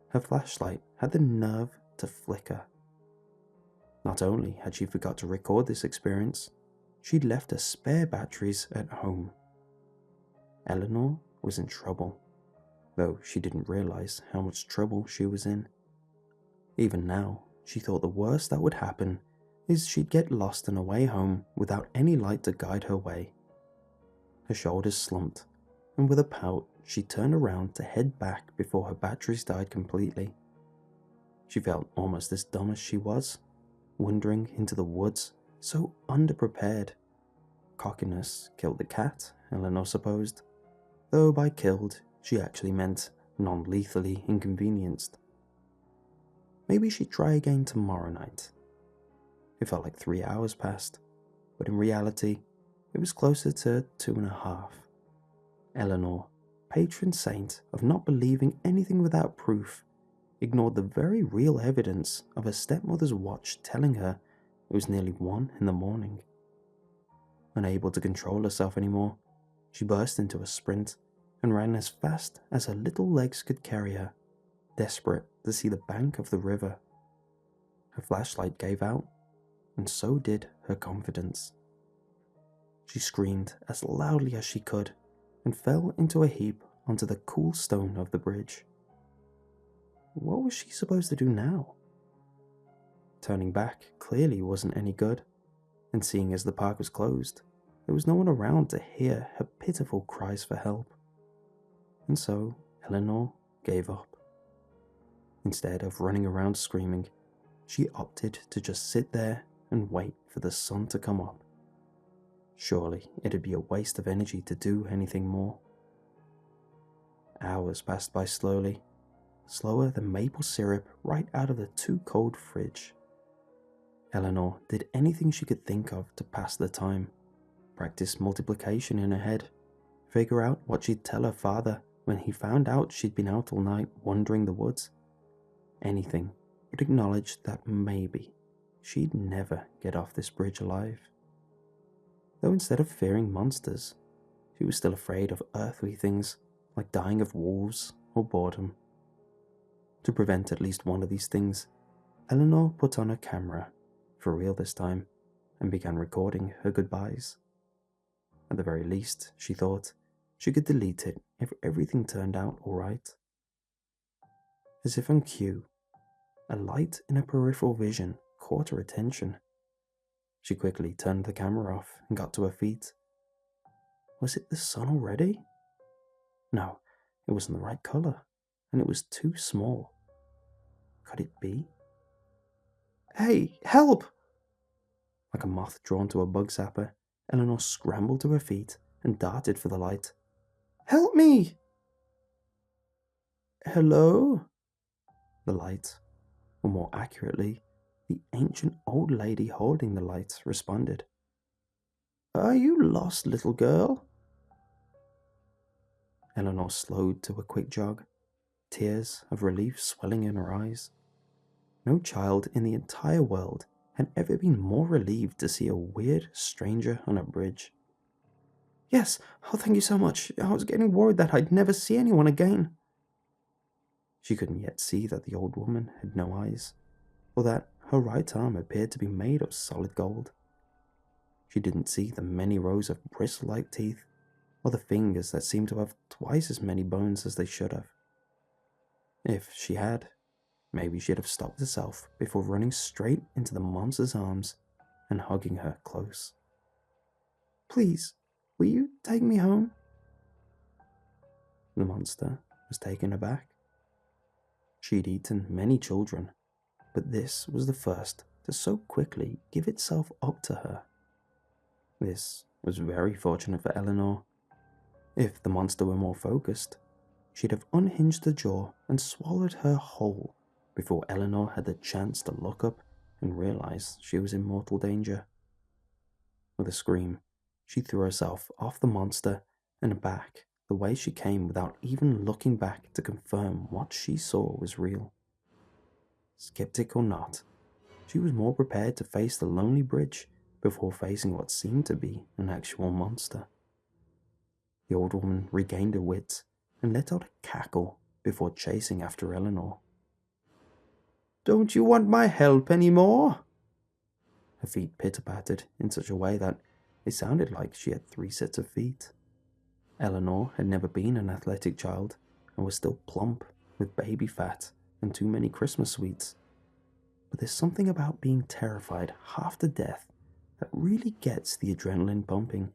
her flashlight had the nerve to flicker. Not only had she forgot to record this experience, she'd left her spare batteries at home. Eleanor was in trouble, though she didn't realize how much trouble she was in. Even now, she thought the worst that would happen is she'd get lost on her way home without any light to guide her way. Her shoulders slumped, and with a pout, she turned around to head back before her batteries died completely. She felt almost as dumb as she was, wandering into the woods, so underprepared. Cockiness killed the cat, Eleanor supposed, though by killed she actually meant non-lethally inconvenienced. Maybe she'd try again tomorrow night. It felt like 3 hours passed, but in reality, it was closer to 2.5. Eleanor, patron saint of not believing anything without proof, ignored the very real evidence of her stepmother's watch telling her it was nearly 1 in the morning. Unable to control herself anymore, she burst into a sprint and ran as fast as her little legs could carry her, desperate to see the bank of the river. Her flashlight gave out, and so did her confidence. She screamed as loudly as she could and fell into a heap onto the cool stone of the bridge. What was she supposed to do now? Turning back clearly wasn't any good, and seeing as the park was closed, there was no one around to hear her pitiful cries for help. And so Eleanor gave up. Instead of running around screaming, she opted to just sit there and wait for the sun to come up. Surely it'd be a waste of energy to do anything more. Hours passed by slowly, slower than maple syrup right out of the too-cold fridge. Eleanor did anything she could think of to pass the time. Practice multiplication in her head, figure out what she'd tell her father when he found out she'd been out all night wandering the woods. Anything but acknowledge that maybe she'd never get off this bridge alive. Though instead of fearing monsters, she was still afraid of earthly things like dying of wolves or boredom. To prevent at least one of these things, Eleanor put on her camera, for real this time, and began recording her goodbyes. At the very least, she thought, she could delete it if everything turned out alright. As if on cue, a light in her peripheral vision caught her attention. She quickly turned the camera off and got to her feet. Was it the sun already? No, it wasn't the right colour, and it was too small. Could it be? Hey, help! Like a moth drawn to a bug zapper, Eleanor scrambled to her feet and darted for the light. Help me! Hello? The light, or more accurately, the ancient old lady holding the light, responded. Are you lost, little girl? Eleanor slowed to a quick jog, tears of relief swelling in her eyes. No child in the entire world had ever been more relieved to see a weird stranger on a bridge. Yes, oh thank you so much. I was getting worried that I'd never see anyone again. She couldn't yet see that the old woman had no eyes, or that her right arm appeared to be made of solid gold. She didn't see the many rows of bristle-like teeth, or the fingers that seemed to have twice as many bones as they should have. If she had, maybe she'd have stopped herself before running straight into the monster's arms and hugging her close. Please, will you take me home? The monster was taken aback. She'd eaten many children, but this was the first to so quickly give itself up to her. This was very fortunate for Eleanor. If the monster were more focused, she'd have unhinged the jaw and swallowed her whole before Eleanor had the chance to look up and realize she was in mortal danger. With a scream, she threw herself off the monster and back the way she came without even looking back to confirm what she saw was real. Skeptic or not, she was more prepared to face the lonely bridge before facing what seemed to be an actual monster. The old woman regained her wits and let out a cackle before chasing after Eleanor. Don't you want my help anymore? Her feet pitter-pattered in such a way that it sounded like she had 3 sets of feet. Eleanor had never been an athletic child and was still plump with baby fat and too many Christmas sweets. But there's something about being terrified half to death that really gets the adrenaline pumping.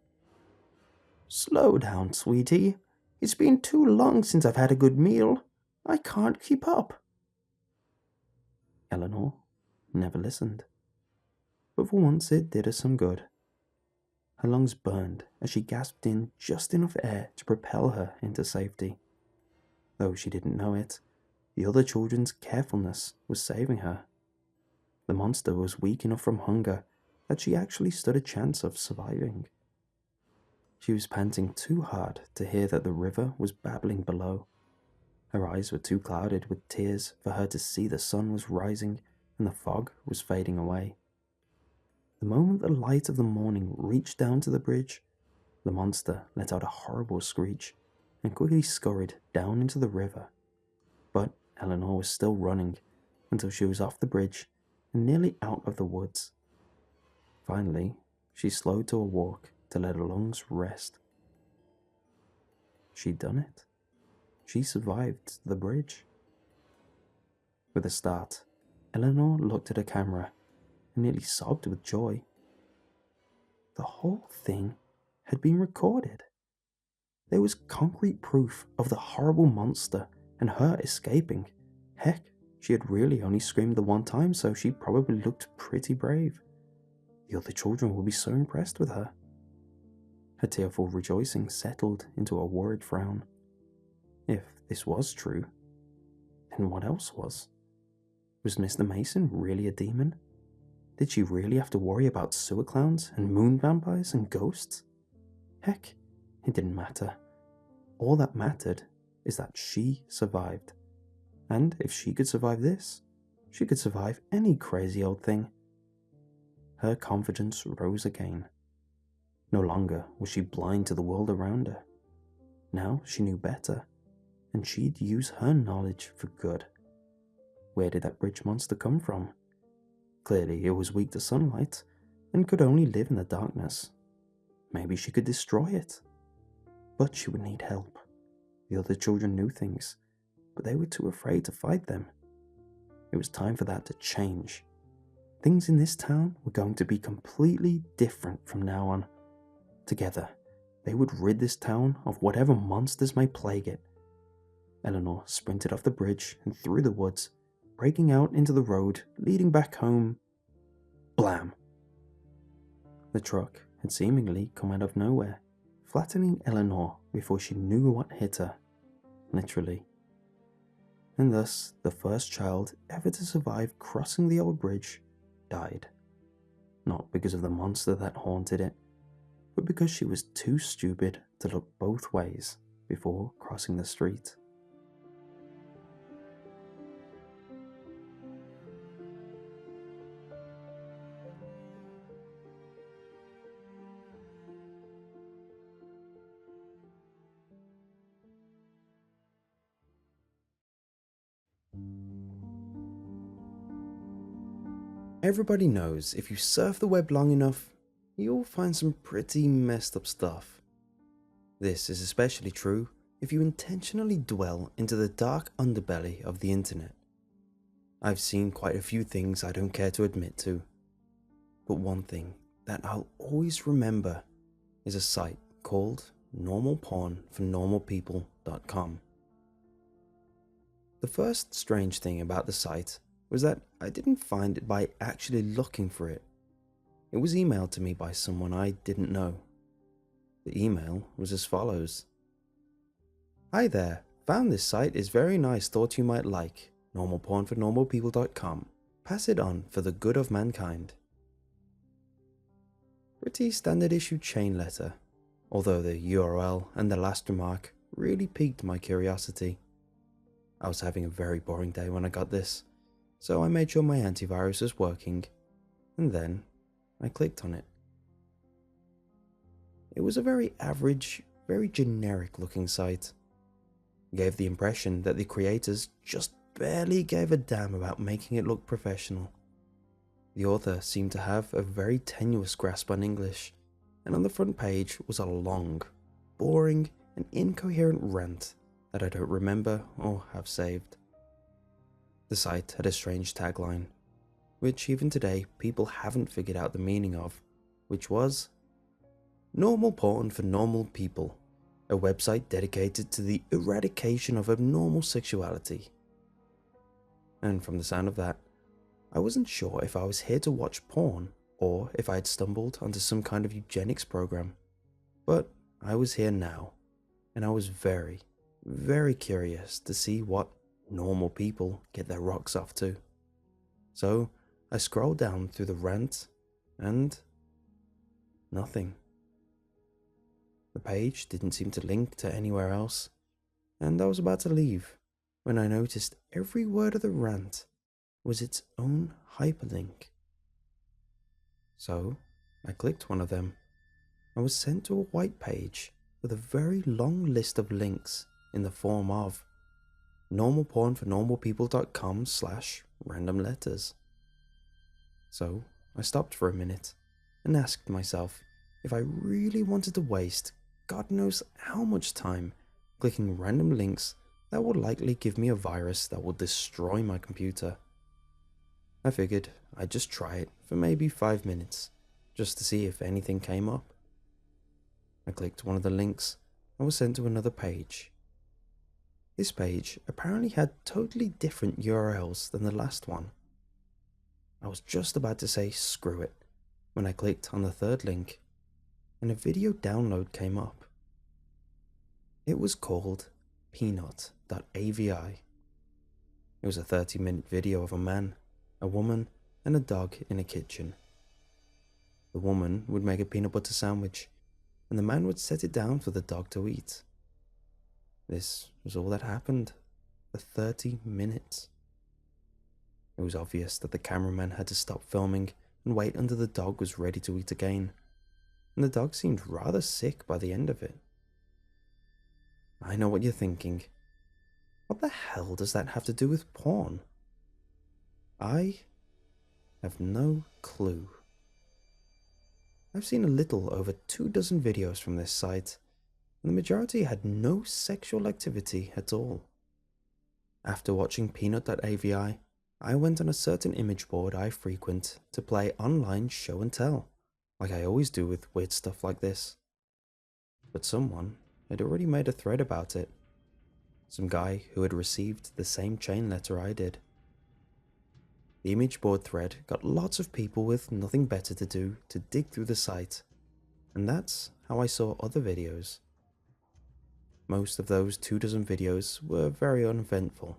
Slow down, sweetie. It's been too long since I've had a good meal. I can't keep up. Eleanor never listened. But for once it did her some good. Her lungs burned as she gasped in just enough air to propel her into safety. Though she didn't know it, the other children's carefulness was saving her. The monster was weak enough from hunger that she actually stood a chance of surviving. She was panting too hard to hear that the river was babbling below. Her eyes were too clouded with tears for her to see the sun was rising and the fog was fading away. The moment the light of the morning reached down to the bridge, the monster let out a horrible screech and quickly scurried down into the river. But Eleanor was still running until she was off the bridge and nearly out of the woods. Finally, she slowed to a walk to let her lungs rest. She'd done it. She survived the bridge. With a start, Eleanor looked at her camera and nearly sobbed with joy. The whole thing had been recorded. There was concrete proof of the horrible monster and her escaping. Heck, she had really only screamed the one time, so she probably looked pretty brave. The other children would be so impressed with her. Her tearful rejoicing settled into a worried frown. If this was true, then what else was? Was Mr. Mason really a demon? Did she really have to worry about sewer clowns and moon vampires and ghosts? Heck, it didn't matter. All that mattered is that she survived. And if she could survive this, she could survive any crazy old thing. Her confidence rose again. No longer was she blind to the world around her. Now she knew better, and she'd use her knowledge for good. Where did that bridge monster come from? Clearly it was weak to sunlight, and could only live in the darkness. Maybe she could destroy it. But she would need help. The other children knew things, but they were too afraid to fight them. It was time for that to change. Things in this town were going to be completely different from now on. Together, they would rid this town of whatever monsters may plague it. Eleanor sprinted off the bridge and through the woods, breaking out into the road leading back home. Blam! The truck had seemingly come out of nowhere, flattening Eleanor before she knew what hit her, literally. And thus, the first child ever to survive crossing the old bridge died. Not because of the monster that haunted it, but because she was too stupid to look both ways before crossing the street. Everybody knows if you surf the web long enough, you'll find some pretty messed up stuff. This is especially true if you intentionally dwell into the dark underbelly of the internet. I've seen quite a few things I don't care to admit to, but one thing that I'll always remember is a site called normalpornfornormalpeople.com. The first strange thing about the site was that I didn't find it by actually looking for it. It was emailed to me by someone I didn't know. The email was as follows. Hi there, found this site is very nice, thought you might like. Normalpornfornormalpeople.com. Pass it on for the good of mankind. Pretty standard issue chain letter, although the URL and the last remark really piqued my curiosity. I was having a very boring day when I got this, so I made sure my antivirus was working, and then I clicked on it. It was a very average, very generic looking site. It gave the impression that the creators just barely gave a damn about making it look professional. The author seemed to have a very tenuous grasp on English, and on the front page was a long, boring, and incoherent rant that I don't remember or have saved. The site had a strange tagline, which even today people haven't figured out the meaning of, which was Normal Porn for Normal People, a website dedicated to the eradication of abnormal sexuality. And from the sound of that, I wasn't sure if I was here to watch porn or if I had stumbled onto some kind of eugenics program. But I was here now, and I was very, very curious to see what normal people get their rocks off to. So I scrolled down through the rant and nothing. The page didn't seem to link to anywhere else, and I was about to leave when I noticed every word of the rant was its own hyperlink. So I clicked one of them and was sent to a white page with a very long list of links in the form of normalpornfornormalpeople.com/random letters. So I stopped for a minute and asked myself if I really wanted to waste God knows how much time clicking random links that would likely give me a virus that will destroy my computer. I figured I'd just try it for maybe 5 minutes, just to see if anything came up. I clicked one of the links and was sent to another page. This page apparently had totally different URLs than the last one. I was just about to say screw it when I clicked on the third link and a video download came up. It was called peanut.avi. It was a 30-minute video of a man, a woman, and a dog in a kitchen. The woman would make a peanut butter sandwich, and the man would set it down for the dog to eat. This was all that happened for 30 minutes. It was obvious that the cameraman had to stop filming and wait until the dog was ready to eat again, and the dog seemed rather sick by the end of it. I know what you're thinking. What the hell does that have to do with porn? I have no clue. I've seen a little over 24 videos from this site, and the majority had no sexual activity at all. After watching peanut.avi, I went on a certain image board I frequent to play online show and tell, like I always do with weird stuff like this. But someone had already made a thread about it. Some guy who had received the same chain letter I did. The image board thread got lots of people with nothing better to do to dig through the site, and that's how I saw other videos. Most of those 24 videos were very uneventful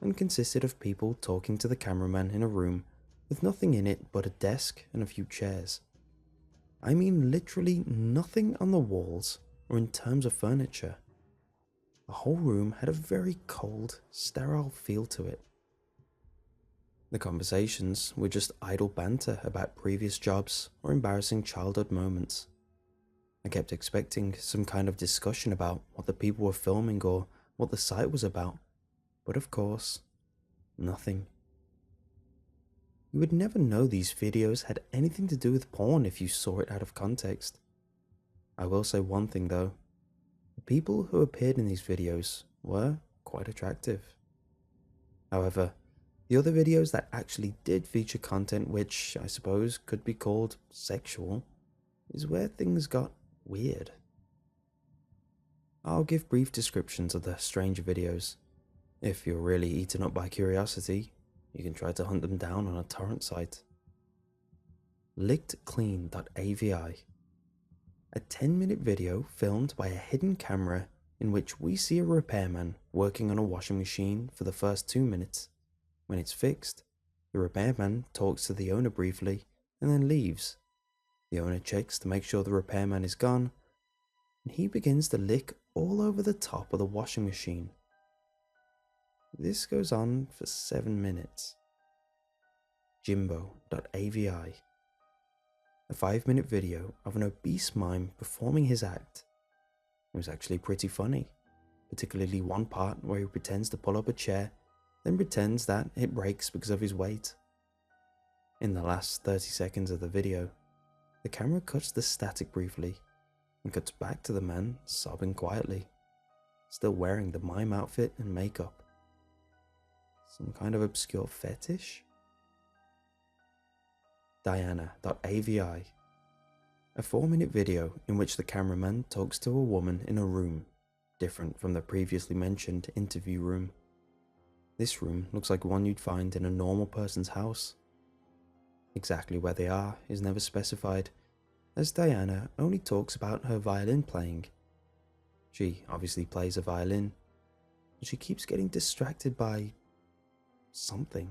and consisted of people talking to the cameraman in a room with nothing in it but a desk and a few chairs. I mean literally nothing on the walls or in terms of furniture. The whole room had a very cold, sterile feel to it. The conversations were just idle banter about previous jobs or embarrassing childhood moments. I kept expecting some kind of discussion about what the people were filming or what the site was about, but of course, nothing. You would never know these videos had anything to do with porn if you saw it out of context. I will say one thing though. The people who appeared in these videos were quite attractive. However, the other videos that actually did feature content which I suppose could be called sexual is where things got weird. I'll give brief descriptions of the stranger videos. If you're really eaten up by curiosity, you can try to hunt them down on a torrent site. LickedClean.avi, a 10-minute video filmed by a hidden camera in which we see a repairman working on a washing machine for the first 2 minutes. When it's fixed, the repairman talks to the owner briefly and then leaves. The owner checks to make sure the repairman is gone, and he begins to lick all over the top of the washing machine. This goes on for 7 minutes. Jimbo.avi, a 5-minute video of an obese mime performing his act. It was actually pretty funny, particularly one part where he pretends to pull up a chair, then pretends that it breaks because of his weight. In the last 30 seconds of the video, the camera cuts the static briefly and cuts back to the man sobbing quietly, still wearing the mime outfit and makeup. Some kind of obscure fetish? Diana.avi, a 4-minute video in which the cameraman talks to a woman in a room, different from the previously mentioned interview room. This room looks like one you'd find in a normal person's house. Exactly where they are is never specified, as Diana only talks about her violin playing. She obviously plays a violin, but she keeps getting distracted by something.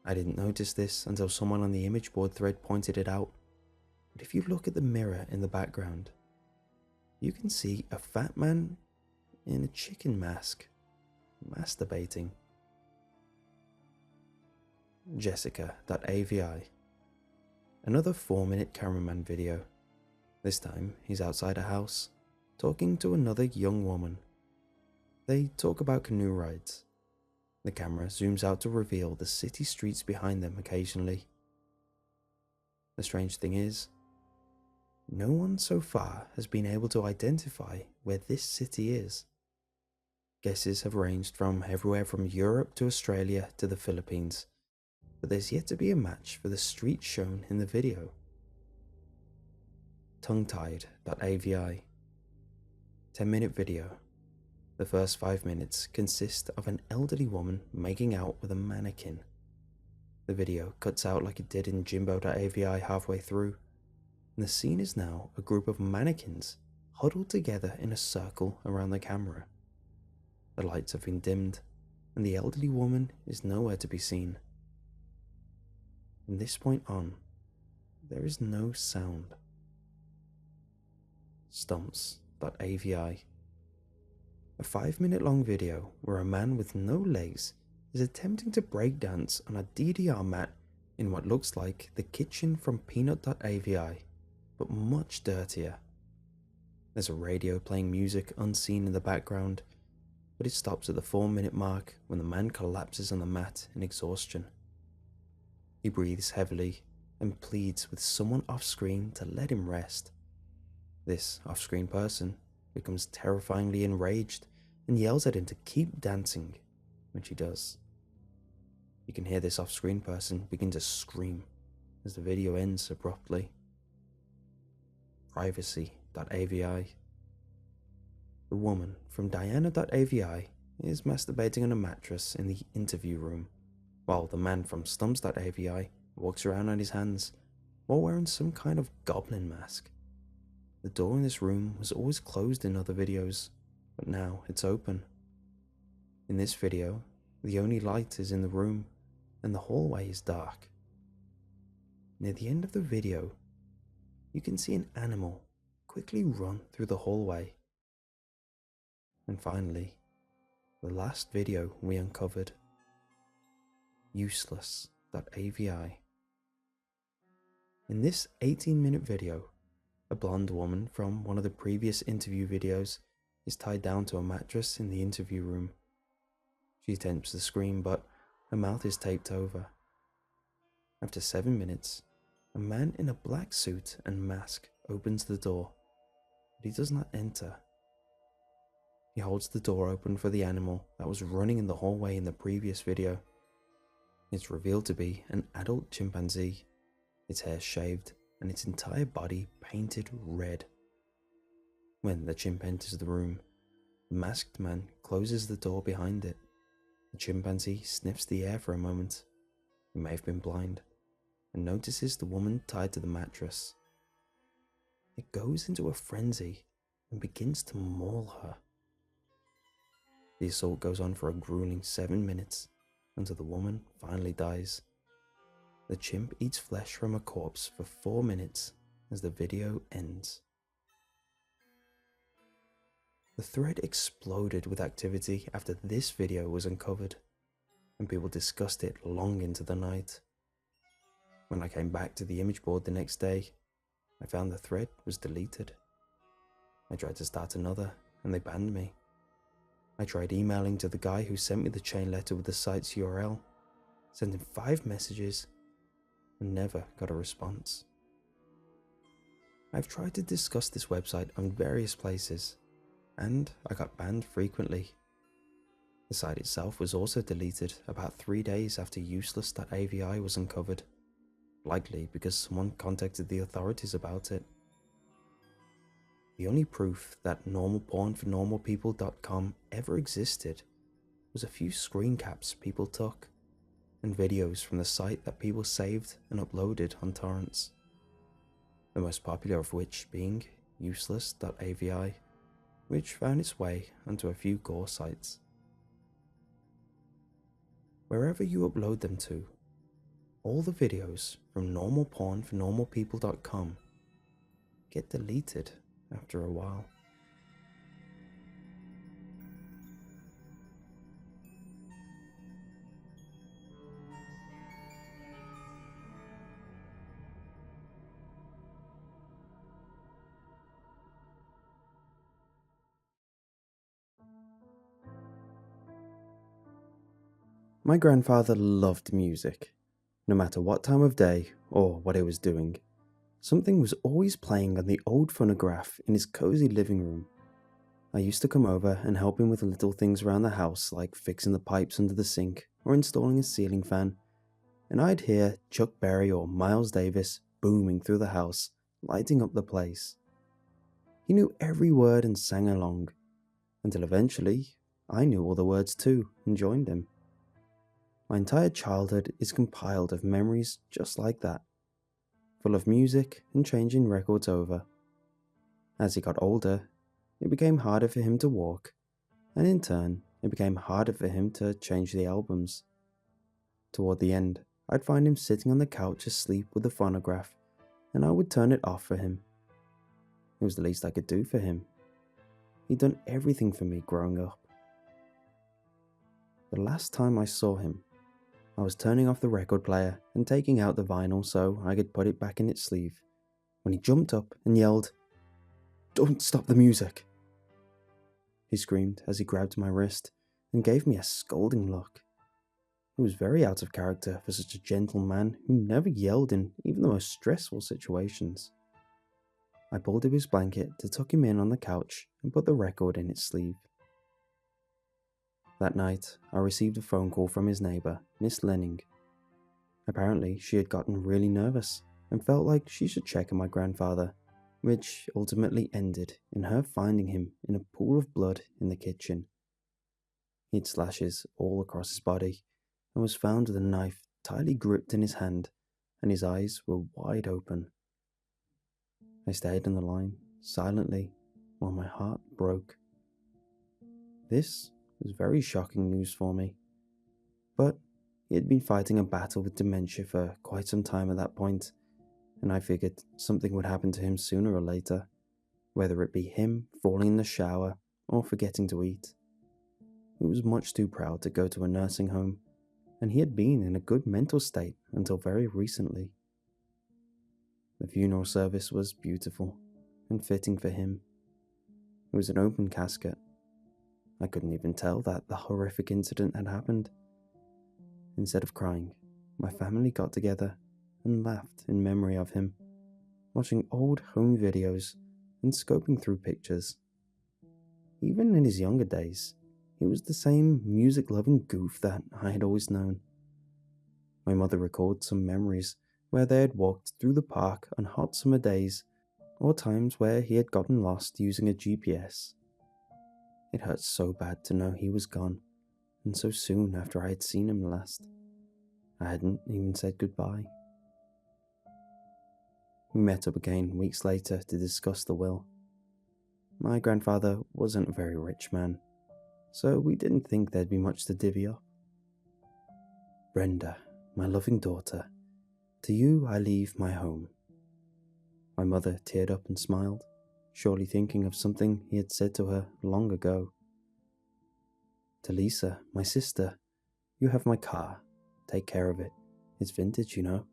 I didn't notice this until someone on the image board thread pointed it out, but if you look at the mirror in the background, you can see a fat man in a chicken mask masturbating. Jessica.avi, another 4-minute cameraman video. This time he's outside a house, talking to another young woman. They talk about canoe rides. The camera zooms out to reveal the city streets behind them occasionally. The strange thing is, no one so far has been able to identify where this city is. Guesses have ranged from everywhere from Europe to Australia to the Philippines, but there's yet to be a match for the street shown in the video. Tonguetied.avi 10-minute video. The first 5 minutes consist of an elderly woman making out with a mannequin. The video cuts out like it did in Jimbo.avi halfway through, and the scene is now a group of mannequins huddled together in a circle around the camera. The lights have been dimmed, and the elderly woman is nowhere to be seen. From this point on, there is no sound. Stumps.avi. A 5-minute long video where a man with no legs is attempting to breakdance on a DDR mat in what looks like the kitchen from Peanut.avi, but much dirtier. There's a radio playing music unseen in the background, but it stops at the 4-minute mark when the man collapses on the mat in exhaustion. He breathes heavily and pleads with someone off-screen to let him rest. This off-screen person becomes terrifyingly enraged and yells at him to keep dancing, which he does. You can hear this off-screen person begin to scream as the video ends abruptly. Privacy.avi. The woman from Diana.avi is masturbating on a mattress in the interview room, while the man from Stumps.avi walks around on his hands while wearing some kind of goblin mask. The door in this room was always closed in other videos, but now it's open. In this video, the only light is in the room and the hallway is dark. Near the end of the video, you can see an animal quickly run through the hallway. And finally, the last video we uncovered. Useless.avi. In this 18-minute video, a blonde woman from one of the previous interview videos is tied down to a mattress in the interview room. She attempts to scream, but her mouth is taped over. After 7 minutes, a man in a black suit and mask opens the door, but he does not enter. He holds the door open for the animal that was running in the hallway in the previous video. It's revealed to be an adult chimpanzee, its hair shaved and its entire body painted red. When the chimp enters the room, the masked man closes the door behind it. The chimpanzee sniffs the air for a moment. He may have been blind, and notices the woman tied to the mattress. It goes into a frenzy and begins to maul her. The assault goes on for a grueling 7 minutes until the woman finally dies. The chimp eats flesh from a corpse for 4 minutes as the video ends. The thread exploded with activity after this video was uncovered, and people discussed it long into the night. When I came back to the image board the next day, I found the thread was deleted. I tried to start another, and they banned me. I tried emailing to the guy who sent me the chain letter with the site's URL, sent him 5 messages, and never got a response. I've tried to discuss this website on various places, and I got banned frequently. The site itself was also deleted about 3 days after Useless.avi was uncovered, likely because someone contacted the authorities about it. The only proof that normalpornfornormalpeople.com ever existed was a few screen caps people took, and videos from the site that people saved and uploaded on torrents. The most popular of which being Useless.avi, which found its way onto a few gore sites. Wherever you upload them to, all the videos from normalpornfornormalpeople.com get deleted after a while. My grandfather loved music. No matter what time of day or what he was doing, something was always playing on the old phonograph in his cozy living room. I used to come over and help him with little things around the house like fixing the pipes under the sink or installing a ceiling fan, and I'd hear Chuck Berry or Miles Davis booming through the house, lighting up the place. He knew every word and sang along, until eventually I knew all the words too and joined him. My entire childhood is compiled of memories just like that, full of music and changing records over. As he got older, it became harder for him to walk, and in turn, it became harder for him to change the albums. Toward the end, I'd find him sitting on the couch asleep with the phonograph, and I would turn it off for him. It was the least I could do for him. He'd done everything for me growing up. The last time I saw him, I was turning off the record player and taking out the vinyl so I could put it back in its sleeve, when he jumped up and yelled, "Don't stop the music!" He screamed as he grabbed my wrist and gave me a scolding look. It was very out of character for such a gentle man who never yelled in even the most stressful situations. I pulled up his blanket to tuck him in on the couch and put the record in its sleeve. That night, I received a phone call from his neighbour, Miss Lenning. Apparently, she had gotten really nervous and felt like she should check on my grandfather, which ultimately ended in her finding him in a pool of blood in the kitchen. He had slashes all across his body and was found with a knife tightly gripped in his hand, and his eyes were wide open. I stayed on the line, silently, while my heart broke. This was very shocking news for me, but he had been fighting a battle with dementia for quite some time at that point, and I figured something would happen to him sooner or later, whether it be him falling in the shower or forgetting to eat. He was much too proud to go to a nursing home, and he had been in a good mental state until very recently. The funeral service was beautiful and fitting for him. It was an open casket. I couldn't even tell that the horrific incident had happened. Instead of crying, my family got together and laughed in memory of him, watching old home videos and scoping through pictures. Even in his younger days, he was the same music-loving goof that I had always known. My mother recalled some memories where they had walked through the park on hot summer days, or times where he had gotten lost using a GPS. It hurt so bad to know he was gone, and so soon after I had seen him last. I hadn't even said goodbye. We met up again weeks later to discuss the will. My grandfather wasn't a very rich man, so we didn't think there'd be much to divvy up. "Brenda, my loving daughter, to you I leave my home." My mother teared up and smiled, surely thinking of something he had said to her long ago. "To Lisa, my sister, you have my car. Take care of it. It's vintage, you know."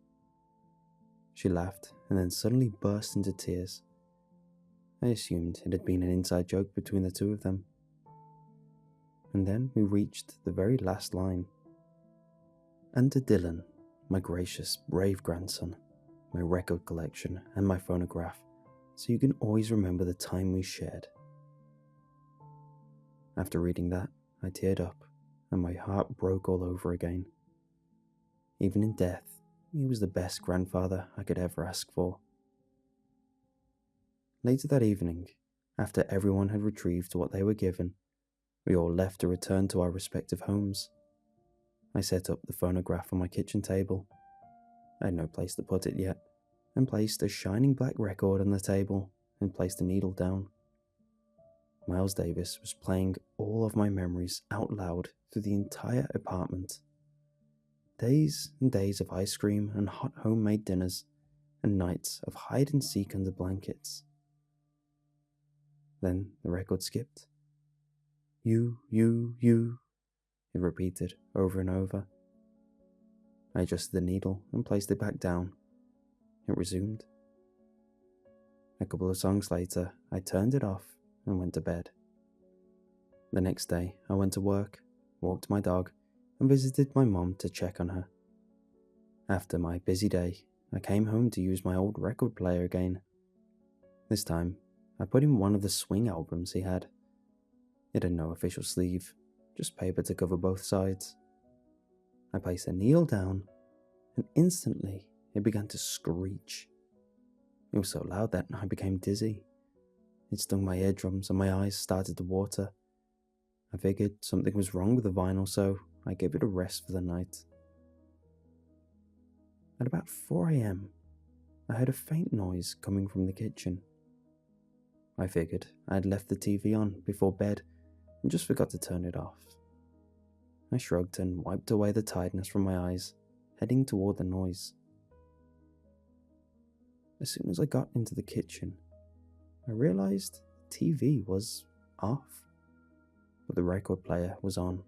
She laughed and then suddenly burst into tears. I assumed it had been an inside joke between the two of them. And then we reached the very last line. "And to Dylan, my gracious, brave grandson, my record collection and my phonograph, so you can always remember the time we shared." After reading that, I teared up, and my heart broke all over again. Even in death, he was the best grandfather I could ever ask for. Later that evening, after everyone had retrieved what they were given, we all left to return to our respective homes. I set up the phonograph on my kitchen table. I had no place to put it yet, and placed a shining black record on the table and placed a needle down. Miles Davis was playing all of my memories out loud through the entire apartment. Days and days of ice cream and hot homemade dinners, and nights of hide and seek under blankets. Then the record skipped. You, it repeated over and over. I adjusted the needle and placed it back down. It resumed. A couple of songs later, I turned it off and went to bed. The next day, I went to work, walked my dog, and visited my mom to check on her. After my busy day, I came home to use my old record player again. This time, I put in one of the swing albums he had. It had no official sleeve, just paper to cover both sides. I placed a needle down and instantly it began to screech. It was so loud that I became dizzy. It stung my eardrums and my eyes started to water. I figured something was wrong with the vinyl, so I gave it a rest for the night. At about 4 a.m, I heard a faint noise coming from the kitchen. I figured I had left the TV on before bed and just forgot to turn it off. I shrugged and wiped away the tiredness from my eyes, heading toward the noise. As soon as I got into the kitchen, I realized the TV was off, but the record player was on.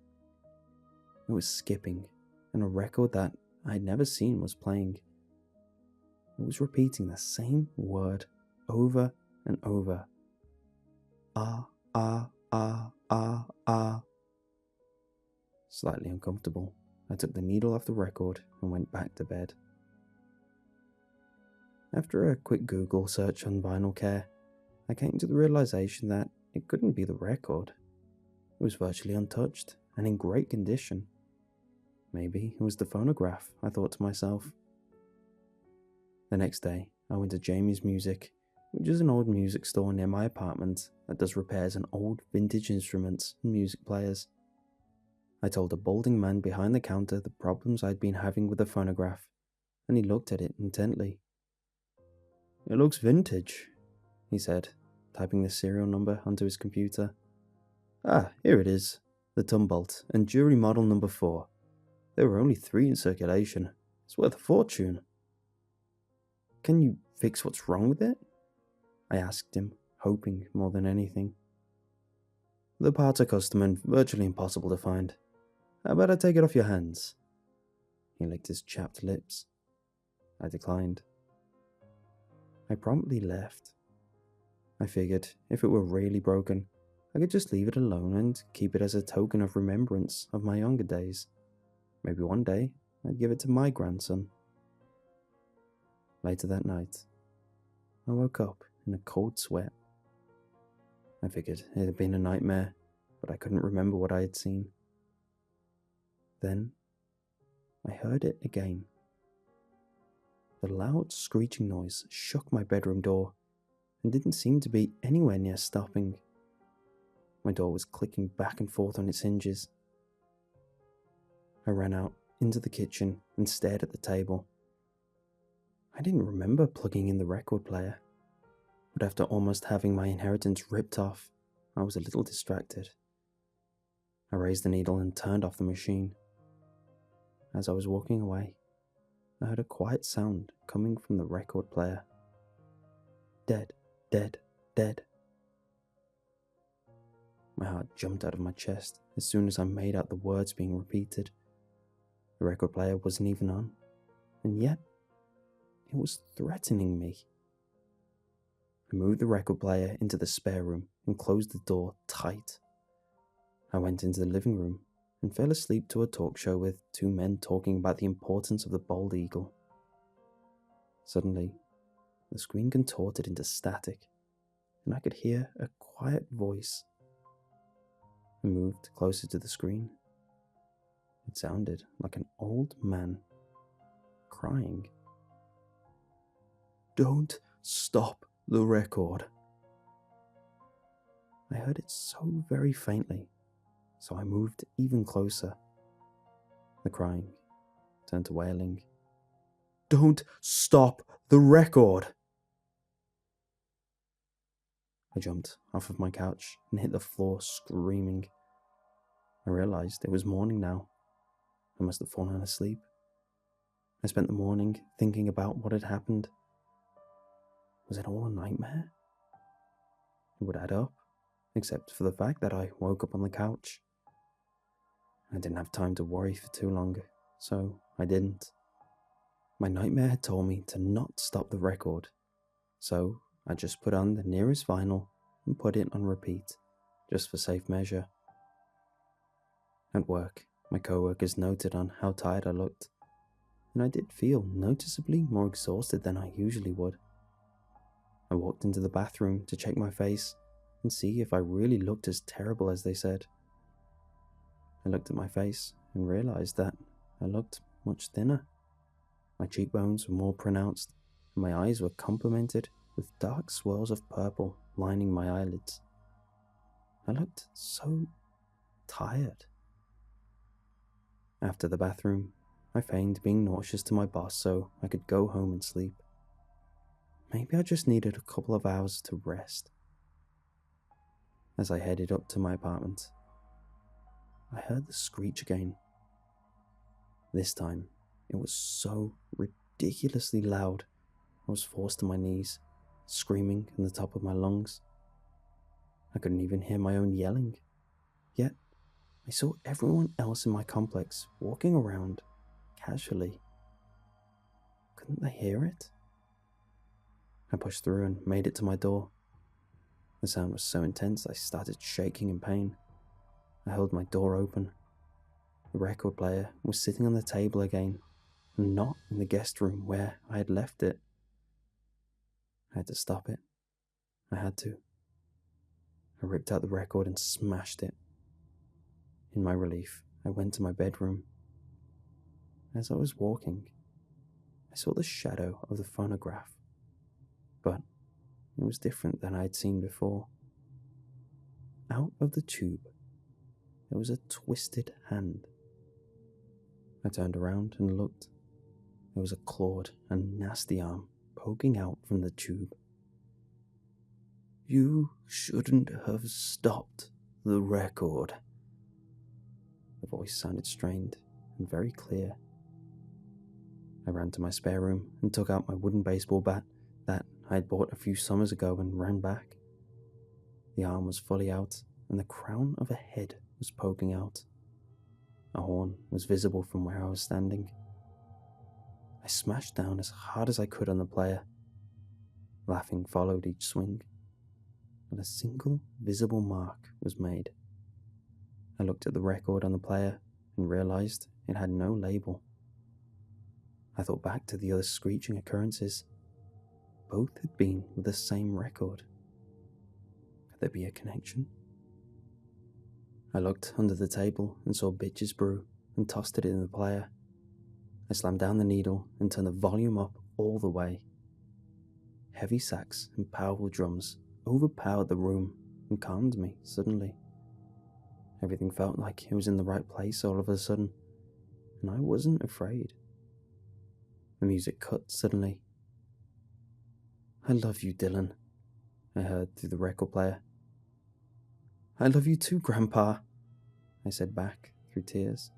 It was skipping, and a record that I'd never seen was playing. It was repeating the same word over and over. Ah, ah, ah, ah, ah. Slightly uncomfortable, I took the needle off the record and went back to bed. After a quick Google search on vinyl care, I came to the realization that it couldn't be the record. It was virtually untouched and in great condition. Maybe it was the phonograph, I thought to myself. The next day, I went to Jamie's Music, which is an old music store near my apartment that does repairs on old vintage instruments and music players. I told the balding man behind the counter the problems I'd been having with the phonograph, and he looked at it intently. "It looks vintage," he said, typing the serial number onto his computer. "Ah, here it is, the Tumboldt and Jury model number 4. There were only 3 in circulation. It's worth a fortune." "Can you fix what's wrong with it?" I asked him, hoping more than anything. "The parts are custom and virtually impossible to find. How about I take it off your hands?" He licked his chapped lips. I declined. I promptly left. I figured if it were really broken, I could just leave it alone and keep it as a token of remembrance of my younger days. Maybe one day I'd give it to my grandson. Later that night, I woke up in a cold sweat. I figured it had been a nightmare, but I couldn't remember what I had seen. Then, I heard it again. The loud screeching noise shook my bedroom door and didn't seem to be anywhere near stopping. My door was clicking back and forth on its hinges. I ran out into the kitchen and stared at the table. I didn't remember plugging in the record player, but after almost having my inheritance ripped off, I was a little distracted. I raised the needle and turned off the machine. As I was walking away, I heard a quiet sound coming from the record player. Dead, dead, dead. My heart jumped out of my chest as soon as I made out the words being repeated. The record player wasn't even on, and yet it was threatening me. I moved the record player into the spare room and closed the door tight. I went into the living room and fell asleep to a talk show with 2 men talking about the importance of the bald eagle. Suddenly, the screen contorted into static, and I could hear a quiet voice. I moved closer to the screen. It sounded like an old man crying. "Don't stop the record." I heard it so very faintly, so I moved even closer. The crying turned to wailing. "Don't stop the record!" I jumped off of my couch and hit the floor screaming. I realized it was morning now. I must have fallen asleep. I spent the morning thinking about what had happened. Was it all a nightmare? It would add up, except for the fact that I woke up on the couch. I didn't have time to worry for too long, so I didn't. My nightmare had told me to not stop the record, so I just put on the nearest vinyl and put it on repeat, just for safe measure. At work, my co-workers noted on how tired I looked, and I did feel noticeably more exhausted than I usually would. I walked into the bathroom to check my face and see if I really looked as terrible as they said. I looked at my face and realized that I looked much thinner. My cheekbones were more pronounced, and my eyes were complemented with dark swirls of purple lining my eyelids. I looked so tired. After the bathroom, I feigned being nauseous to my boss so I could go home and sleep. Maybe I just needed a couple of hours to rest. As I headed up to my apartment, I heard the screech again. This time, it was so ridiculously loud, I was forced to my knees, screaming in the top of my lungs. I couldn't even hear my own yelling. Yet, I saw everyone else in my complex walking around casually. Couldn't they hear it? I pushed through and made it to my door. The sound was so intense I started shaking in pain. I held my door open. The record player was sitting on the table again, and not in the guest room where I had left it. I had to stop it. I had to. I ripped out the record and smashed it. In my relief, I went to my bedroom. As I was walking, I saw the shadow of the phonograph, but it was different than I had seen before. Out of the tube, there was a twisted hand. I turned around and looked. There was a clawed and nasty arm poking out from the tube. "You shouldn't have stopped the record." The voice sounded strained and very clear. I ran to my spare room and took out my wooden baseball bat that I had bought a few summers ago and ran back. The arm was fully out and the crown of a head was poking out. A horn was visible from where I was standing. I smashed down as hard as I could on the player. Laughing followed each swing, but a single visible mark was made. I looked at the record on the player and realized it had no label. I thought back to the other screeching occurrences. Both had been with the same record. Could there be a connection? I looked under the table and saw bitches brew and tossed it in the player. I slammed down the needle and turned the volume up all the way. Heavy sax and powerful drums overpowered the room and calmed me suddenly. Everything felt like it was in the right place all of a sudden, and I wasn't afraid. The music cut suddenly. "I love you, Dylan," I heard through the record player. "I love you too, Grandpa," I said back through tears.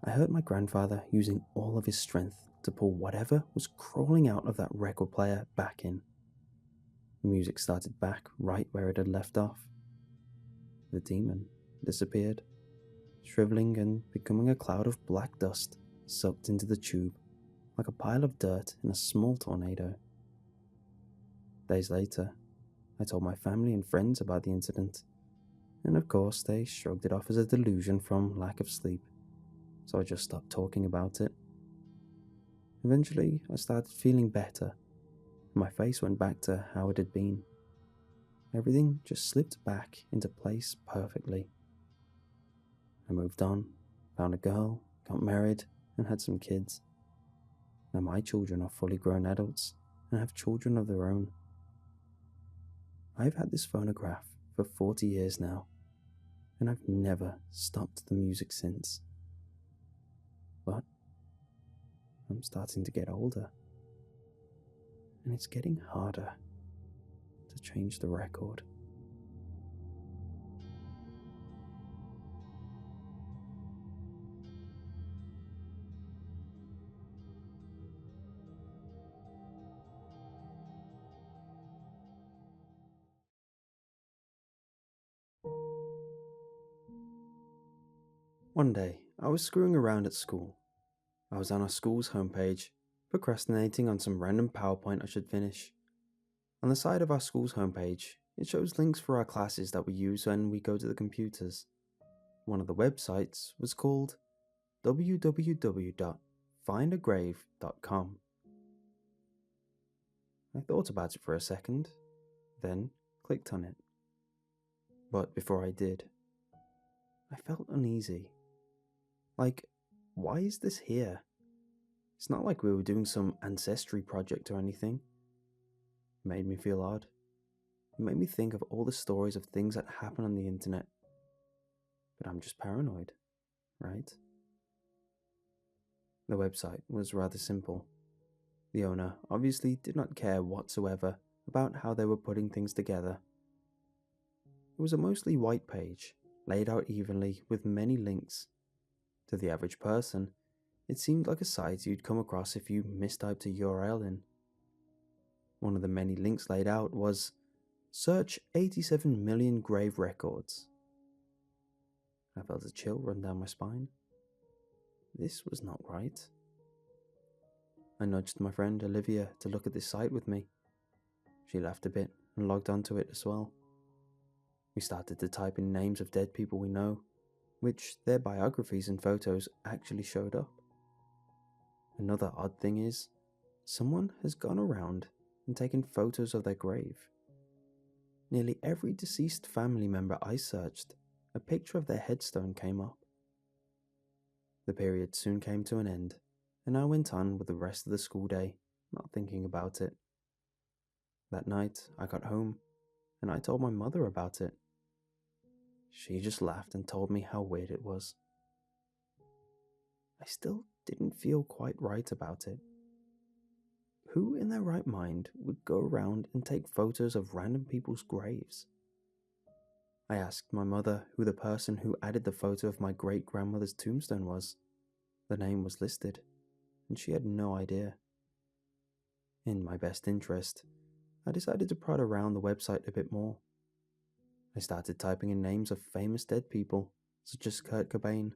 I heard my grandfather using all of his strength to pull whatever was crawling out of that record player back in. The music started back right where it had left off. The demon disappeared, shriveling and becoming a cloud of black dust sucked into the tube like a pile of dirt in a small tornado. Days later, I told my family and friends about the incident, and of course they shrugged it off as a delusion from lack of sleep, so I just stopped talking about it. Eventually, I started feeling better, and my face went back to how it had been. Everything just slipped back into place perfectly. I moved on, found a girl, got married, and had some kids. Now my children are fully grown adults and have children of their own. I've had this phonograph for 40 years now, and I've never stopped the music since. But I'm starting to get older, and it's getting harder to change the record. One day, I was screwing around at school. I was on our school's homepage, procrastinating on some random PowerPoint I should finish. On the side of our school's homepage, it shows links for our classes that we use when we go to the computers. One of the websites was called www.findagrave.com. I thought about it for a second, then clicked on it. But before I did, I felt uneasy. Like, why is this here? It's not like we were doing some ancestry project or anything. It made me feel odd. It made me think of all the stories of things that happen on the internet. But I'm just paranoid, right? The website was rather simple. The owner obviously did not care whatsoever about how they were putting things together. It was a mostly white page, laid out evenly with many links. To the average person, it seemed like a site you'd come across if you mistyped a URL in. One of the many links laid out was, "Search 87 million grave records." I felt a chill run down my spine. This was not right. I nudged my friend Olivia to look at this site with me. She laughed a bit and logged onto it as well. We started to type in names of dead people we know, which their biographies and photos actually showed up. Another odd thing is, someone has gone around and taken photos of their grave. Nearly every deceased family member I searched, a picture of their headstone came up. The period soon came to an end, and I went on with the rest of the school day, not thinking about it. That night, I got home, and I told my mother about it. She just laughed and told me how weird it was. I still didn't feel quite right about it. Who in their right mind would go around and take photos of random people's graves? I asked my mother who the person who added the photo of my great-grandmother's tombstone was. The name was listed, and she had no idea. In my best interest, I decided to prod around the website a bit more. I started typing in names of famous dead people, such as Kurt Cobain.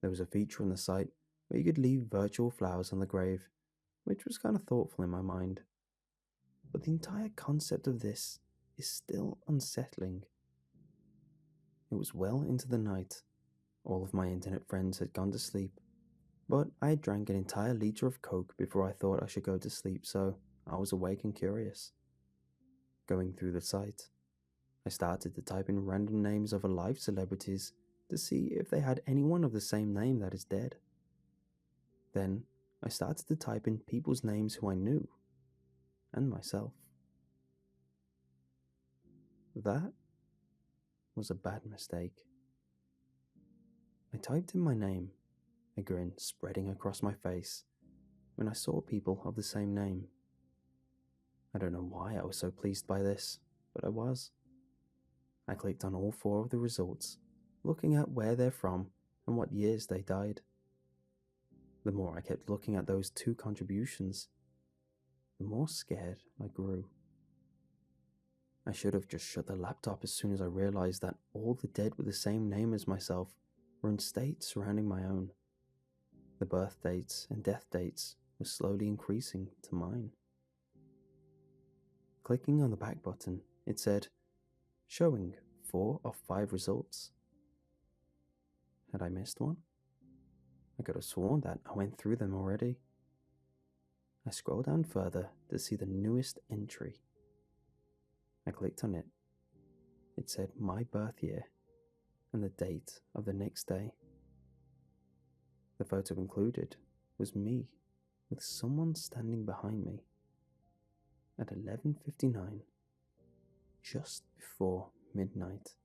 There was a feature on the site where you could leave virtual flowers on the grave, which was kind of thoughtful in my mind. But the entire concept of this is still unsettling. It was well into the night. All of my internet friends had gone to sleep, but I had drank an entire liter of Coke before I thought I should go to sleep, so I was awake and curious. Going through the site, I started to type in random names of alive celebrities to see if they had anyone of the same name that is dead. Then I started to type in people's names who I knew, and myself. That was a bad mistake. I typed in my name, a grin spreading across my face, when I saw people of the same name. I don't know why I was so pleased by this, but I was. I clicked on all 4 of the results, looking at where they're from and what years they died. The more I kept looking at those 2 contributions, the more scared I grew. I should have just shut the laptop as soon as I realized that all the dead with the same name as myself were in states surrounding my own. The birth dates and death dates were slowly increasing to mine. Clicking on the back button, it said, "Showing 4 of 5 results." Had I missed one? I could have sworn that I went through them already. I scrolled down further to see the newest entry. I clicked on it. It said my birth year and the date of the next day. The photo included was me with someone standing behind me at 11:59, just before midnight.